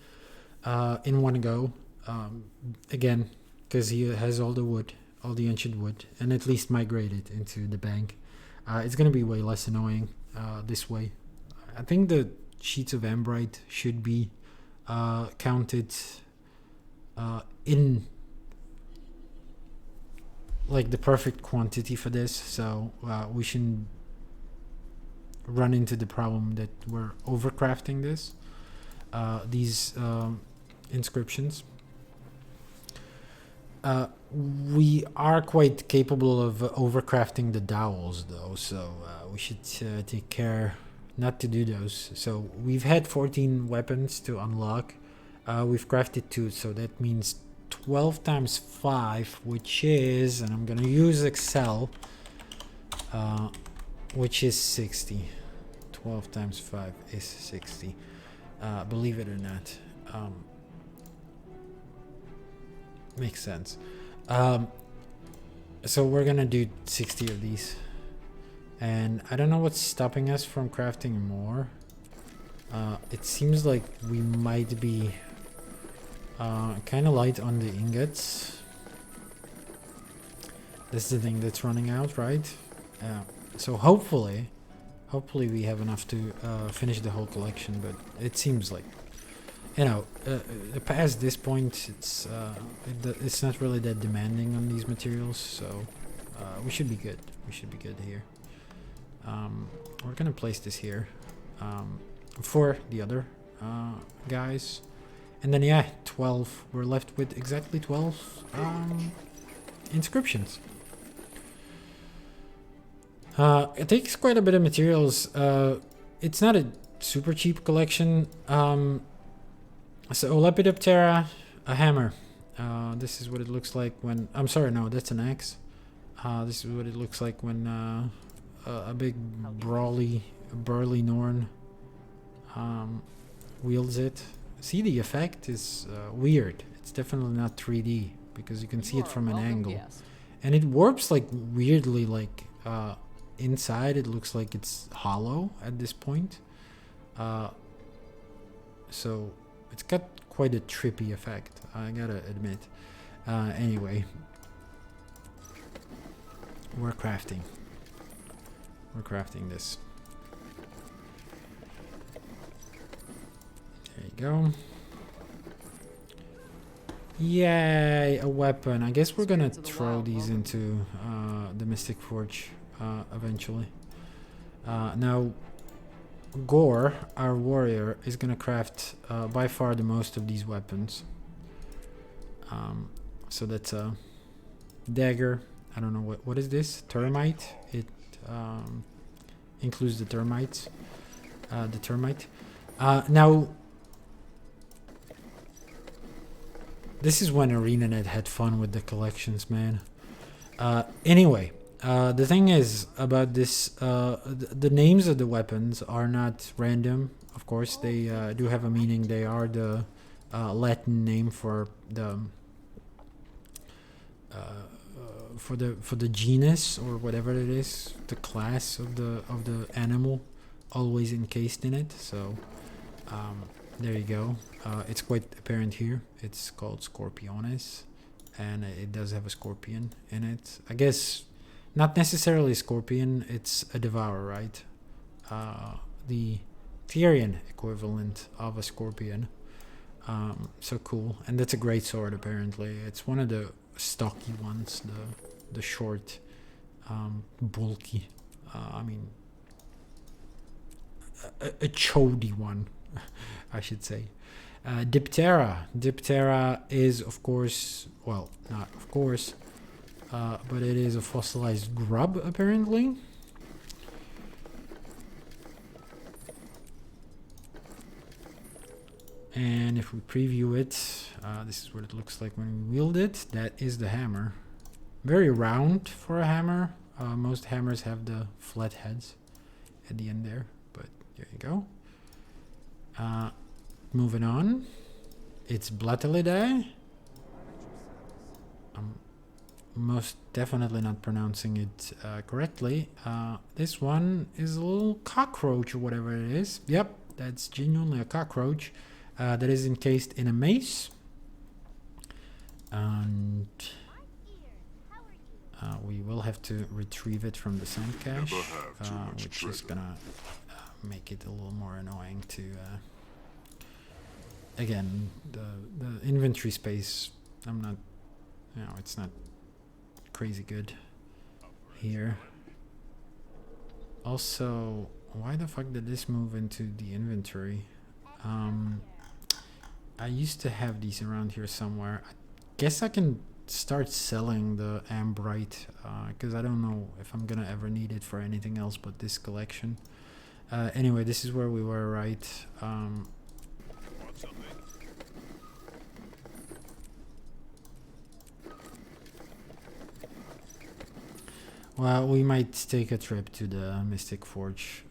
in one go. Again, because he has all the wood, all the ancient wood, and at least migrate it into the bank. It's gonna be way less annoying this way. I think the sheets of ambrite should be counted in like the perfect quantity for this, so we shouldn't run into the problem that we're overcrafting these inscriptions. We are quite capable of overcrafting the dowels though, so we should take care not to do those. So we've had 14 weapons to unlock. We've crafted 2, so that means 12 times 5, which is, and I'm gonna use Excel, which is 60. 12 times 5 is 60. Believe it or not. Makes sense. So we're gonna do 60 of these. And I don't know what's stopping us from crafting more. It seems like we might be kind of light on the ingots. That's the thing that's running out, right? So hopefully we have enough to finish the whole collection, but it seems like, you know, past this point, it's not really that demanding on these materials, so we should be good. We should be good here. We're gonna place this here for the other guys, and then yeah, 12. We're left with exactly 12 inscriptions. It takes quite a bit of materials. It's not a super cheap collection. So Lepidoptera, a hammer. This is what it looks like when... I'm sorry, no, that's an axe. This is what it looks like when a big burly Norn wields it. See, the effect is weird. It's definitely not 3D because you can see it from an angle. And it warps like weirdly, like inside it looks like it's hollow at this point. So it's got quite a trippy effect, I gotta admit. Anyway, we're crafting this. There you go. Yay, a weapon. I guess we're gonna throw these into the Mystic Forge eventually. Now Gore, our warrior, is gonna craft by far the most of these weapons. So that's a dagger. I don't know what is this? Termite. It includes the termites. The termite. Now this is when ArenaNet had fun with the collections, man. Anyway, the thing is about this, the names of the weapons are not random. Of course, they do have a meaning. They are the Latin name for the the genus or whatever it is, the class of the animal, always encased in it. So there you go. It's quite apparent here. It's called Scorpionis, and it does have a scorpion in it. I guess not necessarily a scorpion. It's a devourer, right? The Therian equivalent of a scorpion. So cool, and that's a great sword. Apparently, it's one of the stocky ones, the short, bulky. I mean, a chody one, I should say. Diptera. Diptera is, of course, well, not of course, but it is a fossilized grub, apparently. And if we preview it, this is what it looks like when we wield it. That is the hammer. Very round for a hammer. Most hammers have the flat heads at the end there, but there you go. Moving on. It's Blatelidae. I'm most definitely not pronouncing it correctly. This one is a little cockroach or whatever it is. Yep, that's genuinely a cockroach. That is encased in a mace, and we will have to retrieve it from the sand cache, which is gonna make it a little more annoying to again, the inventory space, I'm not, you know, it's not crazy good here. Also, why the fuck did this move into the inventory? I used to have these around here somewhere. I guess I can start selling the ambrite, because I don't know if I'm gonna ever need it for anything else but this collection. Anyway, this is where we were, right? Well, we might take a trip to the Mystic Forge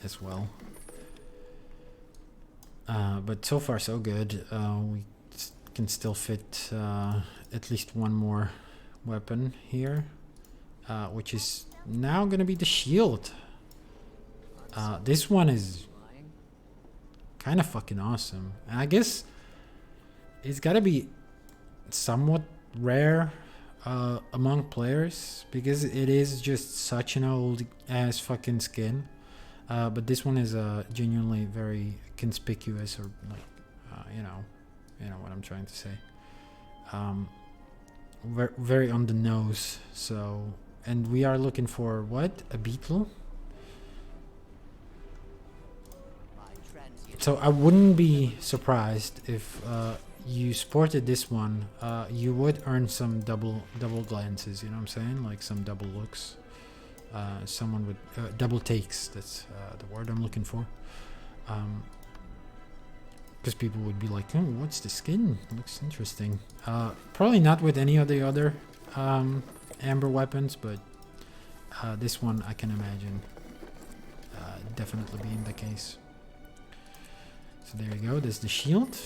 as well. But so far so good. We can still fit at least one more weapon here, which is now gonna be the shield. This one is kind of fucking awesome. And I guess it's gotta be somewhat rare among players, because it is just such an old ass fucking skin. But this one is genuinely very conspicuous, or like, you know what I'm trying to say. Very on the nose. So, and we are looking for what? A beetle. So I wouldn't be surprised if you sported this one. You would earn some double glances. You know what I'm saying? Like some double looks. Someone would double takes. That's the word I'm looking for. Because people would be like, "Oh, what's the skin? Looks interesting." Probably not with any of the other amber weapons, but this one I can imagine definitely being the case. So there you go. There's the shield,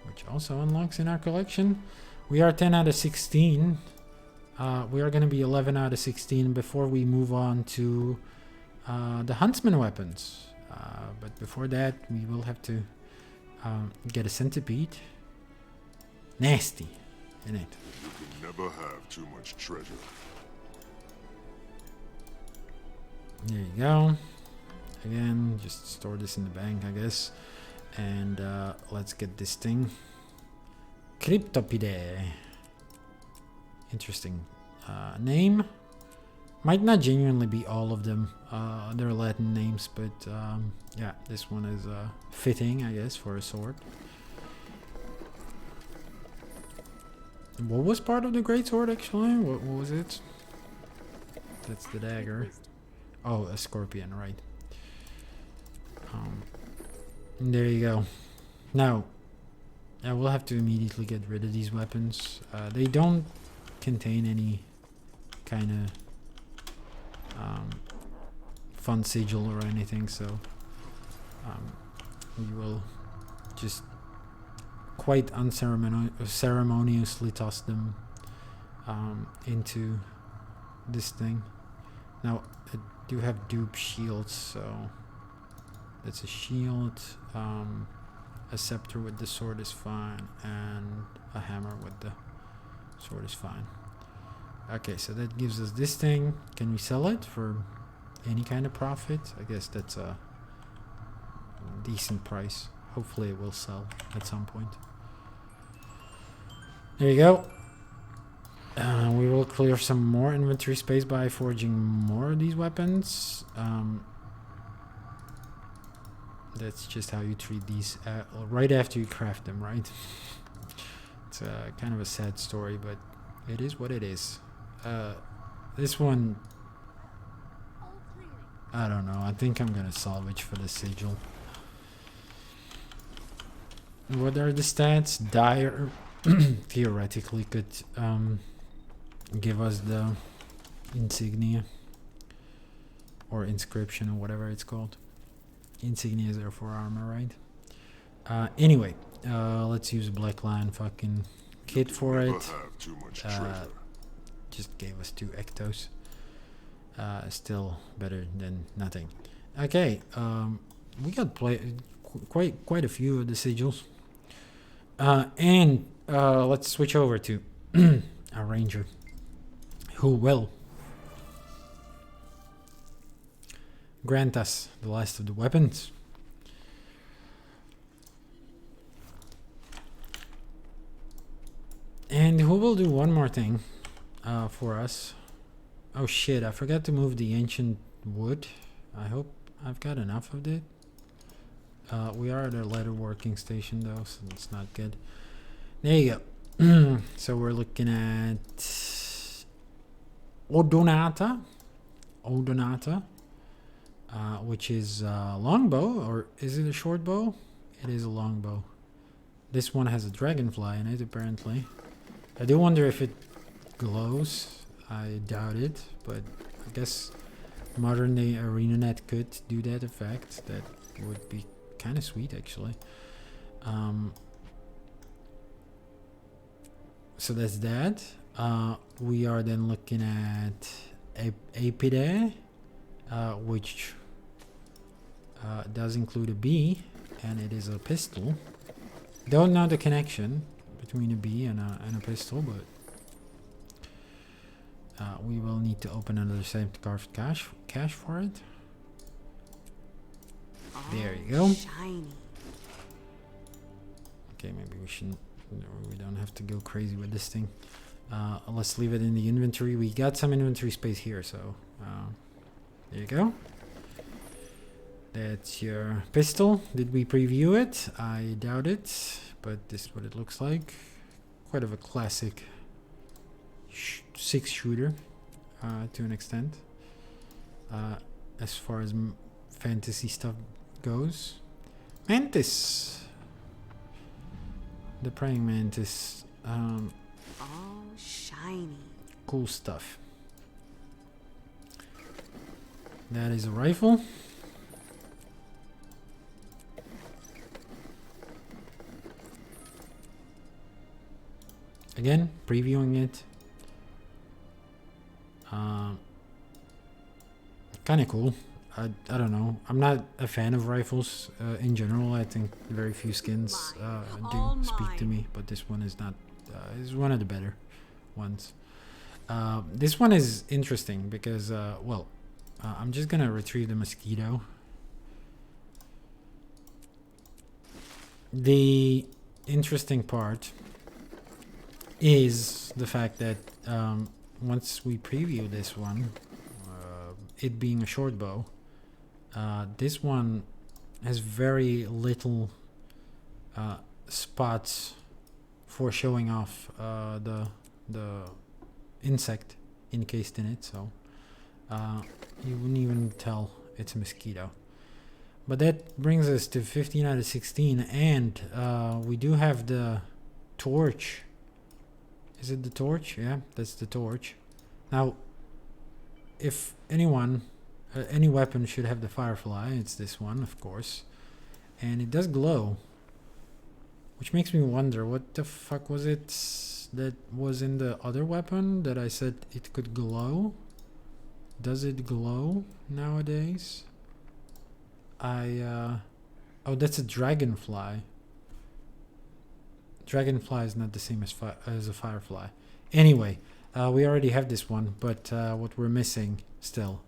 which also unlocks in our collection. We are 10 out of 16. We are going to be 11 out of 16 before we move on to the huntsman weapons. But before that, we will have to get a centipede. Nasty, isn't it? You can never have too much treasure. There you go. Again, just store this in the bank, I guess. And let's get this thing. Cryptopidae. Interesting name. Might not genuinely be all of them. They're Latin names, but yeah, this one is fitting, I guess, for a sword. What was part of the great sword, actually? What was it? That's the dagger. Oh, a scorpion, right. There you go. Now, I will have to immediately get rid of these weapons. They don't contain any kind of fun sigil or anything, so we will just quite unceremoniously toss them into this thing. Now I do have dupe shields, so that's a shield. A scepter with the sword is fine, and a hammer with the sword is fine. Okay, so that gives us this thing. Can we sell it for any kind of profit? I guess that's a decent price. Hopefully it will sell at some point. There you go. We will clear some more inventory space by forging more of these weapons. That's just how you treat these right after you craft them, right? It's kind of a sad story, but it is what it is. This one, I don't know. I think I'm gonna salvage for the sigil. What are the stats? Dire theoretically could give us the insignia or inscription or whatever it's called. Insignia is there for armor, right? Anyway, let's use Black Lion fucking kit for it. Just gave us 2 ectos. Still better than nothing. Okay, we got quite a few of the sigils. And let's switch over to our ranger, who will grant us the last of the weapons. And who will do one more thing for us. Oh shit, I forgot to move the ancient wood. I hope I've got enough of it. We are at a leather working station though, so it's not good. There you go. So we're looking at Odonata, which is a longbow, or is it a short bow? It is a longbow. This one has a dragonfly in it, apparently. I do wonder if it glows. I doubt it, but I guess modern day ArenaNet could do that effect. That would be kind of sweet, actually. So that's that. We are then looking at Apide, which does include a bee, and it is a pistol. Don't know the connection between a bee and a pistol, but we will need to open another saved carved cache for it. There you go. Shiny. Okay, maybe we shouldn't. We don't have to go crazy with this thing. Let's leave it in the inventory. We got some inventory space here, so there you go. That's your pistol. Did we preview it? I doubt it, but this is what it looks like. Quite of a classic 6-shooter to an extent. As far as fantasy stuff goes. Mantis. The praying mantis. Oh, shiny. Cool stuff. That is a rifle. Again, previewing it. Kind of cool. I don't know. I'm not a fan of rifles in general. I think very few skins do speak to me, but this one is not. Is one of the better ones. This one is interesting because, well, I'm just gonna retrieve the mosquito. The interesting part is the fact that once we preview this one, it being a short bow, this one has very little spots for showing off the insect encased in it, so you wouldn't even tell it's a mosquito. But that brings us to 15 out of 16, and we do have the torch. Is it the torch? Yeah, that's the torch. Now, if anyone, any weapon should have the firefly, it's this one, of course. And it does glow. Which makes me wonder, what the fuck was it? that was in the other weapon that I said it could glow. Does it glow nowadays? Oh, that's a dragonfly. Dragonfly is not the same as a firefly. Anyway, we already have this one, but what we're missing still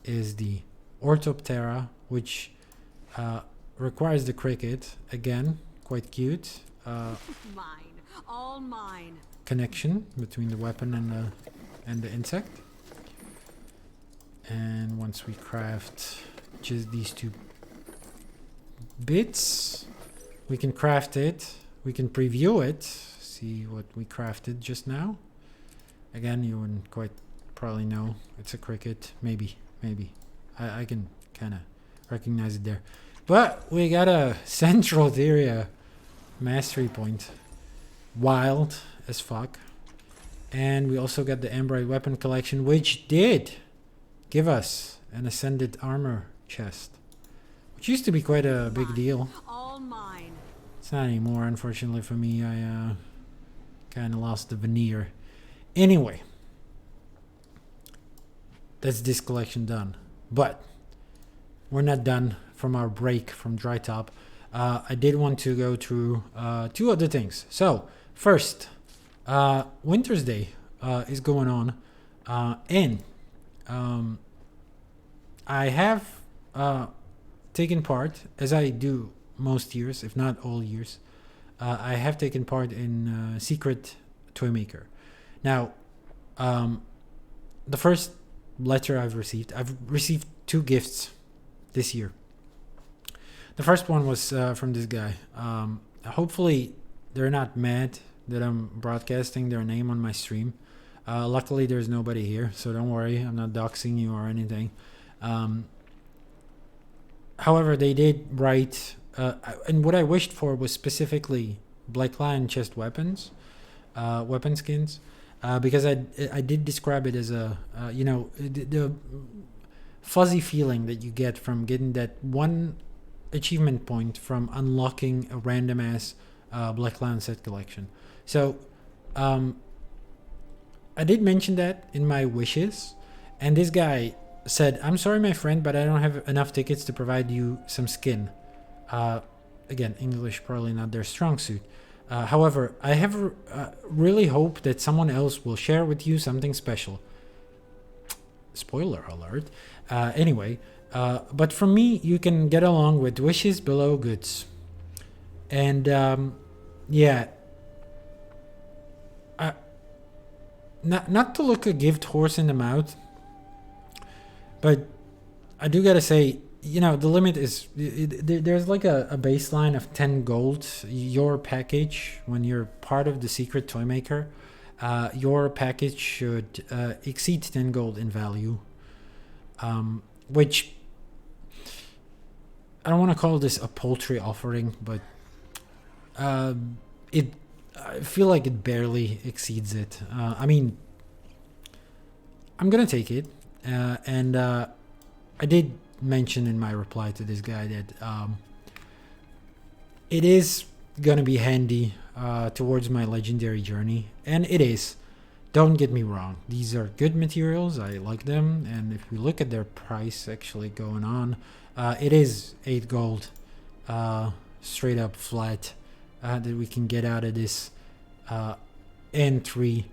is the Orthoptera, which requires the cricket. Again, quite cute. Mine, all mine. Connection between the weapon and the insect. And once we craft just these two bits, we can craft it. We can preview it. See what we crafted just now. Again, you wouldn't quite probably know. It's a cricket. Maybe. I can kind of recognize it there. But we got a Central Theria mastery point. Wild as fuck. And we also got the Ambrite weapon collection, which did give us an Ascended armor chest. Which used to be quite a big deal. All mine. It's not anymore, unfortunately for me. I kind of lost the veneer. Anyway, that's this collection done. But we're not done from our break from Dry Top. I did want to go through two other things. So, first, Winter's Day is going on. And I have taken part, as I do most years, if not all years, I have taken part in Secret Toymaker. Now, the first letter I've received 2 gifts this year. The first one was from this guy. Hopefully, they're not mad that I'm broadcasting their name on my stream. Luckily, there's nobody here, so don't worry. I'm not doxing you or anything. However, they did write, and what I wished for was specifically Black Lion chest weapons, weapon skins, because I did describe it as a, the fuzzy feeling that you get from getting that one achievement point from unlocking a random ass Black Lion set collection. So, I did mention that in my wishes, and this guy said, "I'm sorry, my friend, but I don't have enough tickets to provide you some skin." Again, English probably not their strong suit. However, I have really hope that someone else will share with you something special. Spoiler alert. Anyway, but for me, you can get along with wishes below goods. And yeah, not to look a gift horse in the mouth, but I do gotta say, the limit is there's like a baseline of 10 gold. Your package, when you're part of the Secret Toymaker, your package should exceed 10 gold in value, which I don't want to call this a paltry offering, but I feel like it barely exceeds it. I mean, I'm gonna take it, and I did mention in my reply to this guy that it is gonna be handy towards my legendary journey, and it is. Don't get me wrong, these are good materials, I like them, and if we look at their price actually going on, it is 8 gold straight up flat that we can get out of this N3.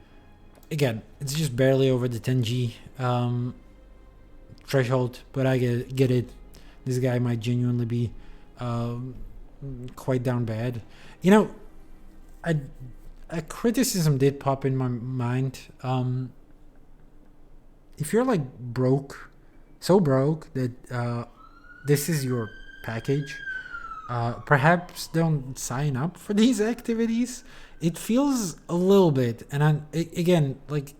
Again, it's just barely over the 10G threshold, but I get it. This guy might genuinely be quite down bad. A criticism did pop in my mind. If you're like so broke that this is your package, perhaps don't sign up for these activities. It feels a little bit, and again, like,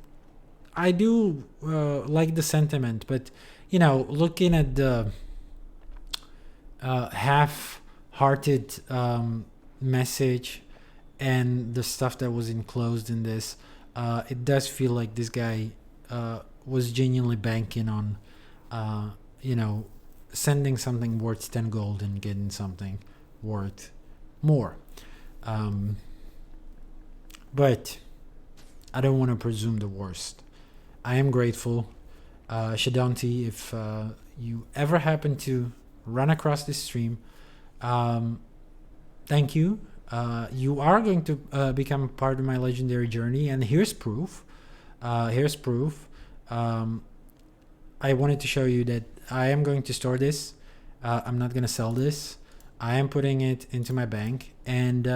I do like the sentiment, but looking at the half-hearted message and the stuff that was enclosed in this, it does feel like this guy was genuinely banking on sending something worth 10 gold and getting something worth more. But I don't want to presume the worst. I am grateful. Shadonti, if you ever happen to run across this stream, thank you. You are going to become part of my legendary journey, and here's proof. I wanted to show you that I am going to store this. I'm not going to sell this. I am putting it into my bank, and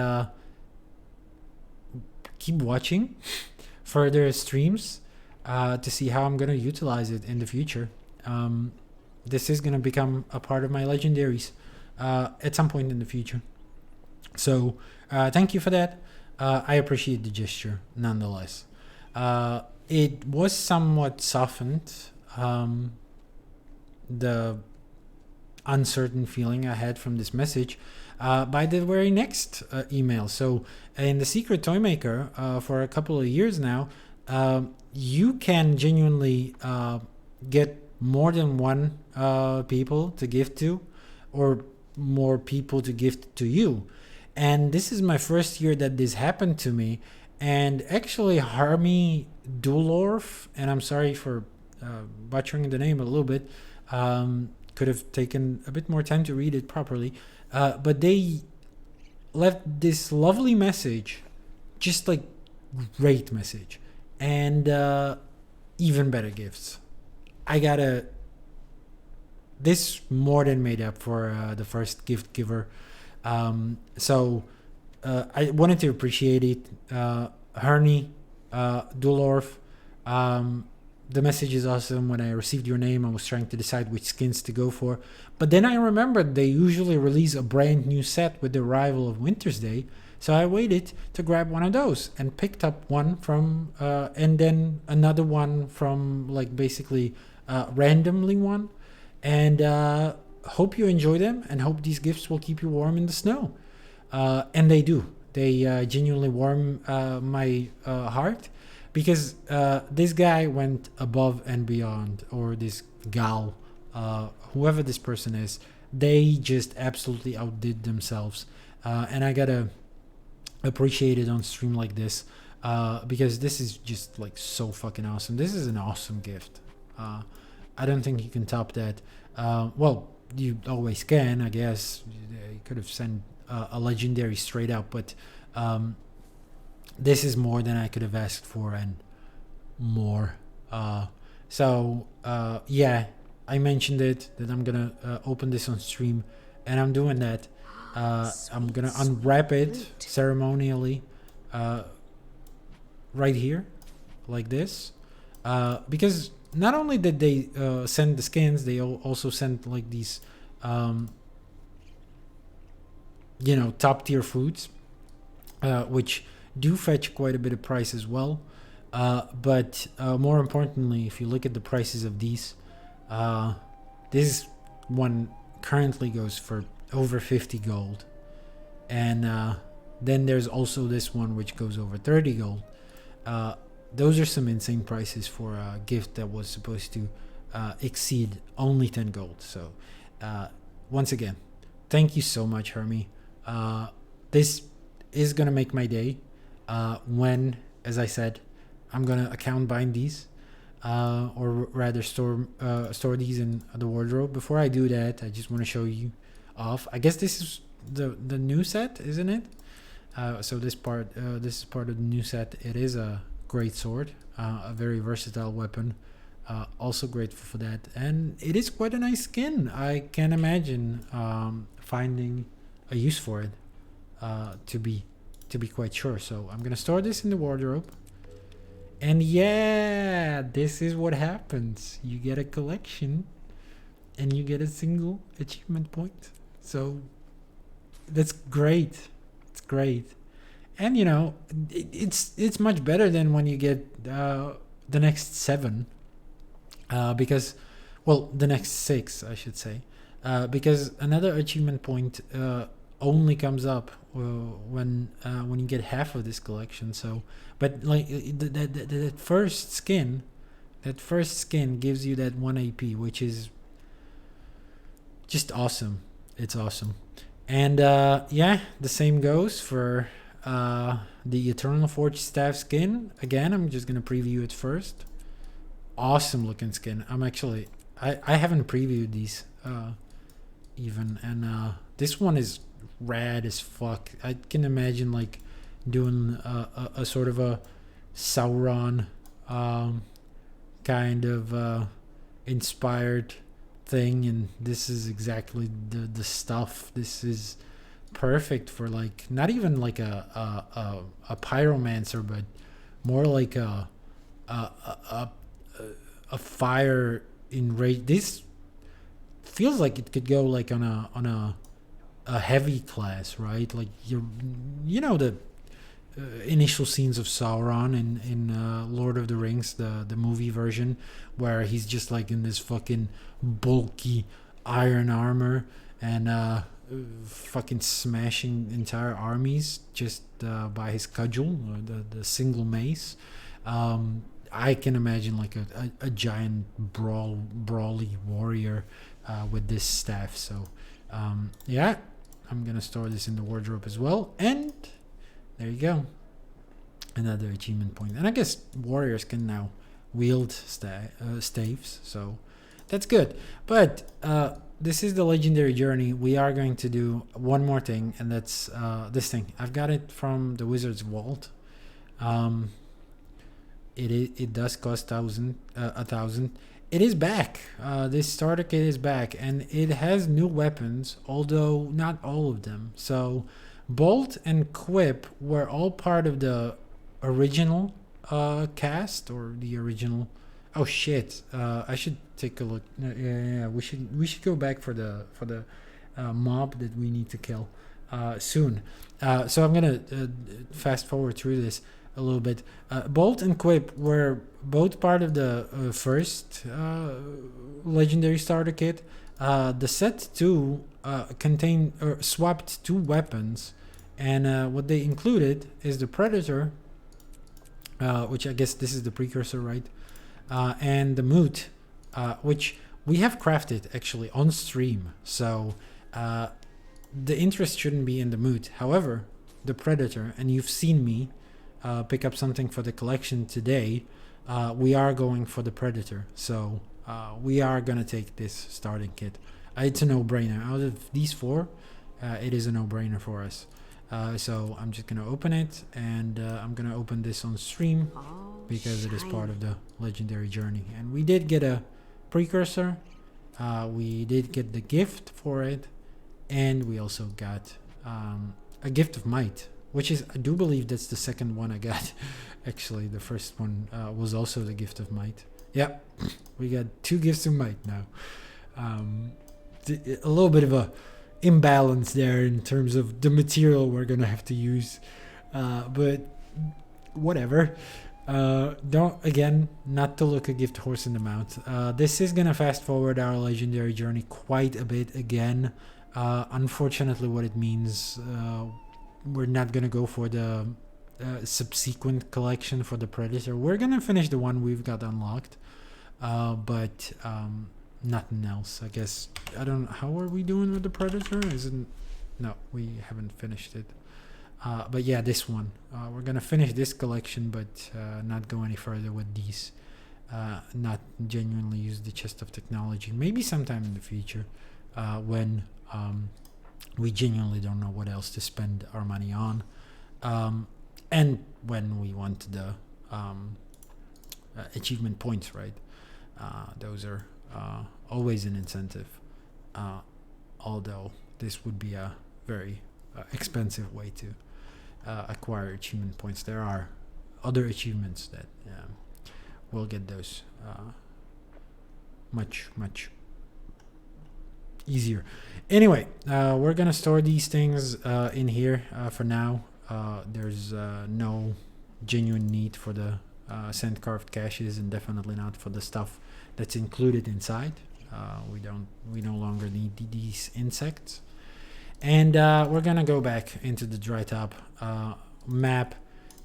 keep watching further streams to see how I'm going to utilize it in the future. This is going to become a part of my legendaries at some point in the future. So thank you for that. I appreciate the gesture nonetheless. It was somewhat softened, the uncertain feeling I had from this message, by the very next email. So in the Secret Toymaker, for a couple of years now, you can genuinely get more than one people to gift to, or more people to gift to you. And this is my first year that this happened to me. And actually, Harmy Dulorf, and I'm sorry for butchering the name a little bit, could have taken a bit more time to read it properly, but they left this lovely message, just like great message, and even better gifts. This more than made up for the first gift giver. So I wanted to appreciate it. Hernie, Dulorf, the message is awesome. When I received your name, I was trying to decide which skins to go for. But then I remembered they usually release a brand new set with the arrival of Winter's Day. So I waited to grab one of those and picked up one from, and then another one from, like, basically randomly one. And hope you enjoy them, and hope these gifts will keep you warm in the snow. And they do. They genuinely warm my heart, because this guy went above and beyond, or this gal, whoever this person is, they just absolutely outdid themselves. And I gotta appreciate it on stream like this, because this is just like so fucking awesome. This is an awesome gift. I don't think you can top that. Well, you always can, I guess. You could have sent a legendary straight up, but this is more than I could have asked for, and more. So yeah, I mentioned it that I'm gonna open this on stream, and I'm doing that. I'm gonna unwrap it ceremonially right here, like this, because not only did they send the skins, they also sent like these top tier foods, which do fetch quite a bit of price as well. But more importantly, if you look at the prices of these, this one currently goes for over 50 gold, and then there's also this one which goes over 30 gold. Those are some insane prices for a gift that was supposed to exceed only 10 gold. So once again, thank you so much, Hermie. This is gonna make my day when, as I said, I'm gonna account bind these, or rather store these in the wardrobe. Before I do that, I just want to show you off. I guess this is the new set, isn't it? So this is part of the new set. It is a great sword, a very versatile weapon. Also grateful for that, and it is quite a nice skin. I can imagine finding a use for it, to be quite sure. So I'm gonna store this in the wardrobe, and yeah, this is what happens. You get a collection, and you get a single achievement point. So that's great. It's great. And it's much better than when you get the next 7, because, well, the next 6, I should say, because another achievement point only comes up when you get half of this collection. So, but like that first skin gives you that 1 AP, which is just awesome. It's awesome. And yeah, the same goes for the Eternal Forge staff skin. Again, I'm just gonna preview it first. Awesome looking skin. I haven't previewed these even, and this one is rad as fuck. I can imagine like doing a sort of a Sauron kind of inspired thing, and this is exactly the stuff. This is perfect for like not even like a pyromancer, but more like a fire enraged. This feels like it could go like on a heavy class, right? Like you know the initial scenes of Sauron in Lord of the Rings, the movie version, where he's just like in this fucking bulky iron armor and fucking smashing entire armies just by his cudgel, or the single mace. I can imagine like a giant brawly warrior with this staff. So yeah, I'm gonna store this in the wardrobe as well, and there you go, another achievement point. And I guess warriors can now wield staves, so that's good. But this is the legendary journey. We are going to do one more thing, and that's this thing. I've got it from the Wizard's Vault. It does cost 1,000. It is back. This starter kit is back, and it has new weapons, although not all of them. So Bolt and Quip were all part of the original cast, or the original. Oh shit! I should take a look. Yeah. We should go back for the mob that we need to kill soon. So I'm gonna fast forward through this a little bit. Bolt and Quip were both part of the first legendary starter kit. The set 2 contained or swapped 2 weapons, and what they included is the Predator, which I guess this is the precursor, right? And the Moot, which we have crafted actually on stream. So the interest shouldn't be in the Moot. However, the Predator, and you've seen me pick up something for the collection today, we are going for the Predator. So we are gonna take this starting kit. It's a no-brainer. Out of these 4, it is a no-brainer for us. So I'm just gonna open it, and I'm gonna open this on stream because it is part of the legendary journey. And we did get a precursor, we did get the gift for it, and we also got a gift of might, which is, I do believe that's the second one I got. Actually, the first one was also the gift of might. Yep, we got 2 gifts of might now. A little bit of a imbalance there in terms of the material we're gonna have to use, but whatever. Not to look a gift horse in the mouth. This is gonna fast forward our legendary journey quite a bit again. Unfortunately, what it means, we're not gonna go for the subsequent collection for the Predator. We're gonna finish the one we've got unlocked, but nothing else, I guess. I don't know, how are we doing with the Predator? No, we haven't finished it. But yeah, this one, we're gonna finish this collection, but not go any further with these. Not genuinely use the chest of technology. Maybe sometime in the future, when we genuinely don't know what else to spend our money on, and when we want the achievement points, right? Those are always an incentive, although this would be a very expensive way to acquire achievement points. There are other achievements that will get those much easier. Anyway, we're gonna store these things in here for now. There's no genuine need for the sand carved caches, and definitely not for the stuff that's included inside. We no longer need these insects. And we're gonna go back into the dry top map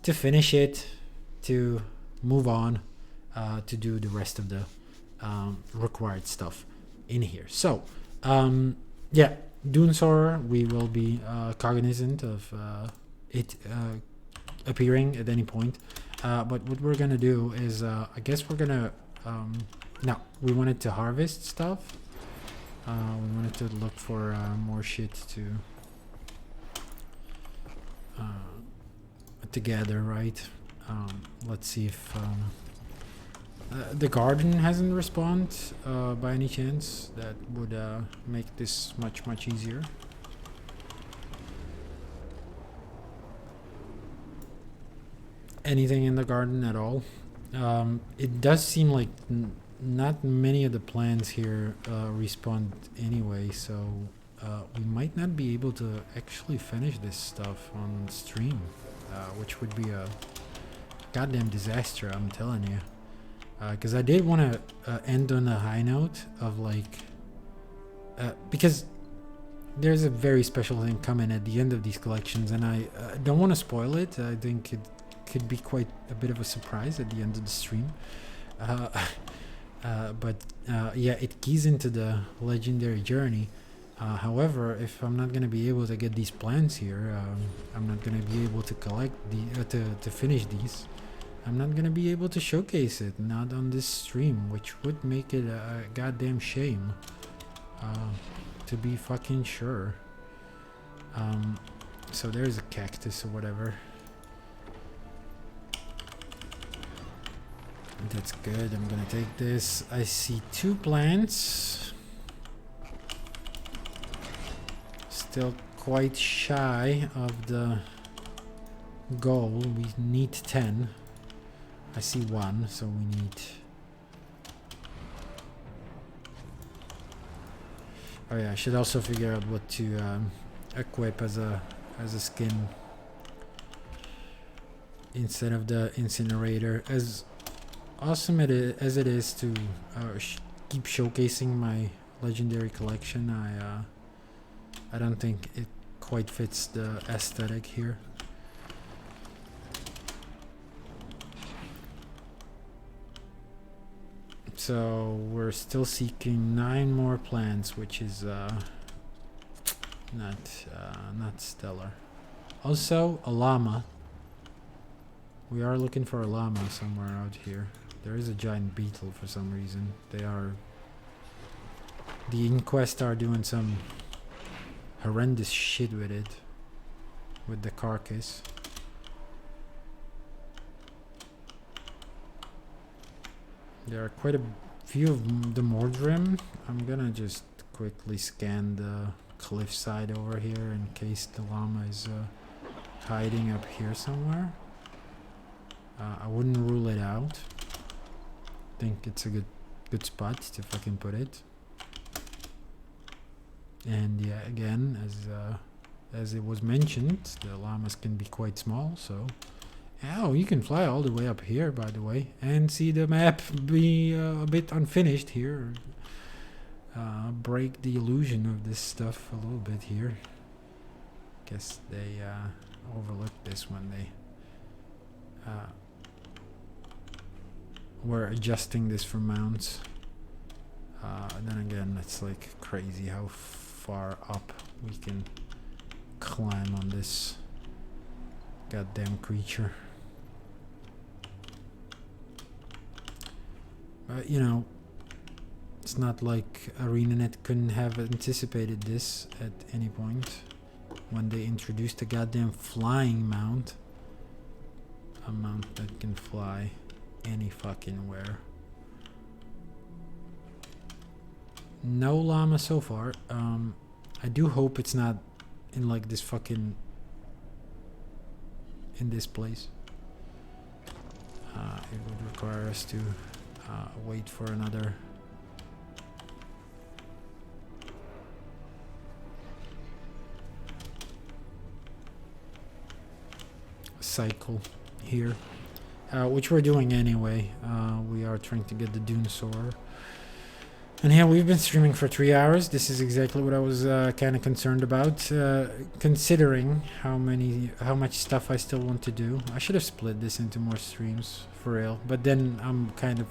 to finish it, to move on, to do the rest of the required stuff in here. So yeah, Dune Soarer, we will be cognizant of it appearing at any point. But what we're gonna do is, I guess we're gonna, no, we wanted to harvest stuff. We wanted to look for more shit to gather, right? Let's see if the garden hasn't responded by any chance. That would make this much easier. Anything in the garden at all? It does seem like not many of the plants here respawn anyway, so we might not be able to actually finish this stuff on stream, which would be a goddamn disaster, I'm telling you. Because I did want to end on a high note of like, because there's a very special thing coming at the end of these collections, and I don't want to spoil it. I think it could be quite a bit of a surprise at the end of the stream. But yeah, it keys into the legendary journey. However, if I'm not gonna be able to get these plants here, I'm not gonna be able to collect the to finish these. I'm not gonna be able to showcase it, not on this stream, which would make it a goddamn shame. To be fucking sure. So there's a cactus or whatever. That's good. I'm gonna take this. I see 2 plants. Still quite shy of the goal. We need 10. I see 1, so we need... Oh yeah, I should also figure out what to equip as a skin instead of the incinerator. As awesome as it is to keep showcasing my legendary collection, I don't think it quite fits the aesthetic here. So we're still seeking 9 more plants, which is not stellar. Also, a llama. We are looking for a llama somewhere out here. There is a giant beetle for some reason. The Inquest are doing some horrendous shit with it, with the carcass. There are quite a few of the Mordrim. I'm gonna just quickly scan the cliffside over here in case the llama is hiding up here somewhere. I wouldn't rule it out. Think it's a good spot to fucking put it. And yeah, again, as it was mentioned, the llamas can be quite small, so... Oh, you can fly all the way up here, by the way, and see the map be a bit unfinished here. Break the illusion of this stuff a little bit here. Guess they overlooked this when they were adjusting this for mounts. Then again, it's like crazy how far up we can climb on this goddamn creature. You know, it's not like ArenaNet couldn't have anticipated this at any point when they introduced a goddamn flying mount. A mount that can fly any fucking where. No llama so far. I do hope it's not in like this fucking... in this place. It would require us to wait for another cycle here, which we're doing anyway. We are trying to get the Dune Soarer. And yeah, we've been streaming for 3 hours. This is exactly what I was kind of concerned about, considering how much stuff I still want to do. I should have split this into more streams, for real. But then I'm kind of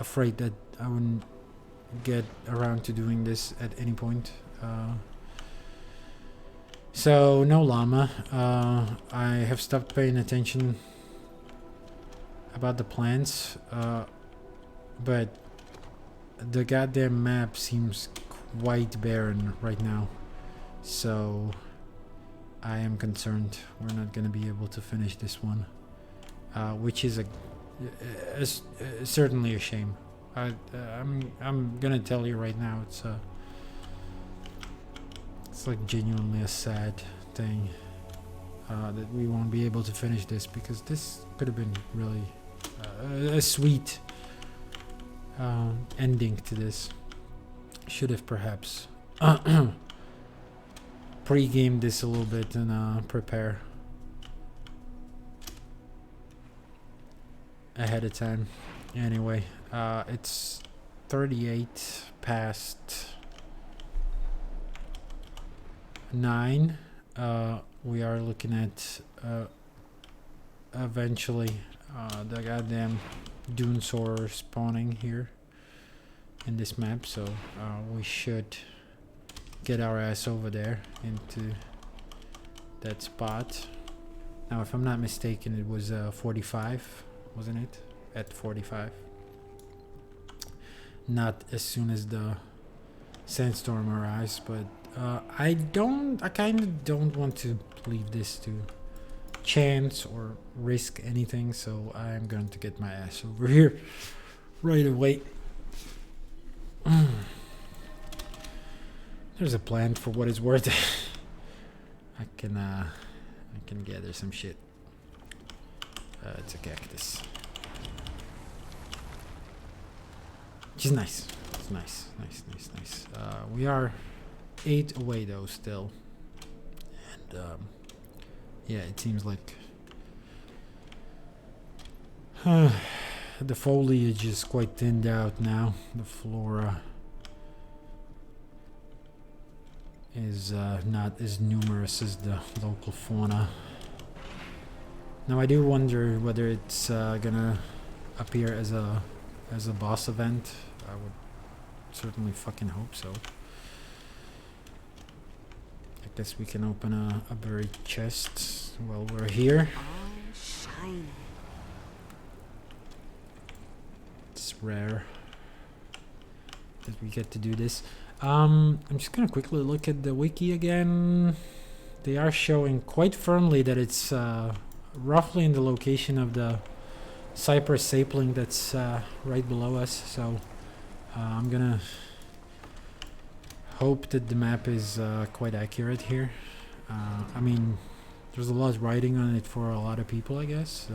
afraid that I wouldn't get around to doing this at any point. So no llama. I have stopped paying attention about the plants, but the goddamn map seems quite barren right now. So I am concerned we're not gonna be able to finish this one, which is certainly a shame. I'm gonna tell you right now, it's like genuinely a sad thing that we won't be able to finish this, because this could have been really a sweet ending to this. Should have perhaps pre-gamed this a little bit and prepare ahead of time. Anyway, it's 38 past 9. We are looking at eventually the goddamn dune soarer spawning here in this map, so we should get our ass over there into that spot. Now, if I'm not mistaken, it was 45, wasn't it? At 45. Not as soon as the sandstorm arrives, but I kind of don't want to leave this to chance or risk anything, so I'm going to get my ass over here right away. There's a plant for what it's worth. I can gather some shit. It's a cactus, which is nice. It's nice. We are 8 away though still, and yeah, it seems like the foliage is quite thinned out now. The flora is not as numerous as the local fauna. Now I do wonder whether it's gonna appear as a boss event. I would certainly fucking hope so. I guess we can open a buried chest while we're here. All shiny. It's rare that we get to do this. I'm just gonna quickly look at the wiki again. They are showing quite firmly that it's roughly in the location of the cypress sapling that's right below us, so I'm gonna hope that the map is quite accurate here. I mean, there's a lot riding on it for a lot of people, I guess, so.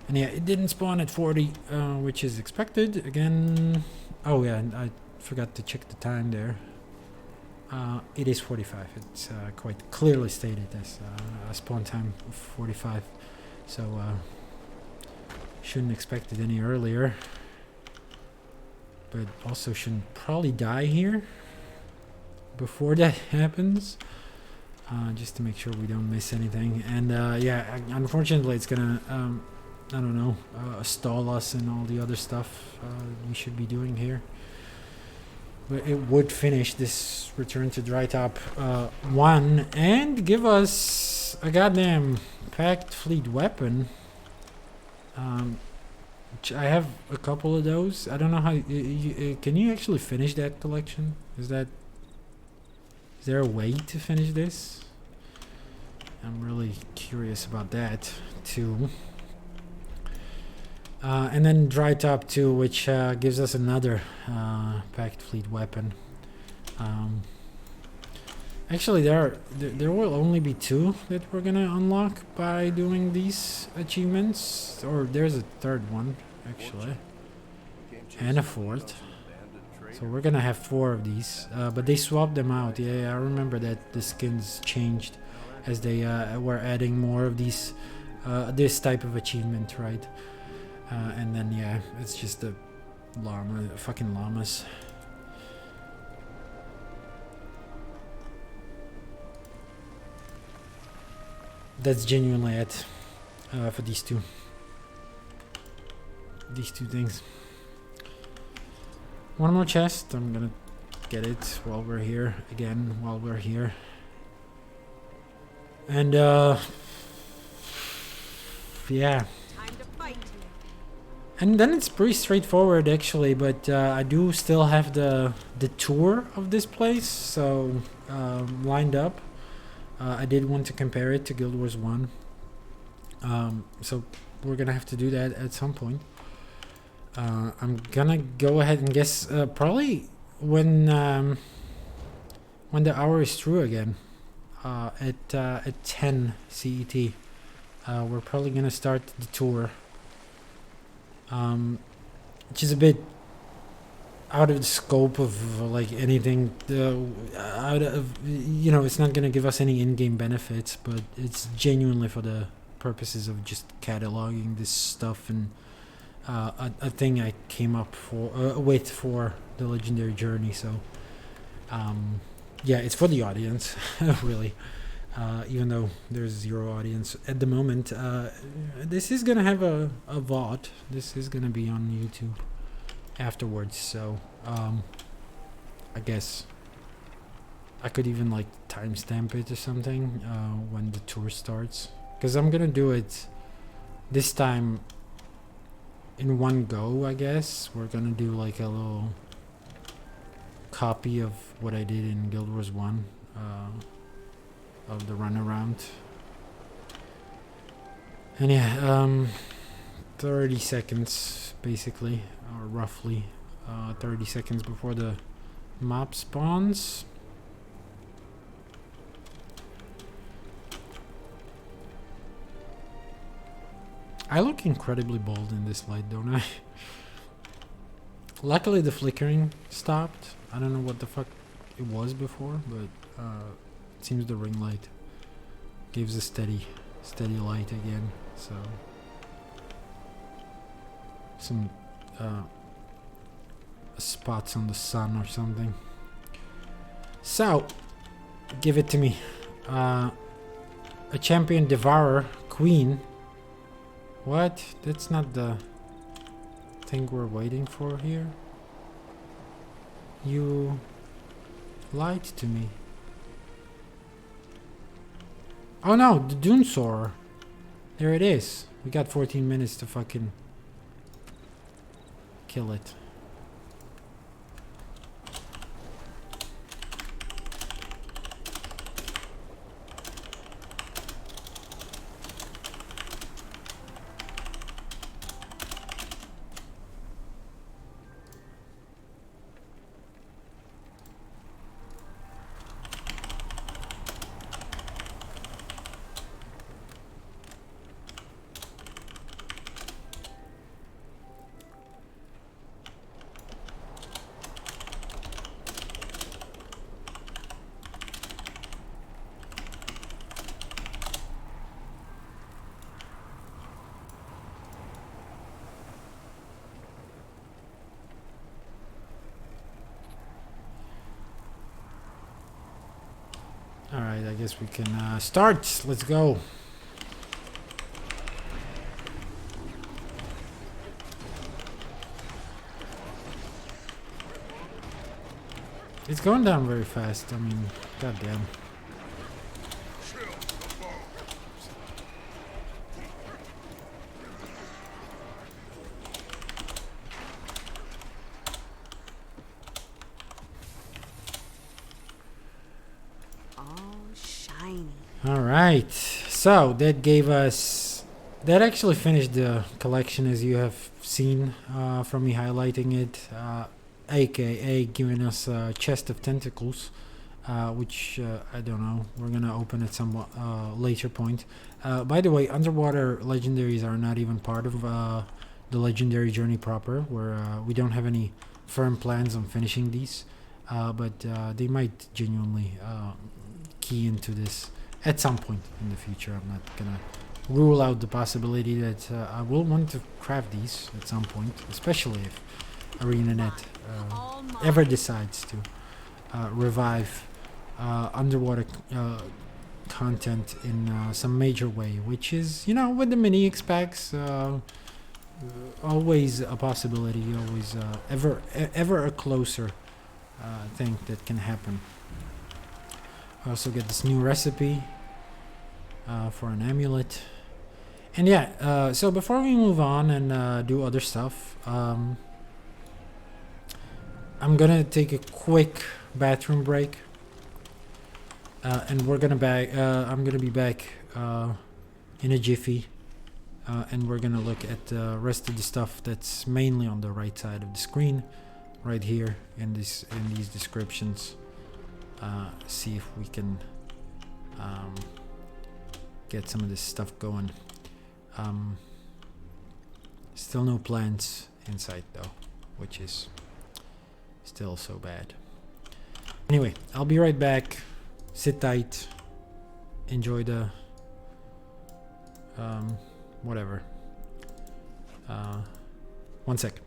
And yeah, it didn't spawn at 40, which is expected. Again, oh yeah, and I forgot to check the time there. It is 45. It's quite clearly stated as a spawn time of 45, so shouldn't expect it any earlier, but also shouldn't probably die here before that happens, just to make sure we don't miss anything. And yeah, unfortunately it's gonna I don't know, stall us and all the other stuff we should be doing here. But it would finish this return to dry top 1 and give us a goddamn packed fleet weapon. Which I have a couple of those. I don't know how can you actually finish that collection? Is there a way to finish this? I'm really curious about that too. And then dry top 2, which gives us another packed fleet weapon. Actually, there will only be 2 that we're gonna unlock by doing these achievements, or there's a third one actually, and a 4th. So we're gonna have 4 of these, but they swapped them out. Yeah, I remember that the skins changed as they were adding more of these this type of achievement, right? And then yeah, it's just the fucking llamas. That's genuinely it for these two things. One more chest. I'm gonna get it while we're here. And yeah. Time to fight. And then it's pretty straightforward actually, but I do still have the tour of this place, so lined up. I did want to compare it to Guild Wars 1, so we're gonna have to do that at some point. I'm gonna go ahead and guess probably when the hour is through again, at 10 CET. We're probably gonna start the tour. Which is a bit out of the scope of like anything out of, you know, it's not gonna give us any in-game benefits, but it's genuinely for the purposes of just cataloging this stuff, and a thing I came up with for the Legendary Journey. So yeah, it's for the audience really. Even though there's zero audience at the moment, this is gonna have a VOD. This is gonna be on YouTube afterwards, so I guess I could even like timestamp it or something when the tour starts, because I'm gonna do it this time in one go. I guess we're gonna do like a little copy of what I did in Guild Wars 1. Of the runaround. And yeah, 30 seconds basically, or roughly 30 seconds before the map spawns. I look incredibly bold in this light, don't I? Luckily the flickering stopped. I don't know what the fuck it was before, but it seems the ring light gives a steady light again. So some spots on the sun or something. So give it to me. A champion devourer queen. What? That's not the thing we're waiting for here. You lied to me. Oh no, the Dune Soarer. There it is. We got 14 minutes to fucking kill it. Alright, I guess we can start. Let's go. It's going down very fast. I mean, goddamn. Alright, so that gave us, that actually finished the collection as you have seen from me highlighting it, aka giving us a chest of tentacles, which I don't know, we're gonna open at some later point. By the way, underwater legendaries are not even part of the Legendary Journey proper, where we don't have any firm plans on finishing these, but they might genuinely key into this at some point in the future. I'm not gonna rule out the possibility that I will want to craft these at some point, especially if ArenaNet ever decides to revive underwater content in some major way, which is, you know, with the mini X-Packs, always a possibility, always ever a closer thing that can happen. I also get this new recipe, for an amulet. And yeah, so before we move on and do other stuff, I'm gonna take a quick bathroom break, and we're gonna I'm gonna be back in a jiffy, and we're gonna look at the rest of the stuff that's mainly on the right side of the screen, right here in these descriptions. See if we can get some of this stuff going. Still no plants inside though, which is still so bad. Anyway, I'll be right back. Sit tight. Enjoy the whatever. 1 second.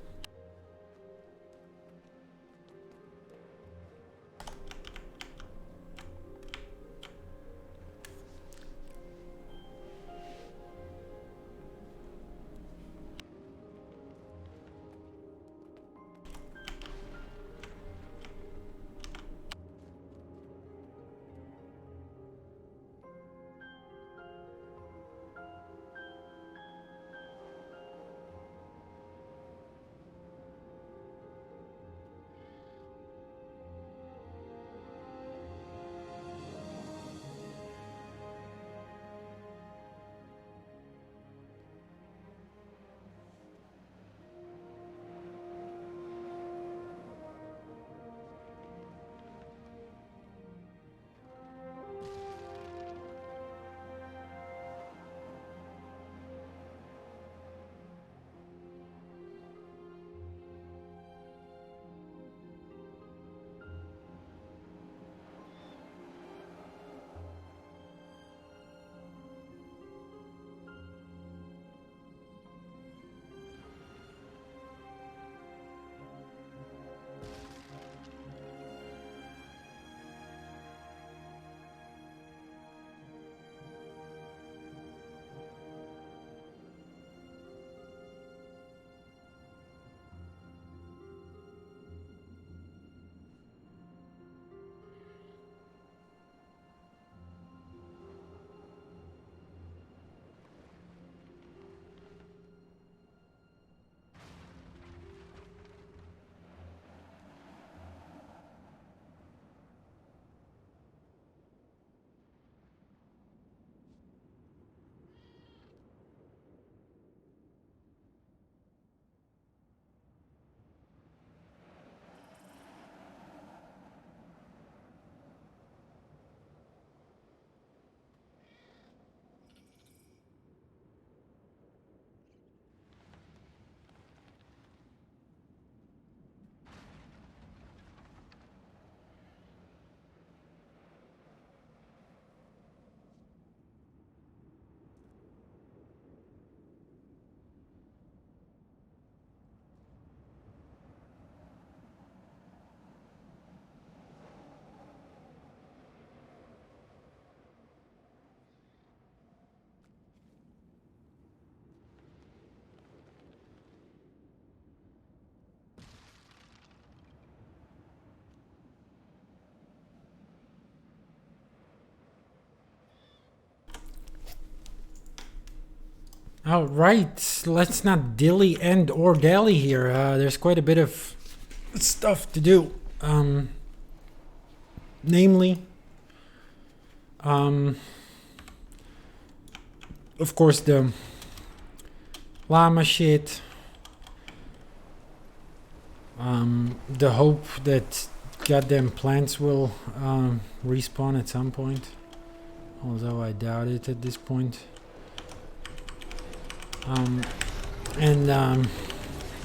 All right, let's not dilly and or dally here. There's quite a bit of stuff to do. Namely, of course, the llama shit. The hope that goddamn plants will respawn at some point, although I doubt it at this point.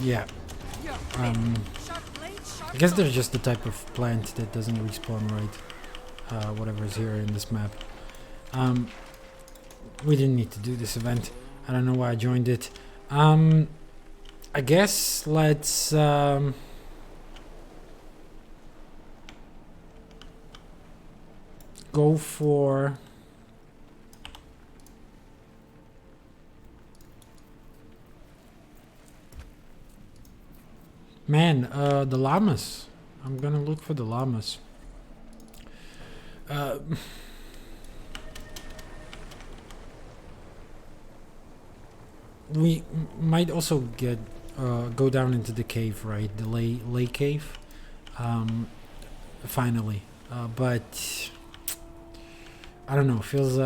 Yeah. I guess they're just the type of plant that doesn't respawn right. Whatever's here in this map. We didn't need to do this event. I don't know why I joined it. I guess let's go for the llamas. I'm gonna look for the llamas. we might also get go down into the cave, right? The lay cave. Finally, but I don't know. Feels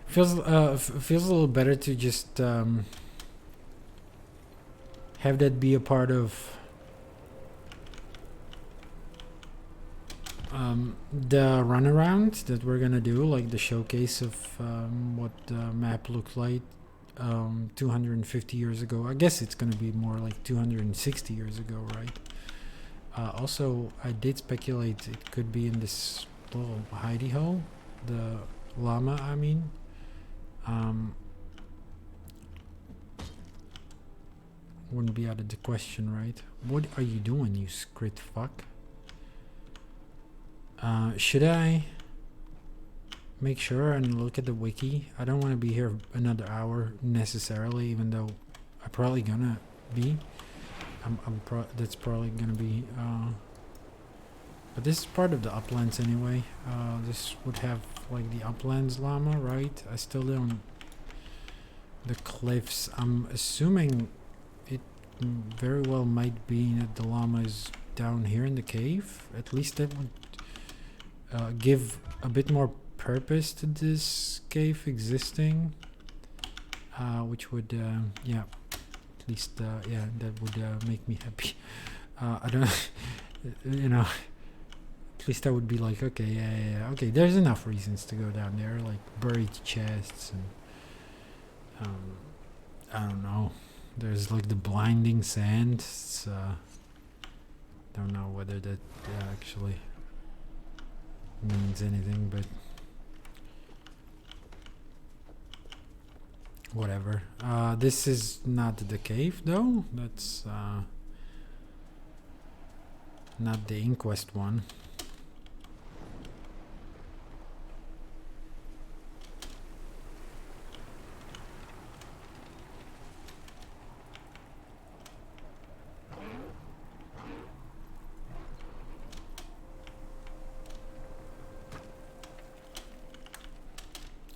feels feels a little better to just have that be a part of the runaround that we're gonna do, like the showcase of what the map looked like 250 years ago. I guess it's gonna be more like 260 years ago, right? Also, I did speculate it could be in this little hidey hole, the llama, I mean. Wouldn't be out of the question, right? What are you doing, you scrit fuck? Should I make sure and look at the wiki? I don't want to be here another hour necessarily, even though I'm probably gonna be. That's probably gonna be. But this is part of the uplands anyway. This would have like the uplands llama, right? I still don't. The cliffs. I'm assuming it very well might be that the llama is down here in the cave. At least that would give a bit more purpose to this cave existing, which would yeah, at least yeah, that would make me happy. I don't you know, at least I would be like, okay, yeah, okay, there's enough reasons to go down there, like buried chests and I don't know, there's like the blinding sand. It's, don't know whether that actually means anything, but whatever. This is not the cave though. That's not the inquest one.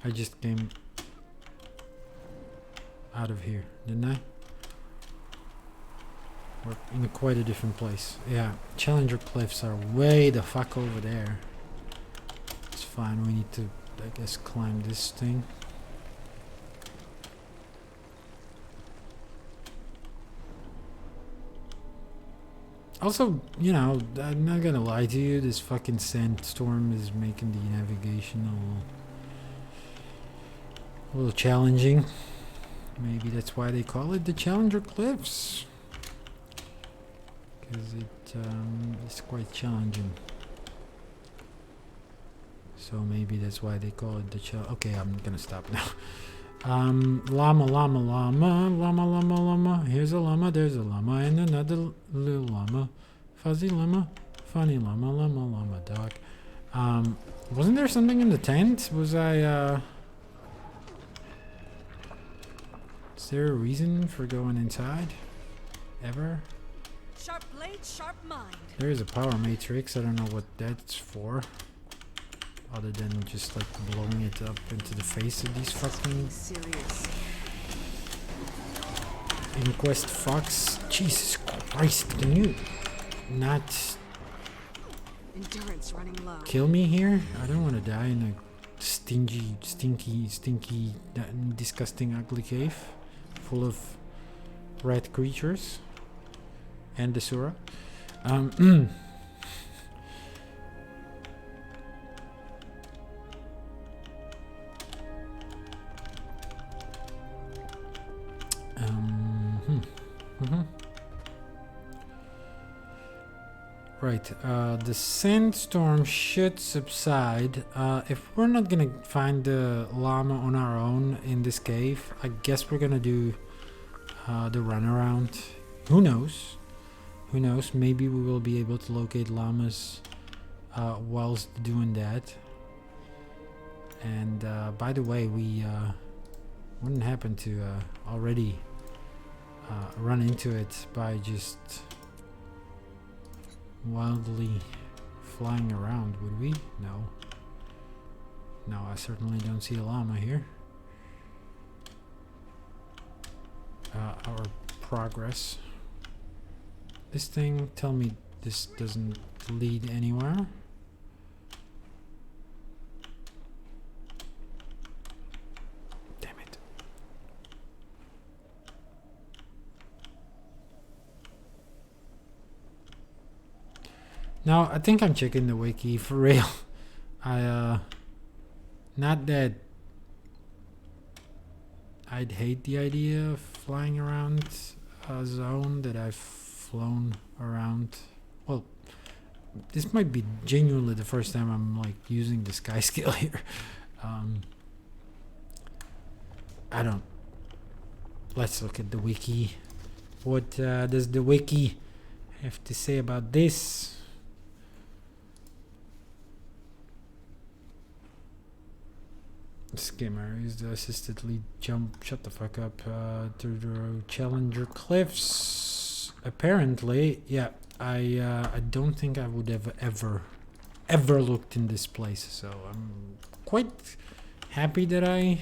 I just came out of here, didn't I? We're in quite a different place. Yeah, Challenger Cliffs are way the fuck over there. It's fine, we need to, I guess, climb this thing. Also, you know, I'm not gonna lie to you, this fucking sandstorm is making the navigation a little challenging. Maybe that's why they call it the Challenger Cliffs, because it's quite challenging. So maybe that's why they call it the okay, I'm gonna stop now. Llama. Here's a llama, there's a llama, and another little llama. Fuzzy llama, funny llama, dog. Wasn't there something in the tent? Was I, is there a reason for going inside? Ever? Sharp blade, sharp mind. There is a power matrix. I don't know what that's for. Other than just like blowing it up into the face of these fucking inquest fucks. Jesus Christ, can you not endurance running low. Kill me here? I don't want to die in a stinky, disgusting, ugly cave full of rat creatures and the Sura. Right, the sandstorm should subside. If we're not gonna find the llama on our own in this cave, I guess we're gonna do the runaround. Who knows? Who knows? Maybe we will be able to locate llamas whilst doing that. And by the way, we wouldn't happen to already run into it by just wildly flying around, would we? No. No, I certainly don't see a llama here. Our progress. This thing, tell me this doesn't lead anywhere. Damn it. Now, I think I'm checking the wiki for real. Not that I'd hate the idea of flying around a zone that I've flown around. Well, this might be genuinely the first time I'm like using the sky skill here. I don't. Let's look at the wiki. What does the wiki have to say about this? Skimmer is the assisted lead jump. Shut the fuck up. To the Challenger Cliffs. Apparently, yeah. I don't think I would have ever looked in this place. So I'm quite happy that I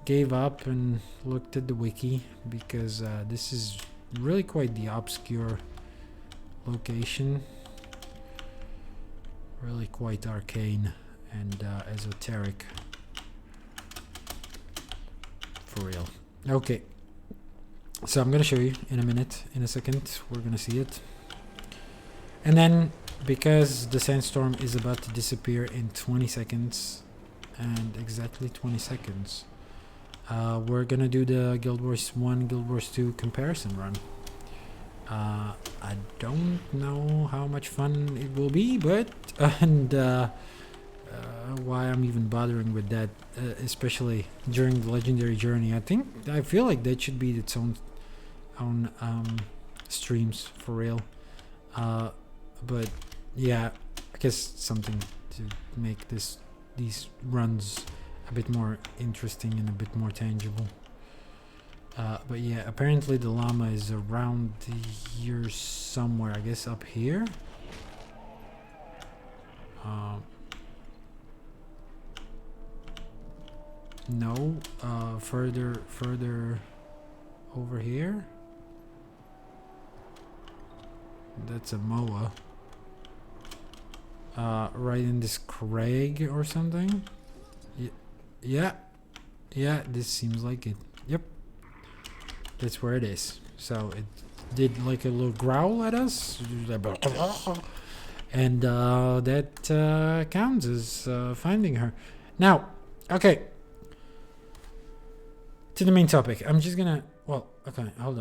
gave up and looked at the wiki, because this is really quite the obscure location. Really quite arcane and esoteric. For real. Okay. So I'm gonna show you in a minute, in a second. We're gonna see it. And then, because the sandstorm is about to disappear in 20 seconds, and exactly 20 seconds, we're gonna do the Guild Wars 1, Guild Wars 2 comparison run. I don't know how much fun it will be, but why I'm even bothering with that, especially during the legendary journey. I feel like that should be its own streams for real. But yeah, I guess something to make these runs a bit more interesting and a bit more tangible. But yeah, apparently the llama is around here somewhere. I guess up here. No, further over here. That's a moa. Right in this crag or something. Yeah, this seems like it. Yep, that's where it is. So it did like a little growl at us, and that counts as finding her. Now, okay. To the main topic. I'm just gonna. Well, okay. Hold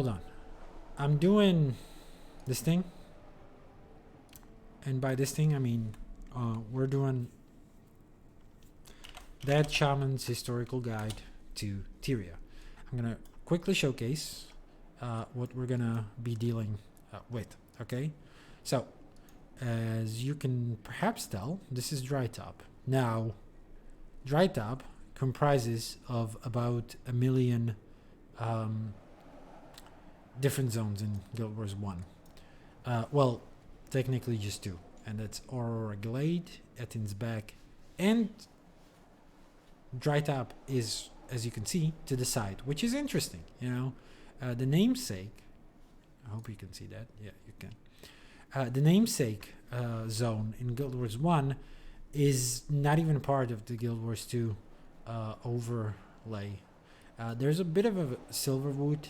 on. I'm doing this thing, and by this thing I mean we're doing that shaman's historical guide to Tyria. I'm gonna quickly showcase what we're gonna be dealing with. Okay, so as you can perhaps tell, this is Dry Top. Now, Dry Top comprises of about 1 million different zones in Guild Wars 1. Well, technically just 2, and that's Aurora Glade, Ettin's Back, and Dry Top is, as you can see, to the side, which is interesting, you know. The namesake, I hope you can see that. Yeah, you can. The namesake zone in Guild Wars 1 is not even part of the Guild Wars 2 overlay. There's a bit of a Silverwood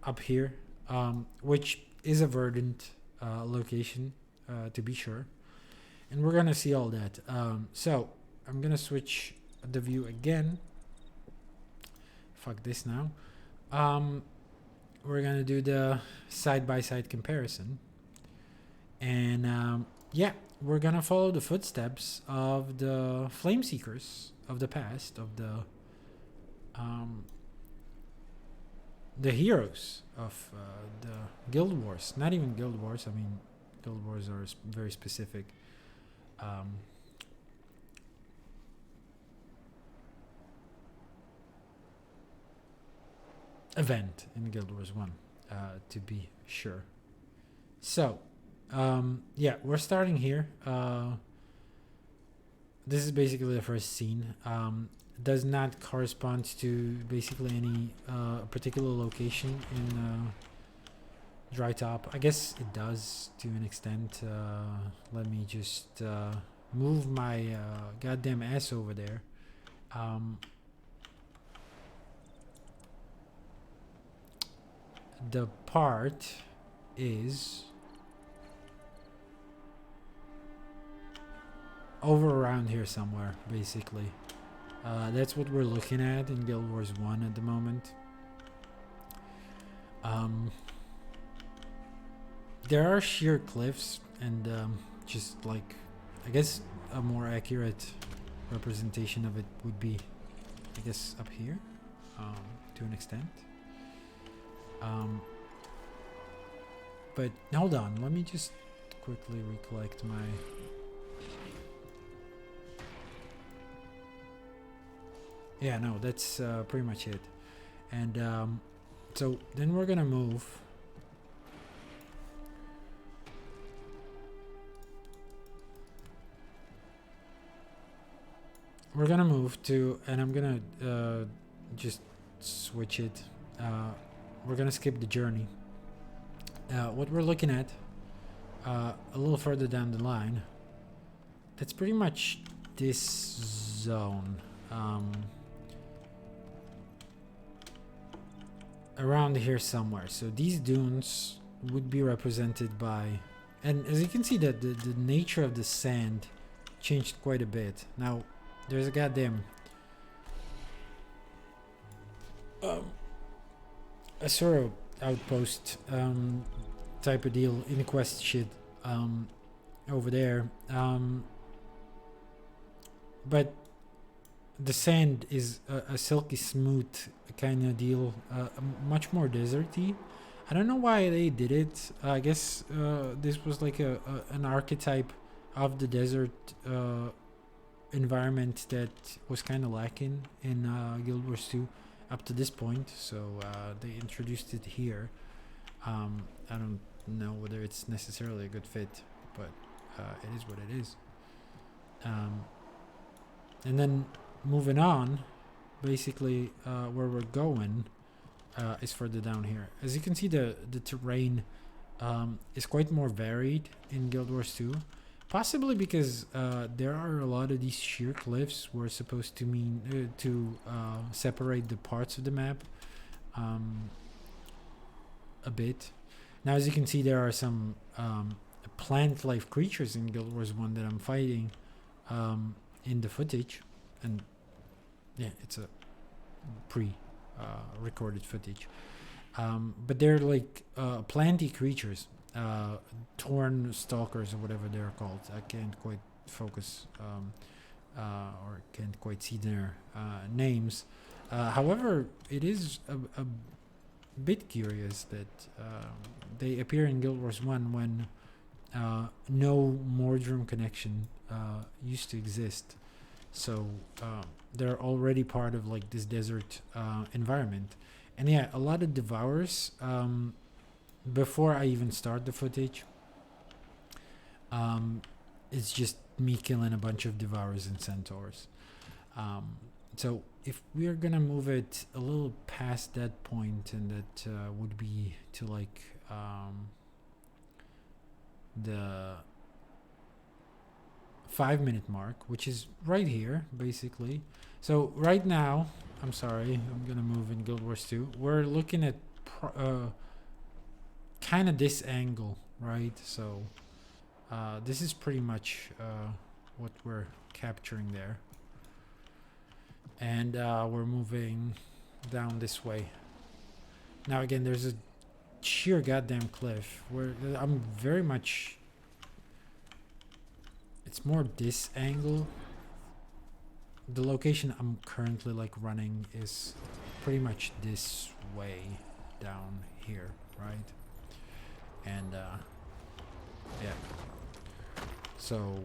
up here, which is a verdant location, to be sure. And we're gonna see all that. So I'm gonna switch the view again. Fuck this now. We're gonna do the side-by-side comparison. And yeah, we're gonna follow the footsteps of the Flame Seekers of the past, of the heroes of the Guild Wars. Not even Guild Wars. I mean, Guild Wars are very specific. event in Guild Wars 1, to be sure. So, yeah, we're starting here. This is basically the first scene. Does not correspond to basically any particular location in Dry Top. I guess it does to an extent. Let me just move my goddamn ass over there. The part is over around here somewhere, basically. That's what we're looking at in Guild Wars 1 at the moment. There are sheer cliffs and just like, I guess a more accurate representation of it would be, I guess, up here to an extent. But hold on, let me just quickly recollect my... Yeah, no, that's pretty much it. And so then we're gonna move. We're gonna move to, and I'm gonna just switch it. We're gonna skip the journey. What we're looking at a little further down the line, that's pretty much this zone. Around here somewhere. So these dunes would be represented by, and as you can see that the nature of the sand changed quite a bit. Now there's a goddamn a sort of outpost type of deal in quest shit over there, but the sand is a silky smooth kind of deal, much more deserty. I don't know why they did it. I guess this was like an archetype of the desert environment that was kind of lacking in Guild Wars 2 up to this point, so they introduced it here. I don't know whether it's necessarily a good fit, but it is what it is. And then moving on, basically where we're going is further down here. As you can see, the terrain is quite more varied in Guild Wars 2, possibly because there are a lot of these sheer cliffs were supposed to mean to separate the parts of the map a bit. Now, as you can see, there are some plant life creatures in Guild Wars 1 that I'm fighting in the footage, and yeah, it's a pre-recorded footage, but they're like planty creatures, torn stalkers or whatever they're called. I can't quite focus or can't quite see their names. However, it is a bit curious that they appear in Guild Wars 1 when no Mordrum connection used to exist. So they're already part of like this desert environment. And yeah, a lot of devourers, before I even start the footage, it's just me killing a bunch of devourers and centaurs. So if we're gonna move it a little past that point, and that would be to like the 5-minute mark, which is right here basically. So right now, I'm sorry, I'm gonna move in Guild Wars 2. We're looking at kind of this angle, right? So this is pretty much what we're capturing there, and we're moving down this way. Now again, there's a sheer goddamn cliff where I'm very much, it's more this angle. The location I'm currently like running is pretty much this way down here, right? And yeah, so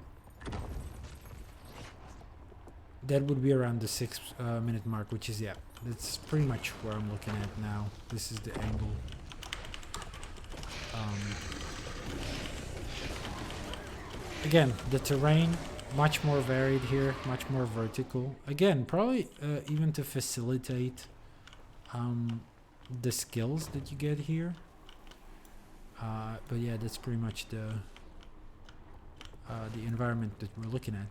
that would be around the 6 minute mark, which is, yeah, that's pretty much where I'm looking at now. This is the angle. Again, the terrain much more varied here, much more vertical. Again, probably even to facilitate the skills that you get here. But yeah, that's pretty much the environment that we're looking at.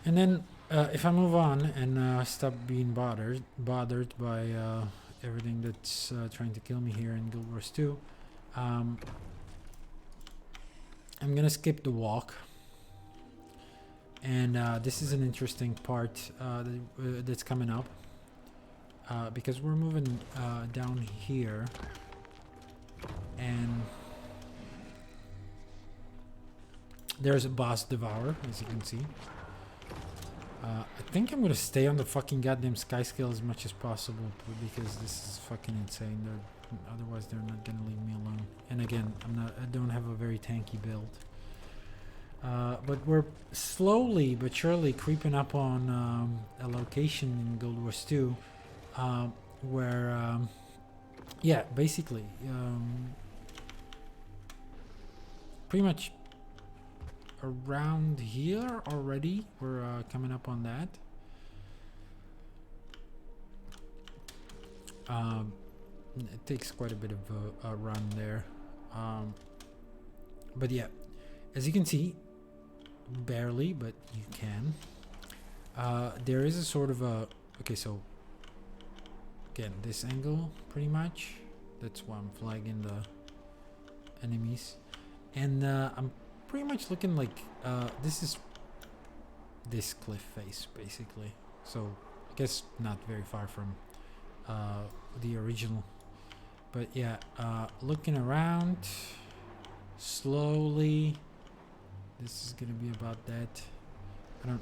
And then if I move on and stop being bothered by everything that's trying to kill me here in Guild Wars 2, I'm gonna skip the walk. And this is an interesting part that's coming up because we're moving down here, and there's a boss devourer, as you can see. I think I'm gonna stay on the fucking goddamn sky scale as much as possible because this is fucking insane. Otherwise, they're not gonna leave me alone. And again, I don't have a very tanky build. But we're slowly but surely creeping up on a location in Guild Wars 2 where, yeah, basically, pretty much around here already. We're coming up on that. It takes quite a bit of a run there. But yeah, as you can see, barely, but you can. There is a sort of a... Okay, so again, this angle, pretty much. That's why I'm flagging the enemies. And I'm pretty much looking like... this is this cliff face, basically. So, I guess not very far from the original. But yeah, looking around slowly. This is gonna be about that. Can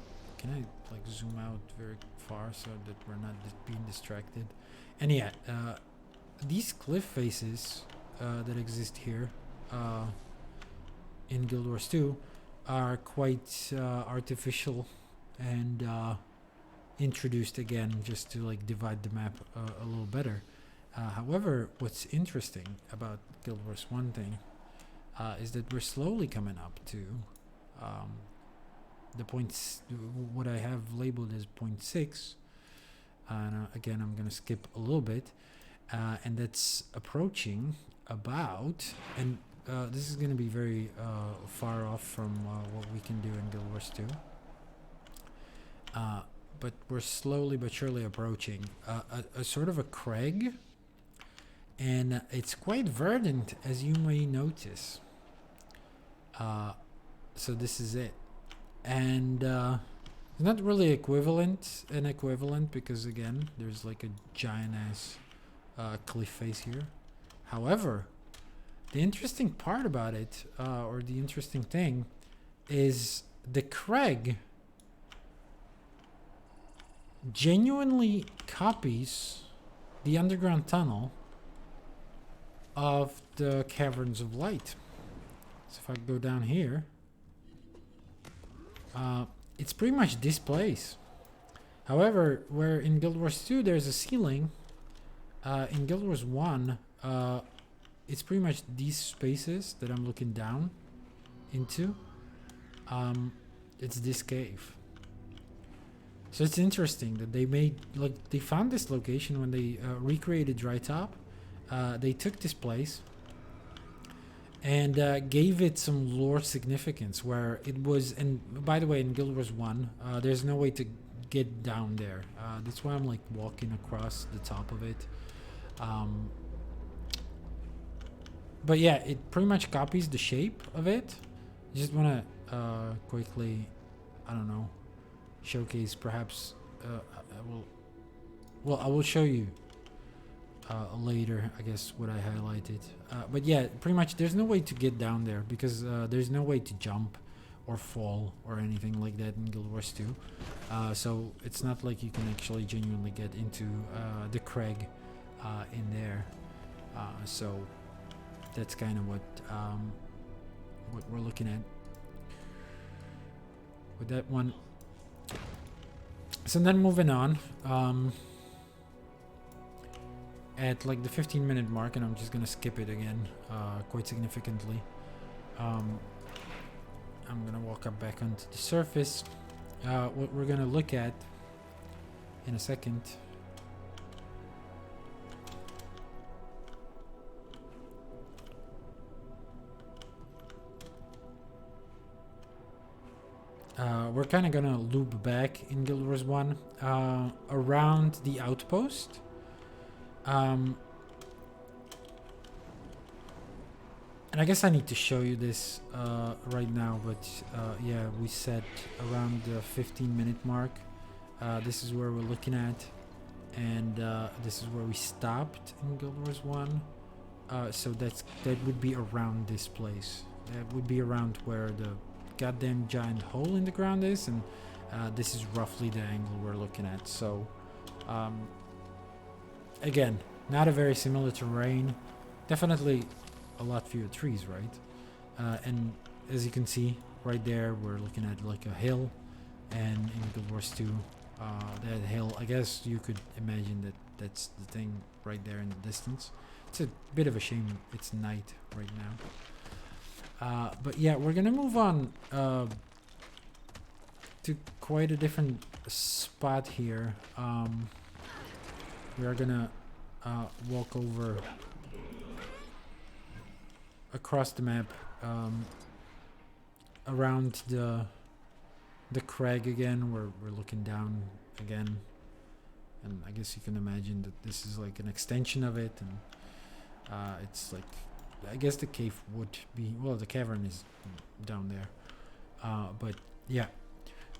I like zoom out very far so that we're not being distracted? And yeah, these cliff faces that exist here in Guild Wars 2 are quite artificial and introduced again just to like divide the map a little better. However, what's interesting about Guild Wars 1 thing is that we're slowly coming up to the points, what I have labeled as 0.6. And again, I'm going to skip a little bit. And that's approaching about, and this is going to be very far off from what we can do in Guild Wars 2. But we're slowly but surely approaching a sort of a crag. And it's quite verdant, as you may notice. So this is it. And it's not really equivalent because again, there's like a giant ass cliff face here. However, the interesting part about it, or the interesting thing, is the crag genuinely copies the underground tunnel of the Caverns of Light. So if I go down here, it's pretty much this place. However, where in Guild Wars 2 there's a ceiling, in Guild Wars 1 it's pretty much these spaces that I'm looking down into. It's this cave. So it's interesting that they made, like, they found this location when they recreated Dry Top. They took this place and gave it some lore significance where it was, and by the way, in Guild Wars 1, there's no way to get down there. That's why I'm like walking across the top of it. But yeah, it pretty much copies the shape of it. Just want to quickly, I don't know, showcase perhaps, I will show you later, I guess, what I highlighted. But yeah, pretty much there's no way to get down there because there's no way to jump or fall or anything like that in Guild Wars 2. So it's not like you can actually genuinely get into the crag in there. So that's kind of what we're looking at with that one. So then moving on, at like the 15-minute mark, and I'm just gonna skip it again, quite significantly. I'm gonna walk up back onto the surface. What we're gonna look at in a second. We're kind of gonna loop back in Guild Wars 1 around the outpost. And I guess I need to show you this right now, but yeah, we said around the 15-minute mark. This is where we're looking at, and this is where we stopped in Guild Wars 1. So that would be around this place. That would be around where the goddamn giant hole in the ground is, and this is roughly the angle we're looking at. So again, not a very similar terrain, definitely a lot fewer trees, right? And as you can see right there, we're looking at like a hill, and in Guild Wars 2, that hill, I guess you could imagine that that's the thing right there in the distance. It's a bit of a shame it's night right now. But yeah, we're gonna move on to quite a different spot here. We are gonna walk over across the map, around the crag again, where we're looking down again, and I guess you can imagine that this is like an extension of it, and it's like, I guess the cave would be, well, the cavern is down there, but yeah,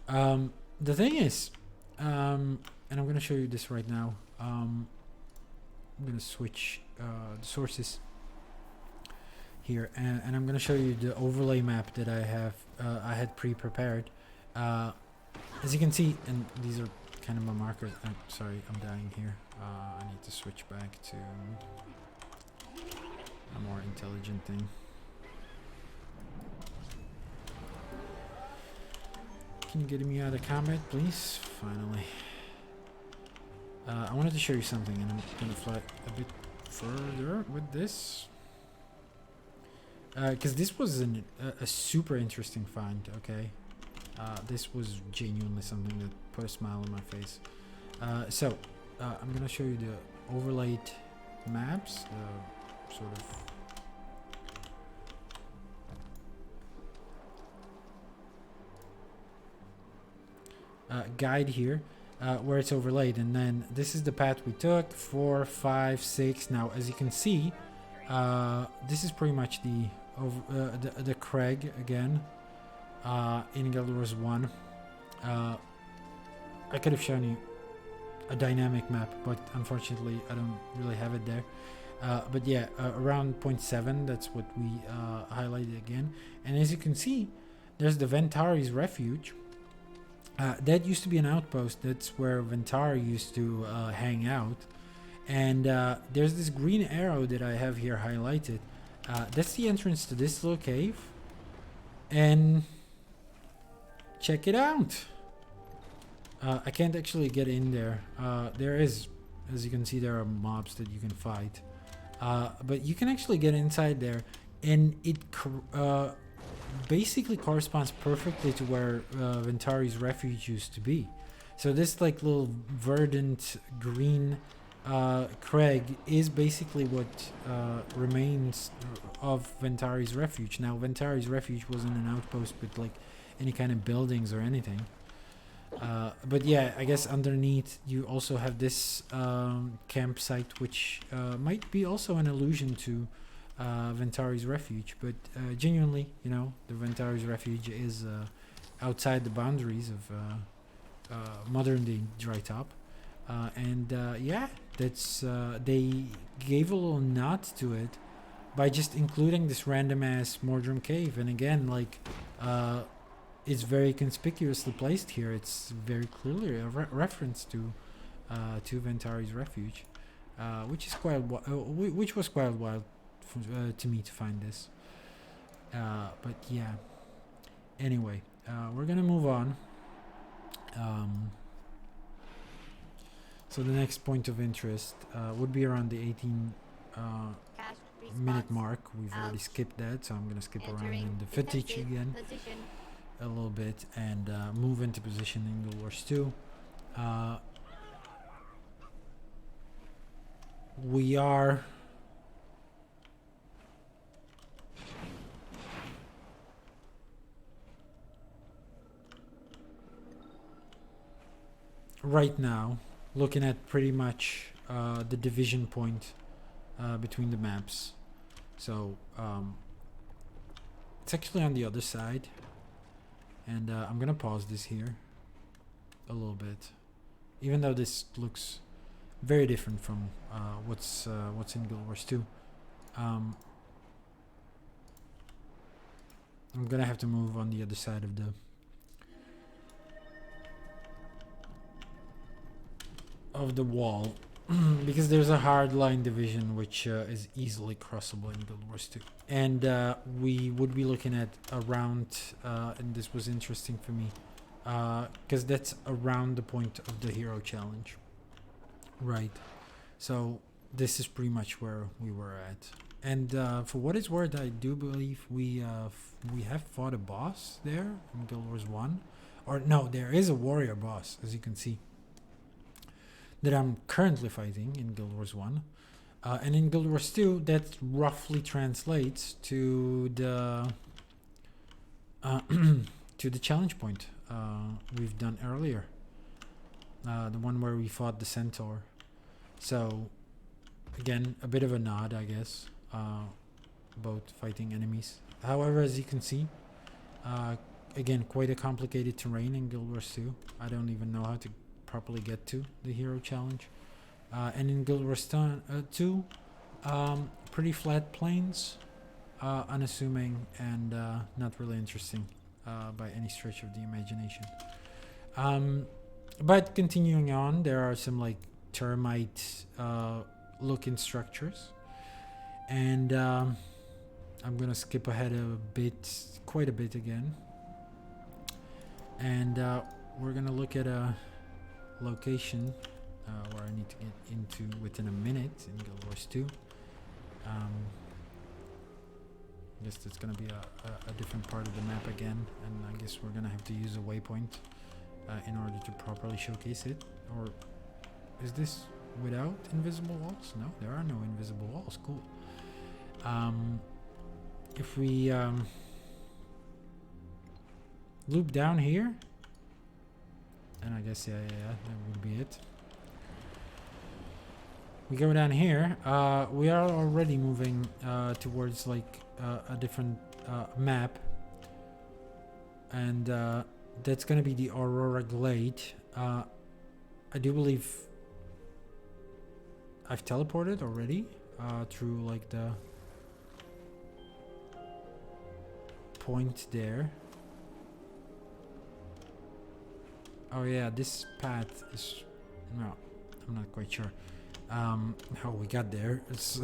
the thing is, and I'm gonna show you this right now. I'm gonna switch the sources here, and I'm gonna show you the overlay map that I had pre-prepared. As you can see, and these are kind of my markers. I'm sorry, I'm dying here. I need to switch back to a more intelligent thing. Can you get me out of combat, please? Finally. I wanted to show you something, and I'm gonna fly a bit further with this, because this was a super interesting find. Okay, this was genuinely something that put a smile on my face. So I'm gonna show you the overlaid maps, the sort of guide here, where it's overlaid, and then this is the path we took, 4, 5, 6. Now, as you can see, this is pretty much the crag again, in Guild Wars 1. I could have shown you a dynamic map, but unfortunately I don't really have it there. But yeah, around 0.7, that's what we highlighted again. And as you can see, there's the Ventari's Refuge. That used to be an outpost. That's where Ventari used to hang out. And there's this green arrow that I have here highlighted. That's the entrance to this little cave. And check it out. I can't actually get in there. There is, as you can see, there are mobs that you can fight. But you can actually get inside there. And it basically corresponds perfectly to where Ventari's Refuge used to be. So this like little verdant green crag is basically what remains of Ventari's Refuge. Now, Ventari's Refuge wasn't an outpost with like any kind of buildings or anything. But yeah, I guess underneath you also have this campsite, which might be also an allusion to Ventari's Refuge, but genuinely, you know, the Ventari's Refuge is outside the boundaries of modern day Drytop, and yeah, that's they gave a little nod to it by just including this random ass Mordrum cave, and again, like it's very conspicuously placed here. It's very clearly a reference to Ventari's Refuge, which is quite which was quite wild to me to find this. But yeah, anyway, we're gonna move on, So the next point of interest would be around the 18 minute mark. We've already skipped that, so I'm gonna skip around in the footage again a little bit and move into position in Guild Wars 2. We are right now looking at pretty much the division point between the maps. So it's actually on the other side, and I'm gonna pause this here a little bit, even though this looks very different from what's in Guild Wars 2. I'm gonna have to move on the other side of the wall because there's a hard line division which is easily crossable in Guild Wars 2, and we would be looking at around and this was interesting for me because that's around the point of the hero challenge, right? So this is pretty much where we were at, and for what it's worth, I do believe we have fought a boss there in Guild Wars 1, or no, there is a warrior boss, as you can see, that I'm currently fighting in Guild Wars 1. And in Guild Wars 2, that roughly translates to the to the challenge point we've done earlier. The one where we fought the centaur. So, again, a bit of a nod, I guess. Both fighting enemies. However, as you can see, again, quite a complicated terrain in Guild Wars 2. I don't even know how to properly get to the hero challenge, and in Guild Wars 2 pretty flat plains, unassuming and not really interesting by any stretch of the imagination, but continuing on, there are some like termite looking structures, and I'm gonna skip ahead quite a bit again, and we're gonna look at a location where I need to get into within a minute in Guild Wars 2. I guess that's gonna be a different part of the map again, and I guess we're gonna have to use a waypoint in order to properly showcase it. Or is this without invisible walls? No, there are no invisible walls. Cool. If we loop down here, and I guess yeah, that would be it. We go down here. We are already moving towards like a different map, and that's gonna be the Aurora Glade. I do believe I've teleported already through like the point there. Oh yeah, this path is... no, I'm not quite sure how we got there. It's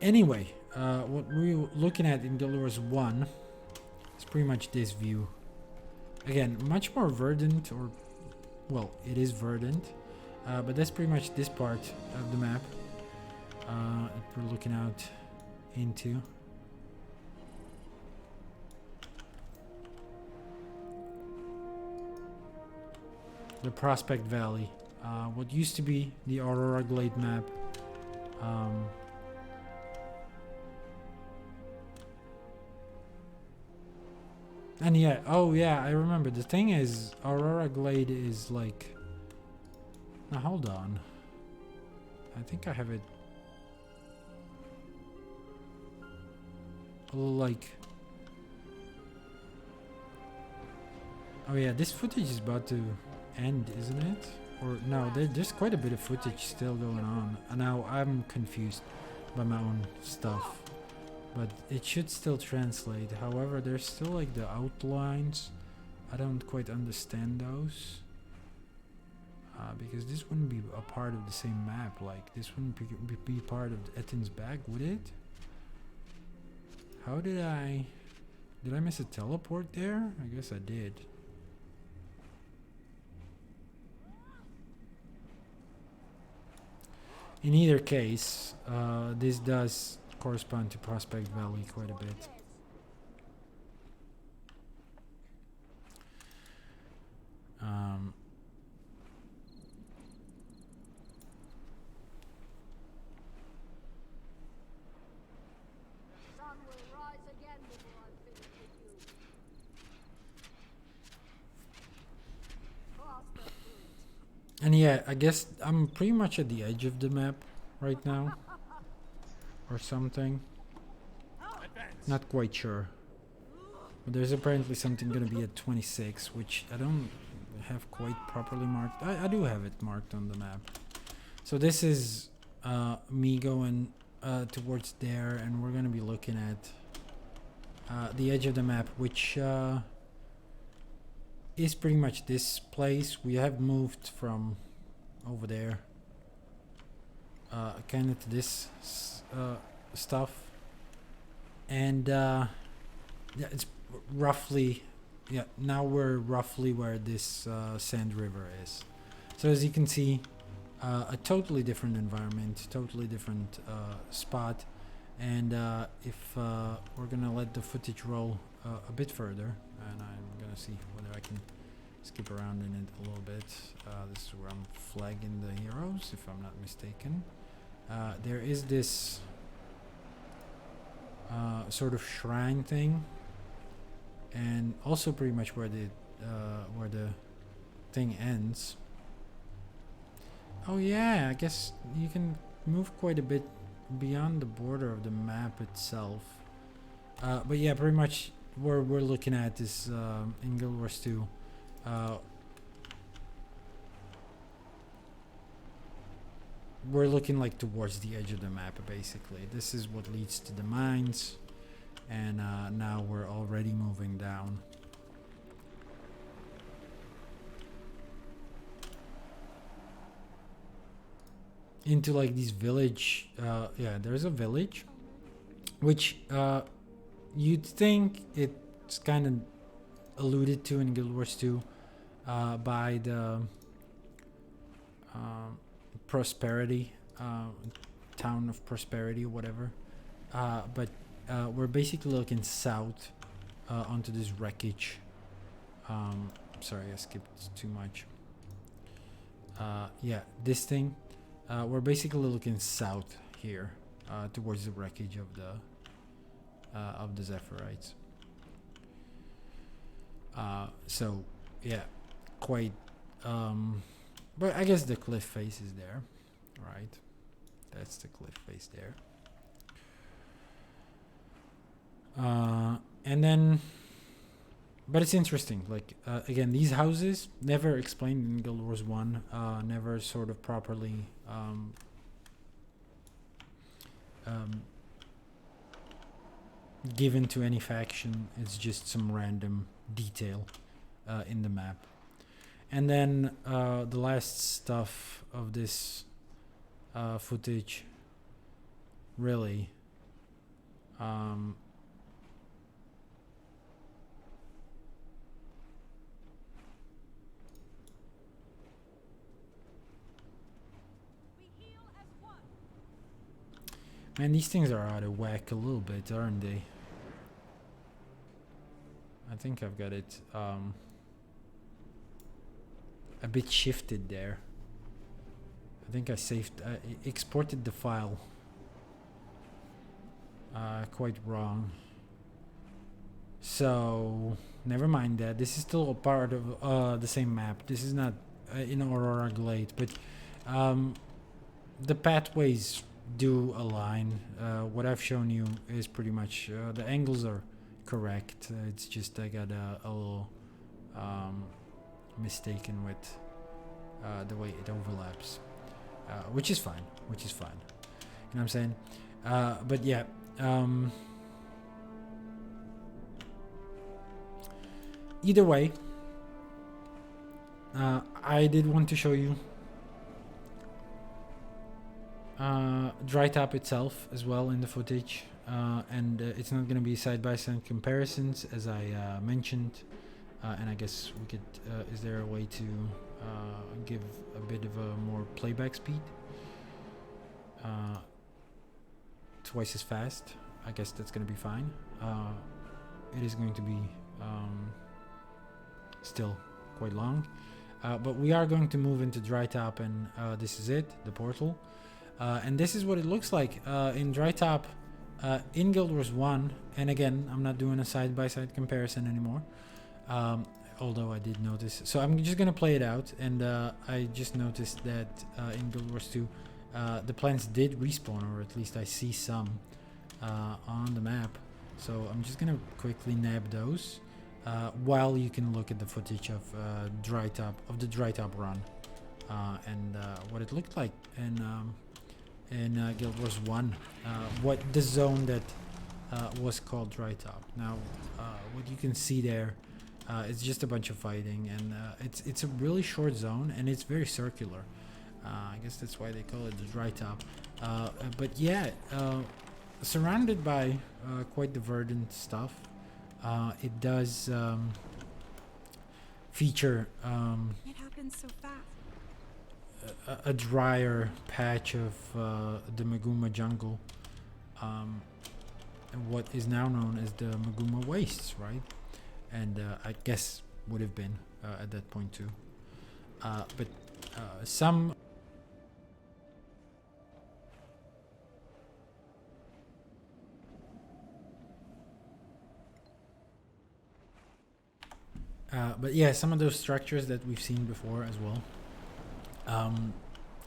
anyway, what we're looking at in Guild Wars 1 is pretty much this view. Again, much more verdant, or... well, it is verdant, but that's pretty much this part of the map that we're looking out into. The Prospect Valley, what used to be the Aurora Glade map. And yeah, oh yeah, I remember. The thing is, Aurora Glade is like... now hold on. I think I have it... a little like... oh yeah, this footage is about to end, isn't it? Or no, there's quite a bit of footage still going on. And now I'm confused by my own stuff, but it should still translate. However, there's still like the outlines. I don't quite understand those, because this wouldn't be a part of the same map. Like this wouldn't be part of Ettin's bag, would it? How did I miss a teleport there? I guess I did. In either case, this does correspond to Prospect Valley quite a bit. And yeah, I guess I'm pretty much at the edge of the map right now. Or something. Not quite sure. But there's apparently something gonna be at 26, which I don't have quite properly marked. I do have it marked on the map. So this is me going towards there, and we're gonna be looking at the edge of the map, which is pretty much this place. We have moved from over there kind of to this stuff, and yeah, it's roughly, yeah, now we're roughly where this sand river is. So as you can see, a totally different environment, totally different spot, and if we're gonna let the footage roll a bit further, and I'm gonna see whether I can skip around in it a little bit. This is where I'm flagging the heroes, if I'm not mistaken. There is this sort of shrine thing, and also pretty much where the thing ends. Oh yeah, I guess you can move quite a bit beyond the border of the map itself. But yeah, pretty much where we're looking at is in Guild Wars 2. We're looking like towards the edge of the map, basically. This is what leads to the mines, and now we're already moving down. Into like these village, yeah, there's a village, which you'd think it's kind of alluded to in Guild Wars 2 by the Prosperity, town of Prosperity or whatever, but we're basically looking south onto this wreckage. Sorry, I skipped too much. Yeah, this thing. We're basically looking south here towards the wreckage of the Zephyrite. So yeah, quite. But I guess the cliff face is there, right? That's the cliff face there. And then, but it's interesting. Like again, these houses never explained in Guild Wars 1. Never sort of properly given to any faction. It's just some random detail in the map. And then the last stuff of this footage, really, man, these things are out of whack a little bit, aren't they? I think I've got it a bit shifted there. I think I exported the file quite wrong. So never mind that. This is still a part of the same map. This is not in Aurora Glade, but the pathways do align. What I've shown you is pretty much the angles are correct. It's just I got a little mistaken with the way it overlaps, which is fine. You know what I'm saying? But yeah, either way, I did want to show you Dry Tap itself as well in the footage, and it's not going to be side-by-side comparisons as I mentioned, and I guess we could is there a way to give a bit of a more playback speed? twice as fast. I guess that's gonna be fine. It is going to be still quite long, but we are going to move into dry top, and this is it, the portal, and this is what it looks like in dry top in Guild Wars 1. And again, I'm not doing a side-by-side comparison anymore, although I did notice. So I'm just gonna play it out, and I just noticed that in Guild Wars 2 the plants did respawn, or at least I see some on the map. So I'm just gonna quickly nab those while you can look at the footage of the dry top run and what it looked like in Guild Wars 1, what the zone that was called dry top. Now what you can see there, it's just a bunch of fighting, and it's a really short zone, and it's very circular. I guess that's why they call it the dry top. But yeah, surrounded by quite the verdant stuff. It does feature It happens so fast. a drier patch of the Maguma jungle, and what is now known as the Maguma Wastes, right? And I guess would have been at that point too. But some but yeah, some of those structures that we've seen before as well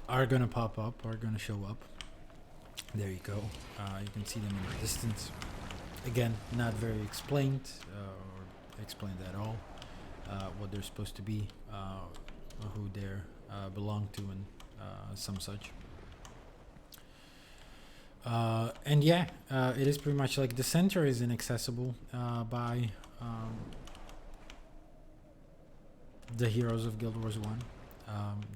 are gonna pop up, are gonna show up. There you go. You can see them in the distance. Again, not very explained or explained at all. What they're supposed to be, who they belong to, and some such. And yeah, it is pretty much like the center is inaccessible by the heroes of Guild Wars 1.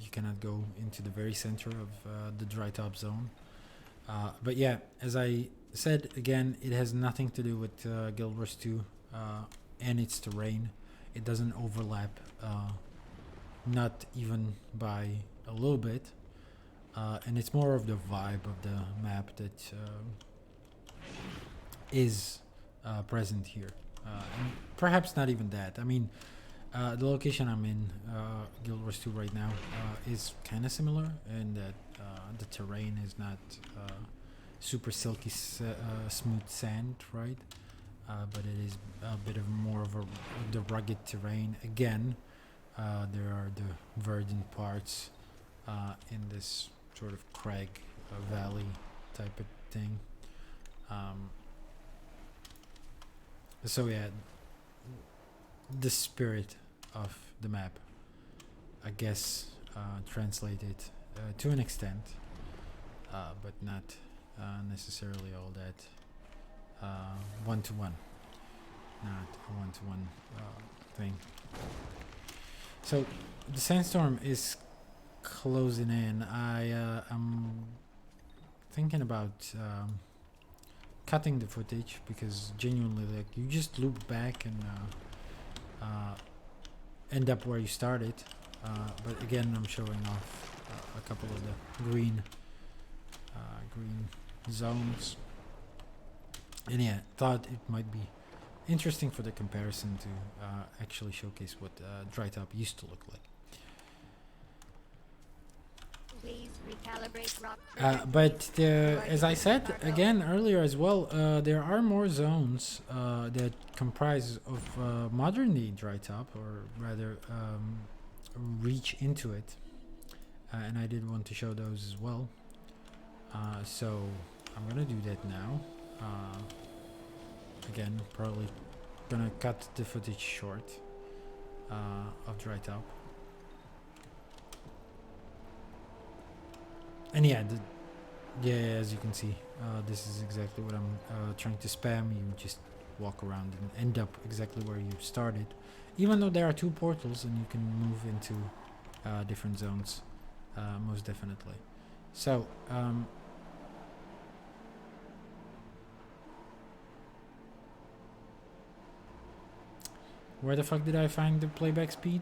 You cannot go into the very center of the dry top zone. But yeah, as I said, again, it has nothing to do with Guild Wars 2 and its terrain. It doesn't overlap, not even by a little bit. And it's more of the vibe of the map that is present here. And perhaps not even that. I mean, the location I'm in, Guild Wars 2 right now, is kind of similar in that the terrain is not super silky smooth sand, right? But it is a bit of more of the rugged terrain. Again, there are the verdant parts in this sort of crag valley type of thing. So yeah, the spirit of the map, I guess, translated to an extent, but not necessarily all that one-to-one, not a one-to-one thing. So the sandstorm is closing in. I'm thinking about cutting the footage, because genuinely, like, you just loop back and end up where you started. But again, I'm showing off a couple of the green zones. And yeah, thought it might be interesting for the comparison to actually showcase what dry top used to look like. Please recalibrate rock But as I said again earlier as well, there are more zones that comprise of modern day dry top, or rather reach into it, and I did want to show those as well. So I'm gonna do that now. Again, probably gonna cut the footage short of dry top. And yeah, as you can see, this is exactly what I'm trying to spam. You just walk around and end up exactly where you started, even though there are two portals and you can move into different zones, most definitely. So where the fuck did I find the playback speed?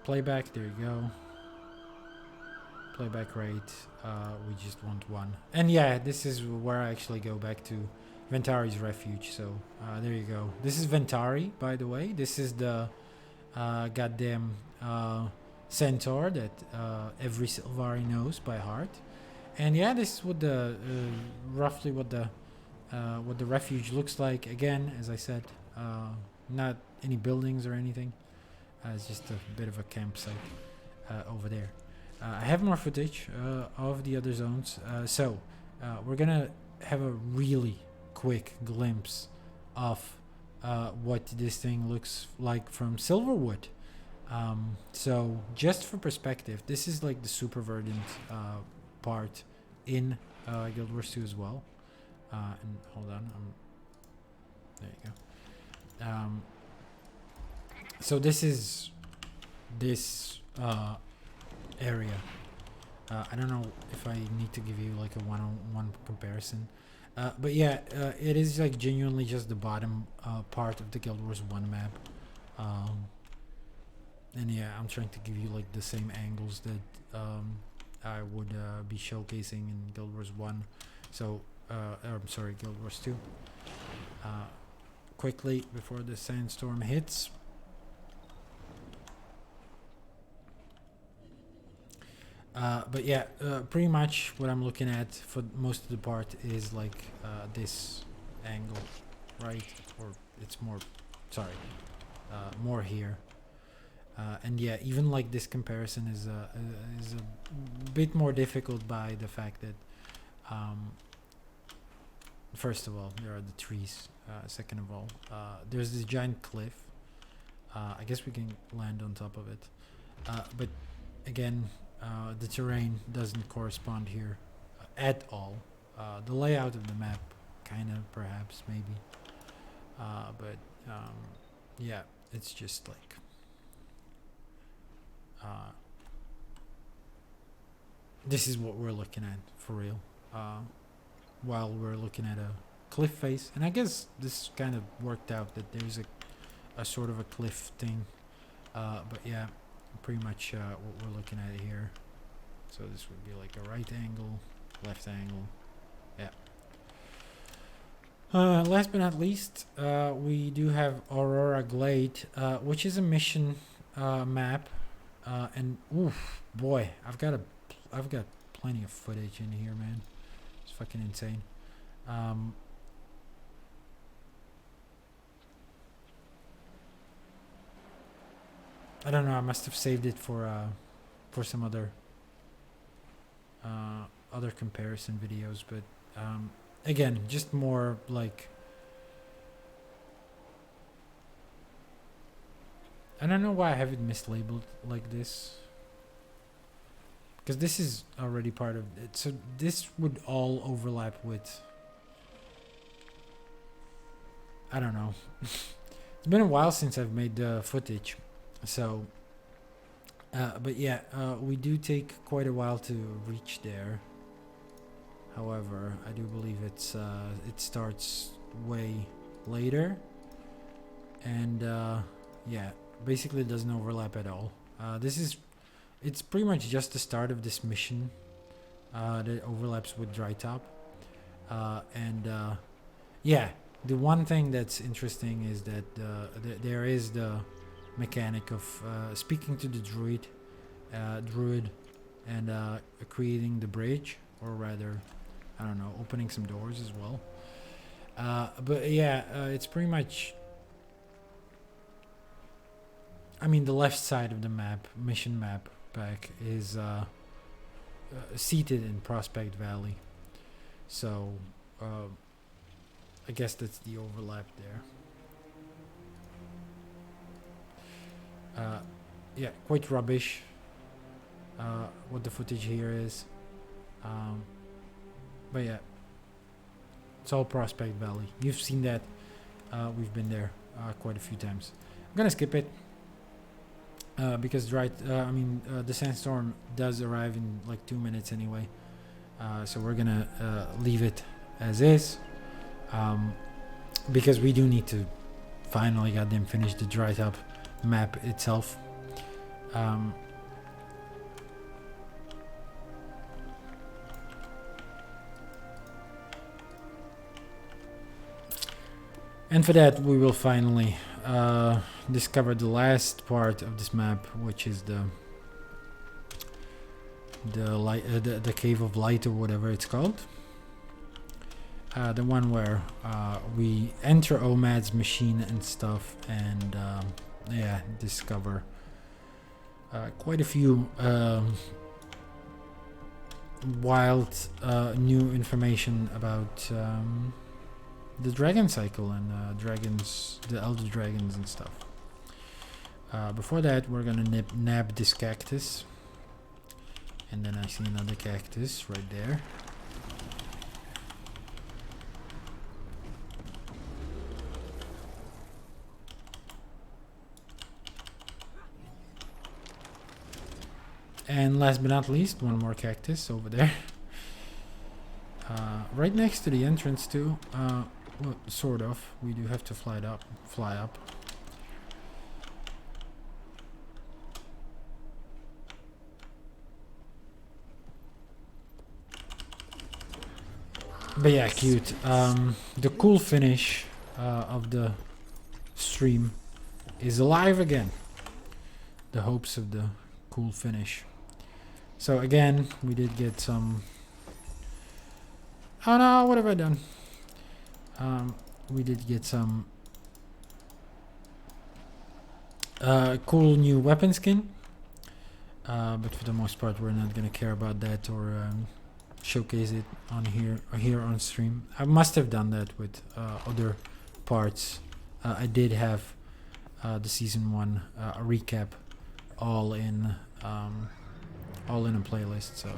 playback, there you go. Playback rate, we just want 1. And yeah, this is where I actually go back to Ventari's refuge. So there you go. This is Ventari, by the way. This is the goddamn centaur that every Sylvari knows by heart. And yeah, this is what the roughly what the refuge looks like. Again, as I said, not any buildings or anything. It's just a bit of a campsite over there. I have more footage of the other zones, so we're gonna have a really quick glimpse of what this thing looks like from Silverwood. So just for perspective, this is like the super verdant part in Guild Wars 2 as well. And hold on, there you go. So this is this area. I don't know if I need to give you like a one-on-one comparison, but yeah, it is like genuinely just the bottom part of the Guild Wars 1 map. And yeah, I'm trying to give you like the same angles that I would be showcasing in Guild Wars 1. So, I'm sorry, Guild Wars 2. Quickly, before the sandstorm hits. But yeah, pretty much what I'm looking at for most of the part is like this angle, right? Or it's more, sorry, more here. And yeah, even like this comparison is a bit more difficult by the fact that, first of all, there are the trees. Second of all, there's this giant cliff. I guess we can land on top of it. But again, the terrain doesn't correspond here at all. The layout of the map, kind of, perhaps, maybe. But yeah, it's just like this is what we're looking at for real. While we're looking at a cliff face, and I guess this kind of worked out that there's a sort of a cliff thing. But yeah, pretty much what we're looking at here. So this would be like a right angle, left angle. Yeah. Last but not least, we do have Aurora Glade, which is a mission map. And oof, boy, I've got plenty of footage in here, man. It's fucking insane. I don't know. I must have saved it for some other comparison videos, but again, just more like, I don't know why I have it mislabeled like this, because this is already part of it. So this would all overlap with, I don't know. It's been a while since I've made the footage. So, but yeah, we do take quite a while to reach there. However, I do believe it starts way later, and yeah, basically it doesn't overlap at all. It's pretty much just the start of this mission that overlaps with Dry Top, and yeah, the one thing that's interesting is that there is the mechanic of speaking to the druid and creating the bridge, or rather, I don't know, opening some doors as well. But yeah, it's pretty much, I mean, the left side of the map, mission map pack, is seated in Prospect Valley. So I guess that's the overlap there. Yeah, quite rubbish what the footage here is, but yeah, it's all Prospect Valley. You've seen that. We've been there quite a few times. I'm gonna skip it because the sandstorm does arrive in like 2 minutes anyway, so we're gonna leave it as is, because we do need to finally goddamn finish the Dry Top map itself. Um, and for that, we will finally discover the last part of this map, which is the cave of light, or whatever it's called. The one where we enter Omad's machine and stuff, and yeah, discover quite a few wild new information about the dragon cycle and the elder dragons and stuff. Before that, we're gonna nab this cactus, and then I see another cactus right there. And last but not least, one more cactus over there. Right next to the entrance too. Well, sort of. We do have to fly up. But yeah, cute. The cool finish of the stream is alive again. The hopes of the cool finish. So again, we did get some... Oh no, what have I done? We did get some cool new weapon skin. But for the most part, we're not gonna care about that or showcase it on here on stream. I must have done that with other parts. I did have the season 1 recap all in a playlist. So,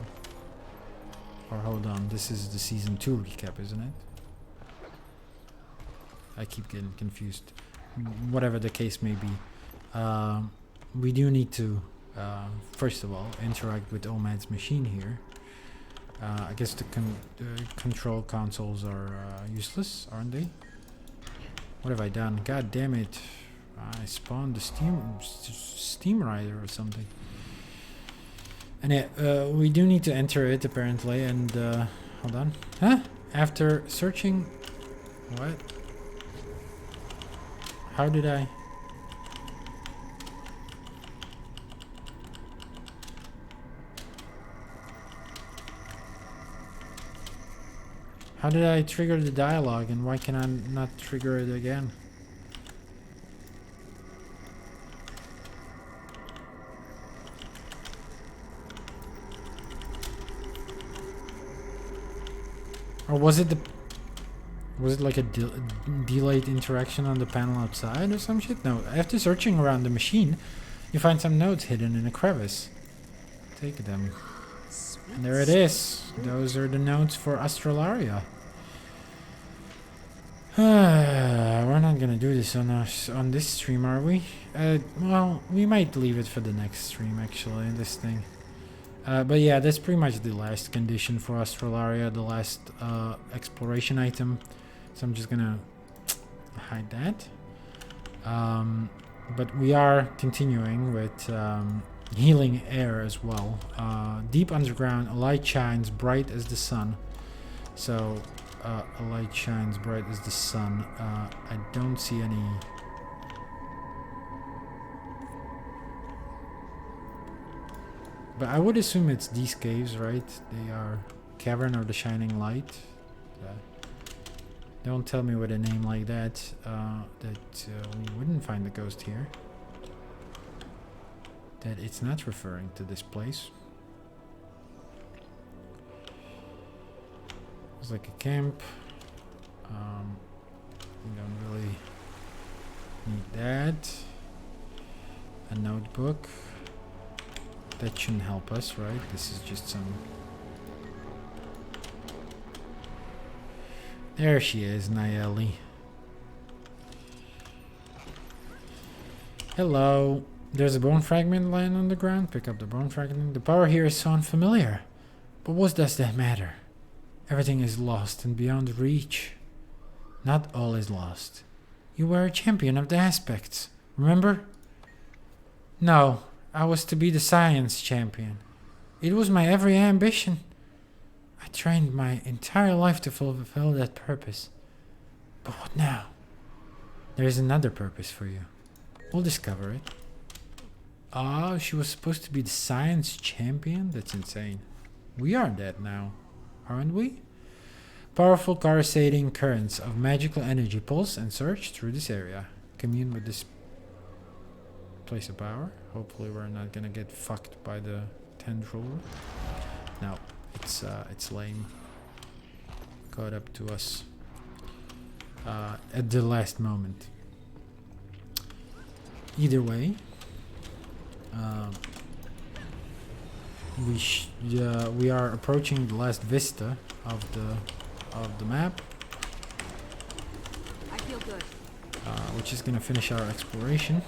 or hold on, this is the season 2 recap, isn't it? I keep getting confused. Whatever the case may be, we do need to first of all interact with Omad's machine here. I guess the control consoles are useless, aren't they? What have I done? God damn it! I spawned the steam rider or something. And yeah, we do need to enter it apparently. And hold on, huh? After searching, what? How did I? How did I trigger the dialogue, and why can I not trigger it again? Or was it like a delayed interaction on the panel outside or some shit? No, after searching around the machine, you find some notes hidden in a crevice. Take them. And there it is. Those are the notes for Astralaria. We're not gonna do this on this stream, are we? Well, we might leave it for the next stream, actually, this thing. But yeah, that's pretty much the last condition for Astralaria, the last exploration item. So I'm just gonna hide that. But we are continuing with healing air as well. Deep underground, a light shines bright as the sun. So a light shines bright as the sun. I don't see any... But I would assume it's these caves, right? They are Cavern or the Shining Light. Don't tell me with a name like that we wouldn't find the ghost here. That it's not referring to this place. It's like a camp. We don't really need that. A notebook. That shouldn't help us, right? This is just some... There she is, Nayeli. Hello. There's a bone fragment lying on the ground. Pick up the bone fragment. The power here is so unfamiliar. But what does that matter? Everything is lost and beyond reach. Not all is lost. You were a champion of the aspects, remember? No, I was to be the science champion. It was my every ambition. I trained my entire life to fulfill that purpose. But what now? There is another purpose for you. We'll discover it. Oh, she was supposed to be the science champion? That's insane. We are that now, aren't we? Powerful coruscating currents of magical energy pulse and surge through this area. Commune with this place of power. Hopefully we're not gonna get fucked by the tendril. No, it's lame. Caught up to us at the last moment. Either way, we are approaching the last vista of the map, I feel good. which is gonna finish our exploration.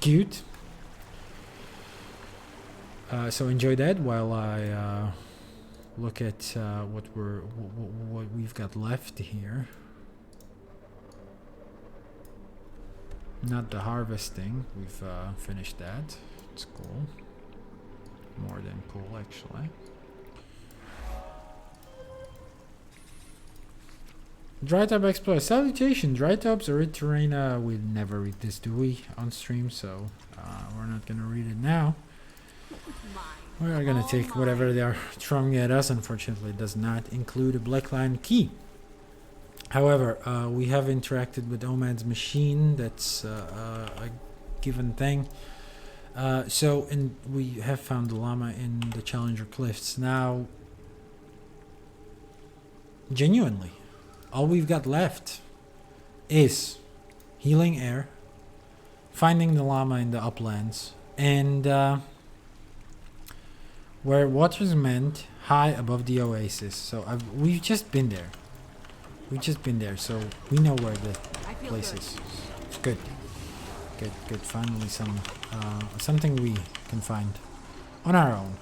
Cute. So enjoy that while I look at what we've got left here. Not the harvesting. We've finished that. It's cool. More than cool, actually. Drytop Explorer. Salutation! Drytops are terrain. We never read this, do we? On stream, so we're not gonna read it now. We are gonna take whatever they are throwing at us. Unfortunately, it does not include a Blackline key. However, we have interacted with Omad's machine. That's a given thing. And we have found the llama in the Challenger Cliffs. Now, genuinely, all we've got left is healing air, finding the llama in the uplands, and where water's meant high above the oasis. So we've just been there. We've just been there, so we know where the place is. It's good. Good. Finally something we can find on our own.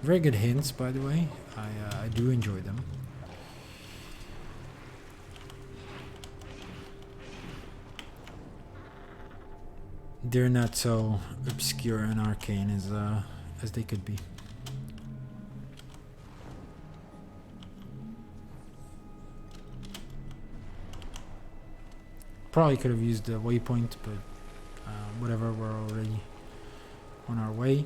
Very good hints, by the way. I do enjoy them. They're not so obscure and arcane as they could be. Probably could have used the waypoint, but whatever, we're already on our way.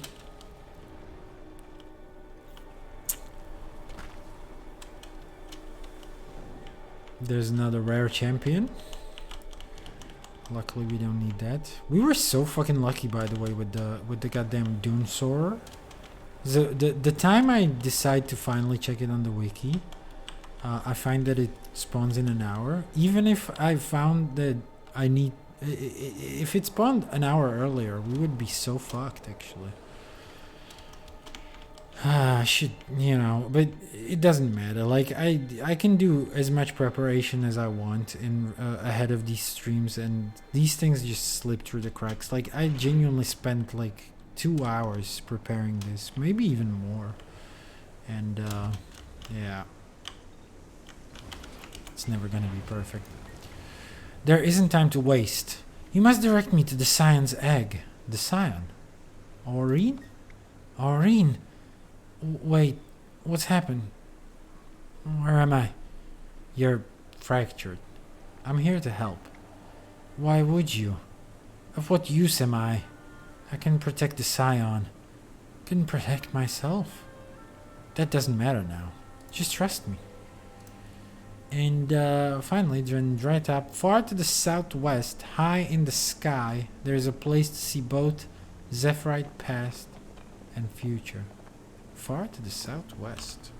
There's another rare champion. Luckily we don't need that. We were so fucking lucky, by the way, with the goddamn Dune Soarer. The time I decide to finally check it on the wiki, I find that it spawns in an hour. Even if I found that I need... If it spawned an hour earlier, we would be so fucked, actually. But it doesn't matter. Like, I can do as much preparation as I want in ahead of these streams, and these things just slip through the cracks. Like, I genuinely spent like 2 hours preparing this, maybe even more. And yeah, it's never gonna be perfect. There isn't time to waste. You must direct me to the Scion's egg. The Scion? Aurene? Aurene? Wait, what's happened? Where am I? You're fractured. I'm here to help. Why would you? Of what use am I? I can protect the Scion. Couldn't protect myself. That doesn't matter now. Just trust me. And finally, during Drytop, far to the southwest, high in the sky, there is a place to see both Zephyrite past and future. Far to the southwest.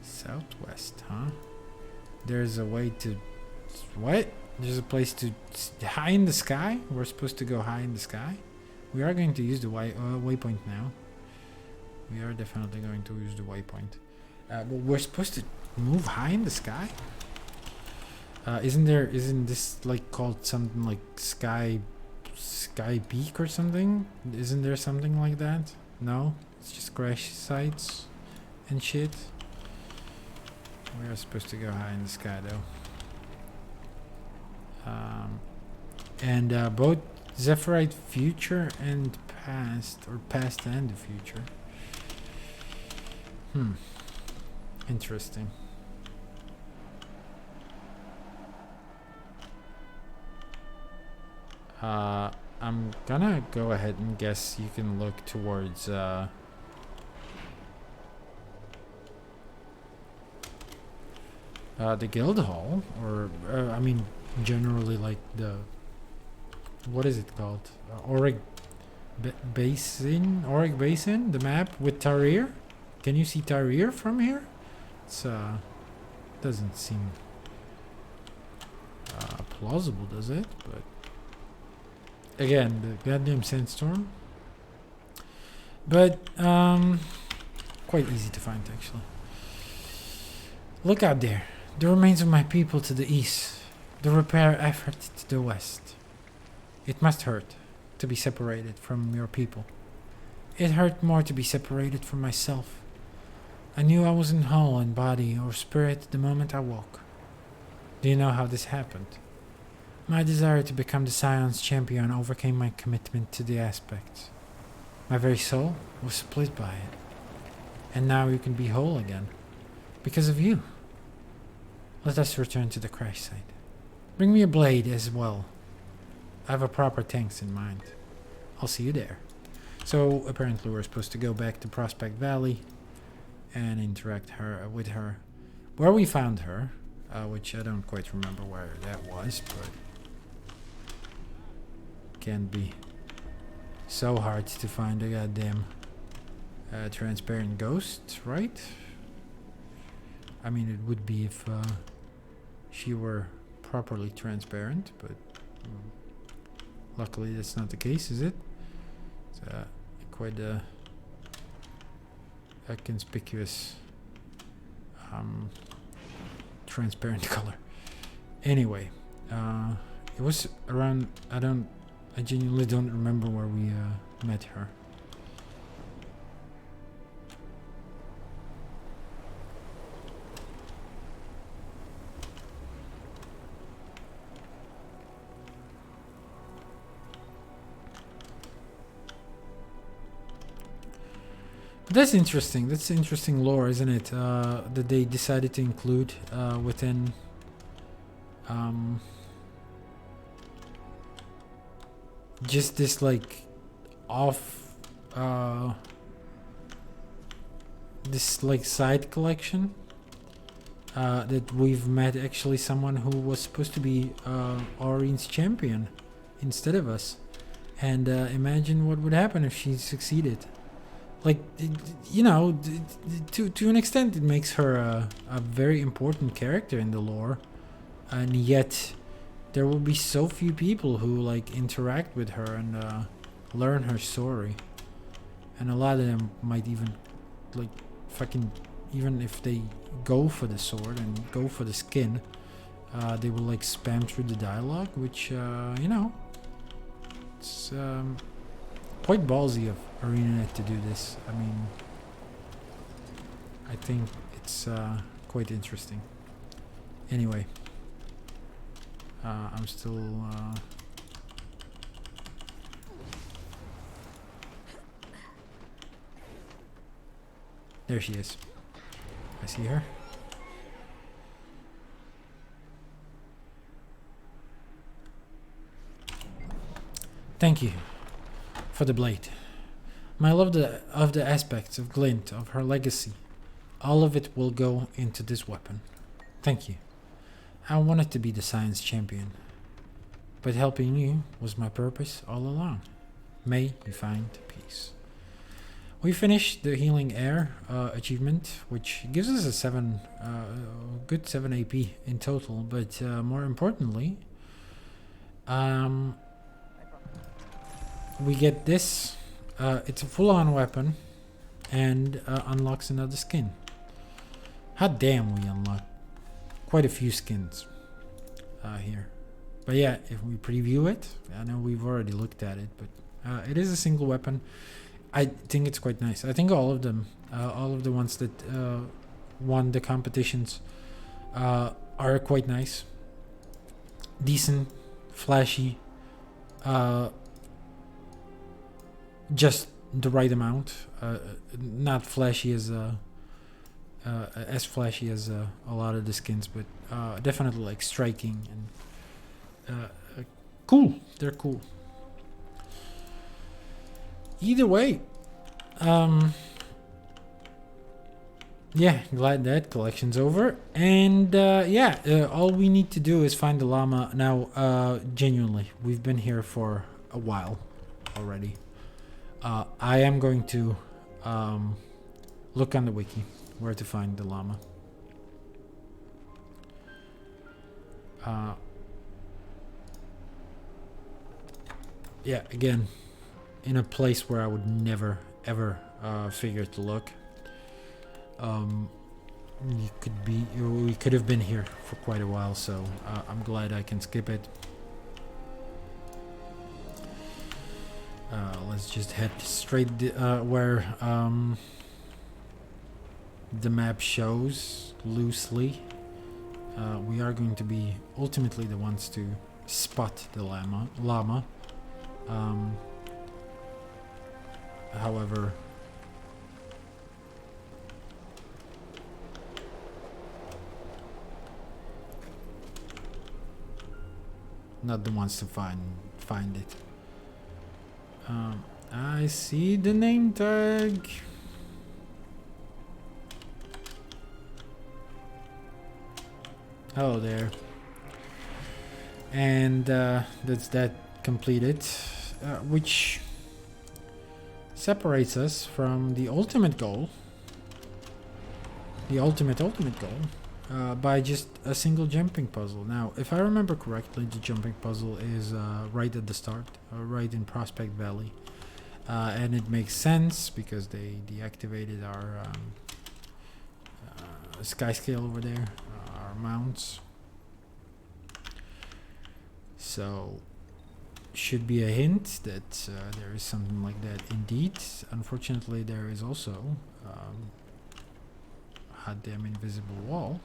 Southwest, huh? There's a way to... What? There's a place to... High in the sky? We're supposed to go high in the sky? We are going to use the waypoint now. We are definitely going to use the waypoint. But we're supposed to move high in the sky? Isn't this like called something like Sky Peak or something? Isn't there something like that? No? It's just crash sites and shit. We are supposed to go high in the sky though. And both Zephyrite future and past, or past and the future. Interesting. I'm gonna go ahead and guess you can look towards the guild hall, or I mean generally like the, what is it called, Auric Basin, the map with Tarir. Can you see Tarir from here? It's doesn't seem plausible, does it? But again, the goddamn sandstorm. But quite easy to find actually. Look out there, the remains of my people to the east, the repair effort to the west. It must hurt to be separated from your people. It hurt more to be separated from myself. I knew I wasn't whole in body or spirit the moment I woke. Do you know how this happened? My desire to become the Scion's champion overcame my commitment to the aspects. My very soul was split by it. And now you can be whole again. Because of you. Let us return to the crash site. Bring me a blade as well. I have a proper tanks in mind. I'll see you there. So apparently we're supposed to go back to Prospect Valley and interact with her. Where we found her, which I don't quite remember where that was, but can be so hard to find a goddamn transparent ghost, right? I mean, it would be if she were properly transparent, but luckily that's not the case, is it? It's quite a conspicuous transparent color. Anyway, it was around, I genuinely don't remember where we met her. That's interesting. That's interesting lore, isn't it? That they decided to include within just this like off this like side collection that we've met actually someone who was supposed to be Aurine's champion instead of us, and imagine what would happen if she succeeded. Like, you know, to an extent it makes her a very important character in the lore, and yet there will be so few people who like interact with her and learn her story, and a lot of them might even like fucking, even if they go for the sword and go for the skin, they will like spam through the dialogue, which you know, it's quite ballsy of ArenaNet to do this. I mean, I think it's quite interesting. Anyway, I'm still there she is. I see her. Thank you for the blade. My love of the aspects of Glint, of her legacy, all of it will go into this weapon. Thank you. I wanted to be the science champion, but helping you was my purpose all along. May you find peace. We finished the Healing Air achievement, which gives us a good 7 AP in total, but more importantly, we get this. It's a full-on weapon and unlocks another skin. Hot damn, we unlocked quite a few skins here. But yeah, if we preview it, I know we've already looked at it, but it is a single weapon. I think it's quite nice. I think all of them, all of the ones that won the competitions are quite nice. Decent, flashy, just the right amount, not flashy as flashy as a lot of the skins, but definitely like striking and cool. They're cool. Either way, yeah, glad that collection's over. And yeah, all we need to do is find the llama now. Genuinely, we've been here for a while already. I am going to look on the wiki where to find the llama. Yeah, again, in a place where I would never ever figure to look. We could have been here for quite a while, so I'm glad I can skip it. Let's just head straight where the map shows loosely. We are going to be ultimately the ones to spot the llama. However, not the ones to find it. I see the name tag. Oh, there. And that's that completed, which separates us from the ultimate goal. The ultimate goal. By just a single jumping puzzle. Now, if I remember correctly, the jumping puzzle is right at the start, right in Prospect Valley. And it makes sense because they deactivated our sky scale over there, our mounts. So, should be a hint that there is something like that indeed. Unfortunately, there is also a damn invisible wall.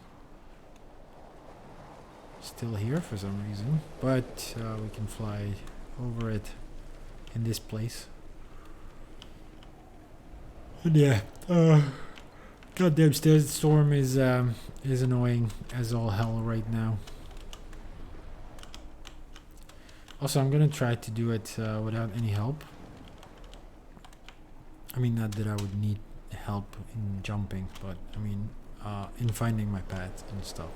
Still here for some reason, but we can fly over it in this place. And yeah, goddamn sandstorm is annoying as all hell right now. Also, I'm gonna try to do it without any help. I mean, not that I would need help in jumping, but I mean, in finding my path and stuff.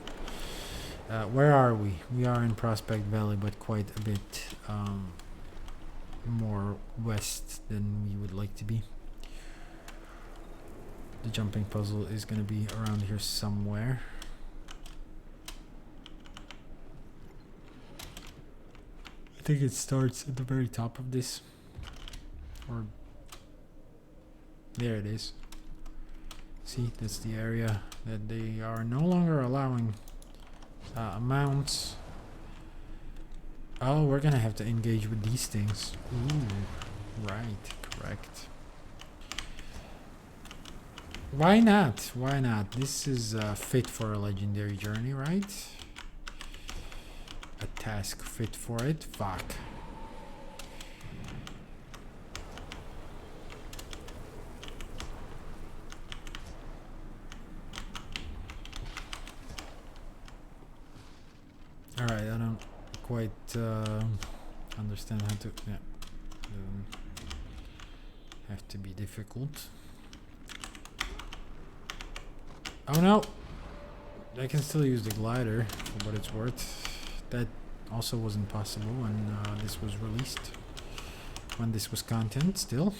Where are we? We are in Prospect Valley, but quite a bit more west than we would like to be. The jumping puzzle is going to be around here somewhere. I think it starts at the very top of this. Or there it is. See, that's the area that they are no longer allowing mounts. Oh, we're gonna have to engage with these things. Ooh, right, correct. Why not? Why not? This is fit for a legendary journey, right? A task fit for it. Fuck. Alright, I don't quite understand how to... Yeah. Have to be difficult. Oh no! I can still use the glider for what it's worth. That also wasn't possible when this was released. When this was content still.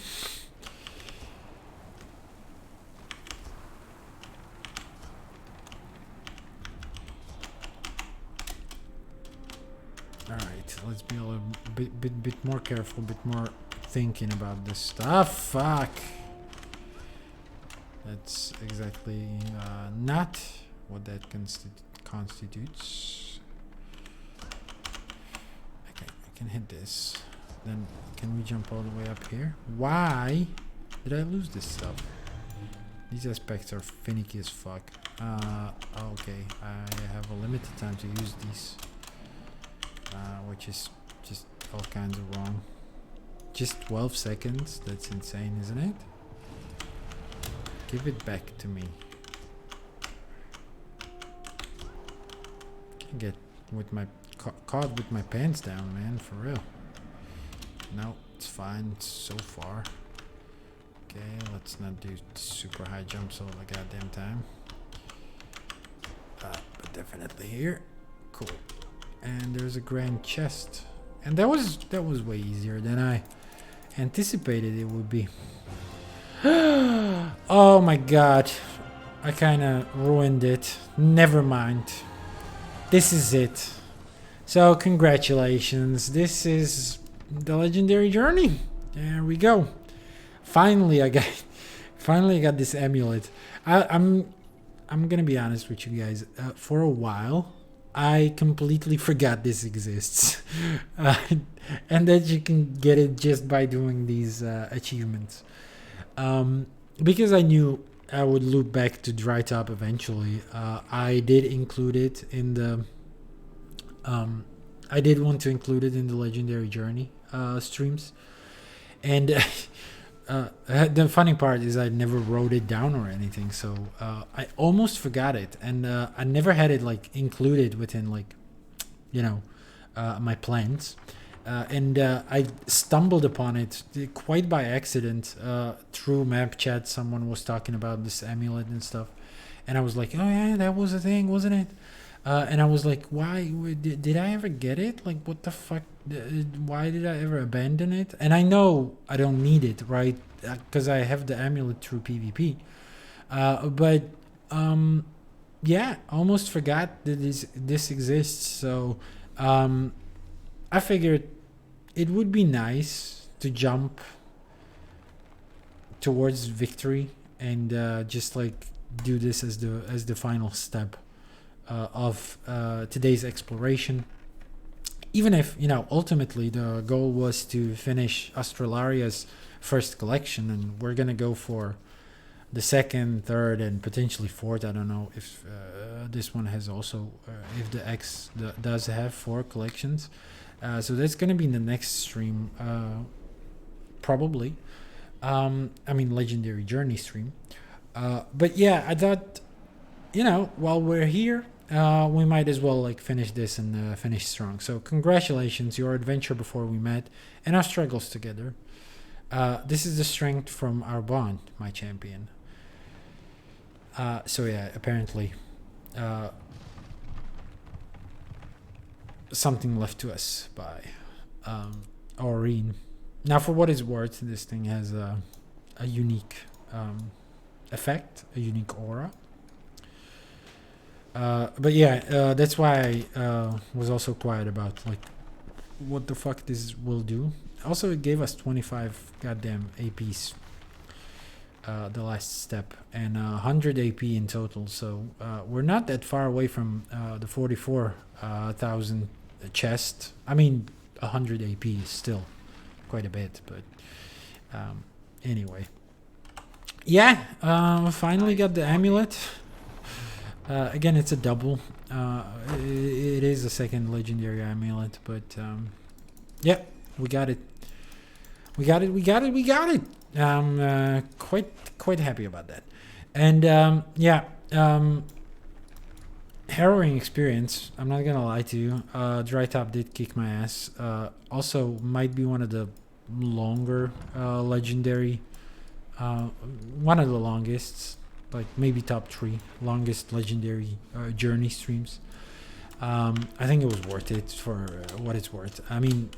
Alright, let's be a little bit more careful, a bit more thinking about this stuff. Fuck! That's exactly not what that constitutes. Okay, I can hit this. Then can we jump all the way up here? Why did I lose this stuff? These aspects are finicky as fuck. Okay, I have a limited time to use these. Which is just all kinds of wrong. Just 12 seconds. That's insane, isn't it? Give it back to me. Can't get with my caught with my pants down, man. For real. No, it's fine so far. Okay, let's not do super high jumps all the goddamn time. But definitely here. Cool. And there's a grand chest. And that was way easier than I anticipated it would be. Oh my god. I kinda ruined it. Never mind. This is it. So congratulations. This is the legendary journey. There we go. Finally I got this amulet. I'm gonna be honest with you guys. For a while I completely forgot this exists. And that you can get it just by doing these achievements. Because I knew I would loop back to Dry Top eventually. I did include it in the I did want to include it in the Legendary Journey streams. And the funny part is I never wrote it down or anything, so I almost forgot it, and I never had it like included within like, you know, my plans. And I stumbled upon it quite by accident through map chat. Someone was talking about this amulet and stuff, and I was like, oh yeah, that was a thing, wasn't it? And I was like, why did I ever get it? Like, what the fuck? Why did I ever abandon it? And I know I don't need it, right? Because I have the amulet through PvP. But yeah, almost forgot that this exists. So I figured it would be nice to jump towards victory and just like do this as the final step of today's exploration. Even if, you know, ultimately the goal was to finish Australaria's first collection, and we're gonna go for the second, third, and potentially fourth. I don't know if this one has also if the X does have 4 collections. So that's gonna be in the next stream, probably. I mean, Legendary Journey stream. But yeah, I thought, you know, while we're here, we might as well like finish this and finish strong. So congratulations, your adventure before we met and our struggles together. This is the strength from our bond, my champion. So yeah, apparently something left to us by Aurene. Now, for what it's worth, this thing has a unique effect, a unique aura. But yeah, that's why I was also quiet about like what the fuck this will do. Also, it gave us 25 goddamn APs, the last step, and 100 AP in total. So we're not that far away from the 44,000 chest. I mean, 100 AP is still quite a bit, but anyway. Yeah, finally got the amulet. Again, it's a double. It is a second legendary amulet, but yeah, we got it. We got it. I'm quite happy about that. And yeah, harrowing experience. I'm not gonna lie to you. Dry Top did kick my ass. Also, might be one of the longer legendary. One of the longest. Like maybe top 3 longest legendary journey streams. I think it was worth it for what it's worth. I mean,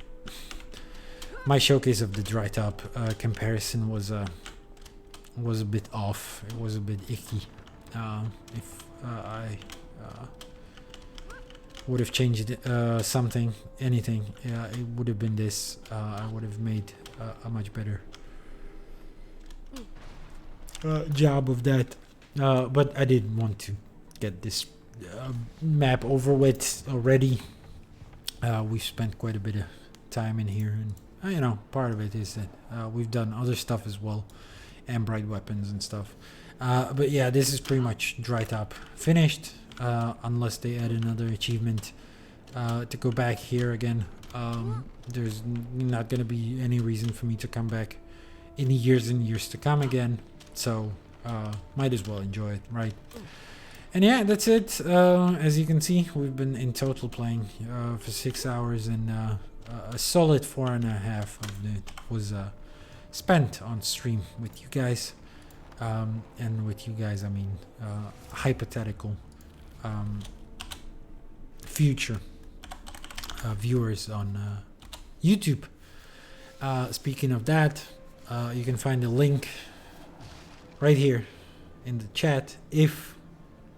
my showcase of the Dry Top comparison was a bit off. It was a bit icky. If I would have changed something, anything, it would have been this. I would have made a much better job of that. But I did want to get this map over with already. We've spent quite a bit of time in here, and you know, part of it is that we've done other stuff as well, and bright weapons and stuff. But yeah, this is pretty much Dry Top finished, unless they add another achievement to go back here again. There's not gonna be any reason for me to come back in years and years to come again. So might as well enjoy it, right? And yeah, that's it. As you can see, we've been in total playing for 6 hours, and a solid 4.5 of it was spent on stream with you guys. And with you guys, I mean hypothetical future viewers on YouTube. Speaking of that, you can find a link right here in the chat if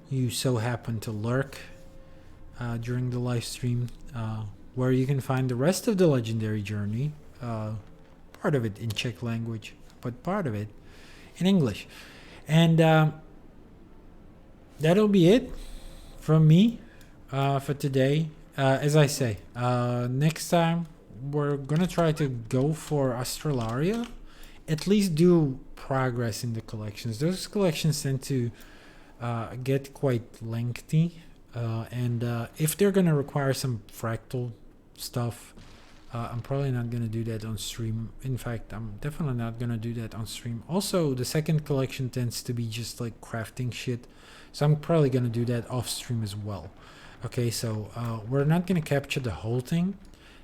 you so happen to lurk during the live stream, where you can find the rest of the legendary journey, part of it in Czech language, but part of it in English. And that'll be it from me for today. As I say, next time we're gonna try to go for Astralaria, at least do progress in the collections. Those collections tend to get quite lengthy, and if they're gonna require some fractal stuff, I'm probably not gonna do that on stream. In fact, I'm definitely not gonna do that on stream. Also, the second collection tends to be just like crafting shit, so I'm probably gonna do that off stream as well. Okay, so we're not gonna capture the whole thing.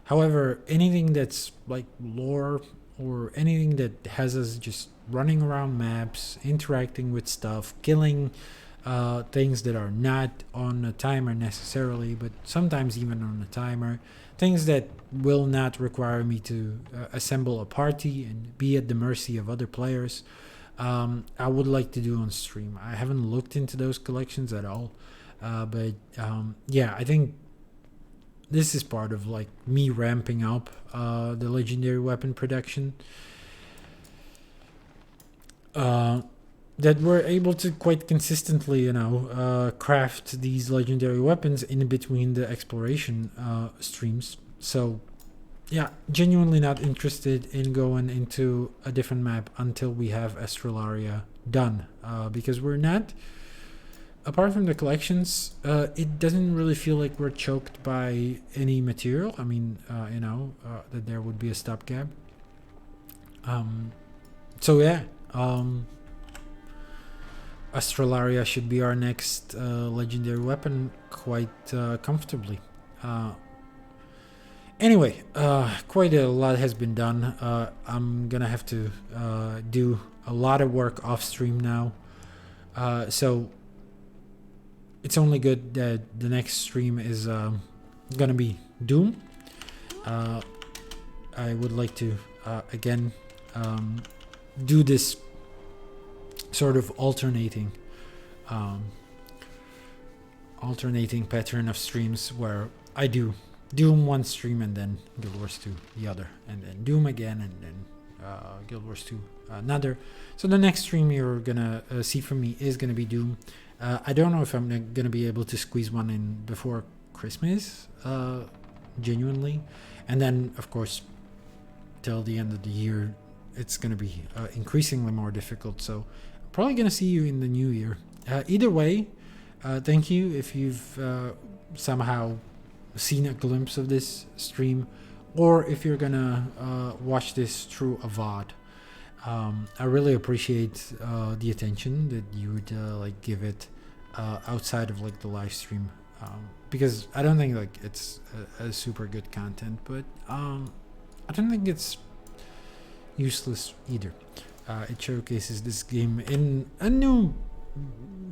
However, anything that's like lore or anything that has us just running around maps, interacting with stuff, killing things that are not on a timer necessarily, but sometimes even on a timer, things that will not require me to assemble a party and be at the mercy of other players, I would like to do on stream. I haven't looked into those collections at all, but yeah, I think this is part of like me ramping up the legendary weapon production, that we're able to quite consistently, you know, craft these legendary weapons in between the exploration streams. So yeah, genuinely not interested in going into a different map until we have Astralaria done, because we're not, apart from the collections, it doesn't really feel like we're choked by any material. I mean, you know, that there would be a stopgap. So yeah, Astralaria should be our next legendary weapon quite comfortably. Anyway, quite a lot has been done. I'm gonna have to do a lot of work off stream now. So it's only good that the next stream is gonna be Doom. I would like to again do this sort of alternating pattern of streams where I do Doom one stream and then Guild Wars 2 the other, and then Doom again, and then Guild Wars 2 another. So the next stream you're gonna see from me is gonna be Doom. I don't know if I'm gonna be able to squeeze one in before Christmas, genuinely, and then of course till the end of the year it's gonna be increasingly more difficult. So I'm probably gonna see you in the new year. Either way, thank you if you've somehow seen a glimpse of this stream, or if you're gonna watch this through a VOD. I really appreciate the attention that you would like give it outside of like the live stream, because I don't think like it's a super good content, but I don't think it's useless either. It showcases this game in a new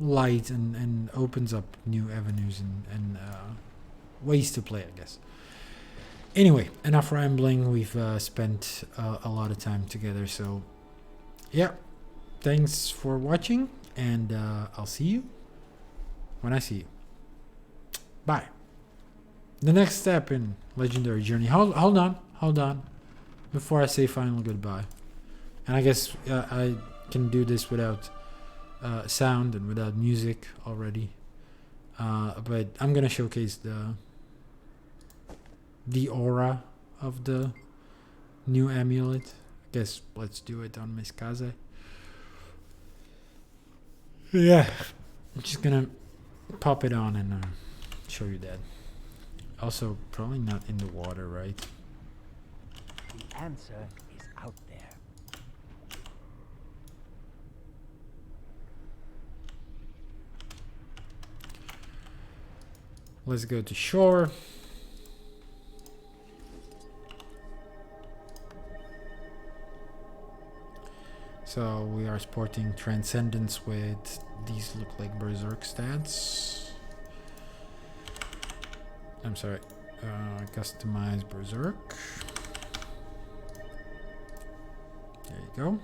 light and opens up new avenues and ways to play, I guess. Anyway, enough rambling. We've spent a lot of time together, so yeah, thanks for watching, and I'll see you when I see you. Bye. The next step in Legendary Journey. Hold on. Before I say final goodbye, and I guess I can do this without sound and without music already, but I'm gonna showcase the aura of the new amulet. I guess let's do it on Miss Kaze. Yeah, I'm just gonna pop it on and show you that. Also, probably not in the water, right? The answer is out there. Let's go to shore. So we are sporting Transcendence with these look like Berserk stats. I'm sorry, customize Berserk. There you go.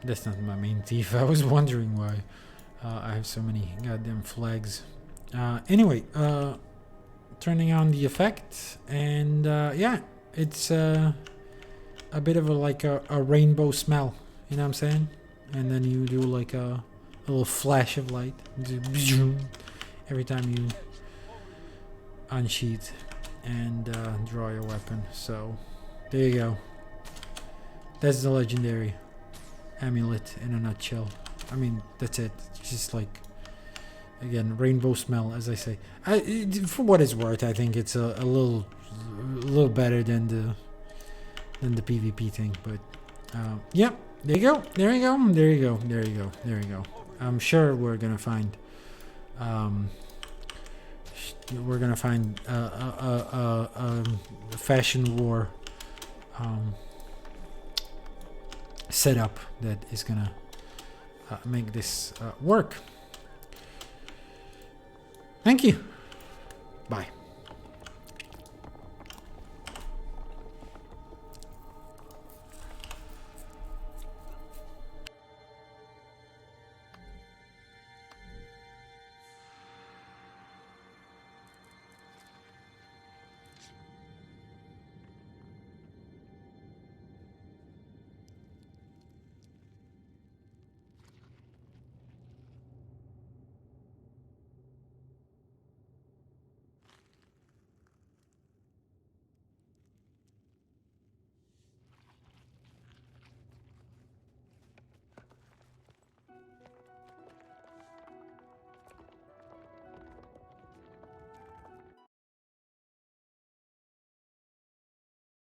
That's not my main thief. I was wondering why I have so many goddamn flags. Anyway, turning on the effect, and yeah, it's a bit of a rainbow smell. You know what I'm saying? And then you do like a little flash of light every time you unsheath and draw your weapon. So there you go. That's the legendary amulet in a nutshell. I mean, that's it. It's just like, again, rainbow smell, as I say. For what it's worth, I think it's a little better than the PvP thing. But yeah, there you go. There you go. There you go. There you go. There you go. I'm sure we're gonna find a fashion war setup that is gonna make this work. Thank you. Bye.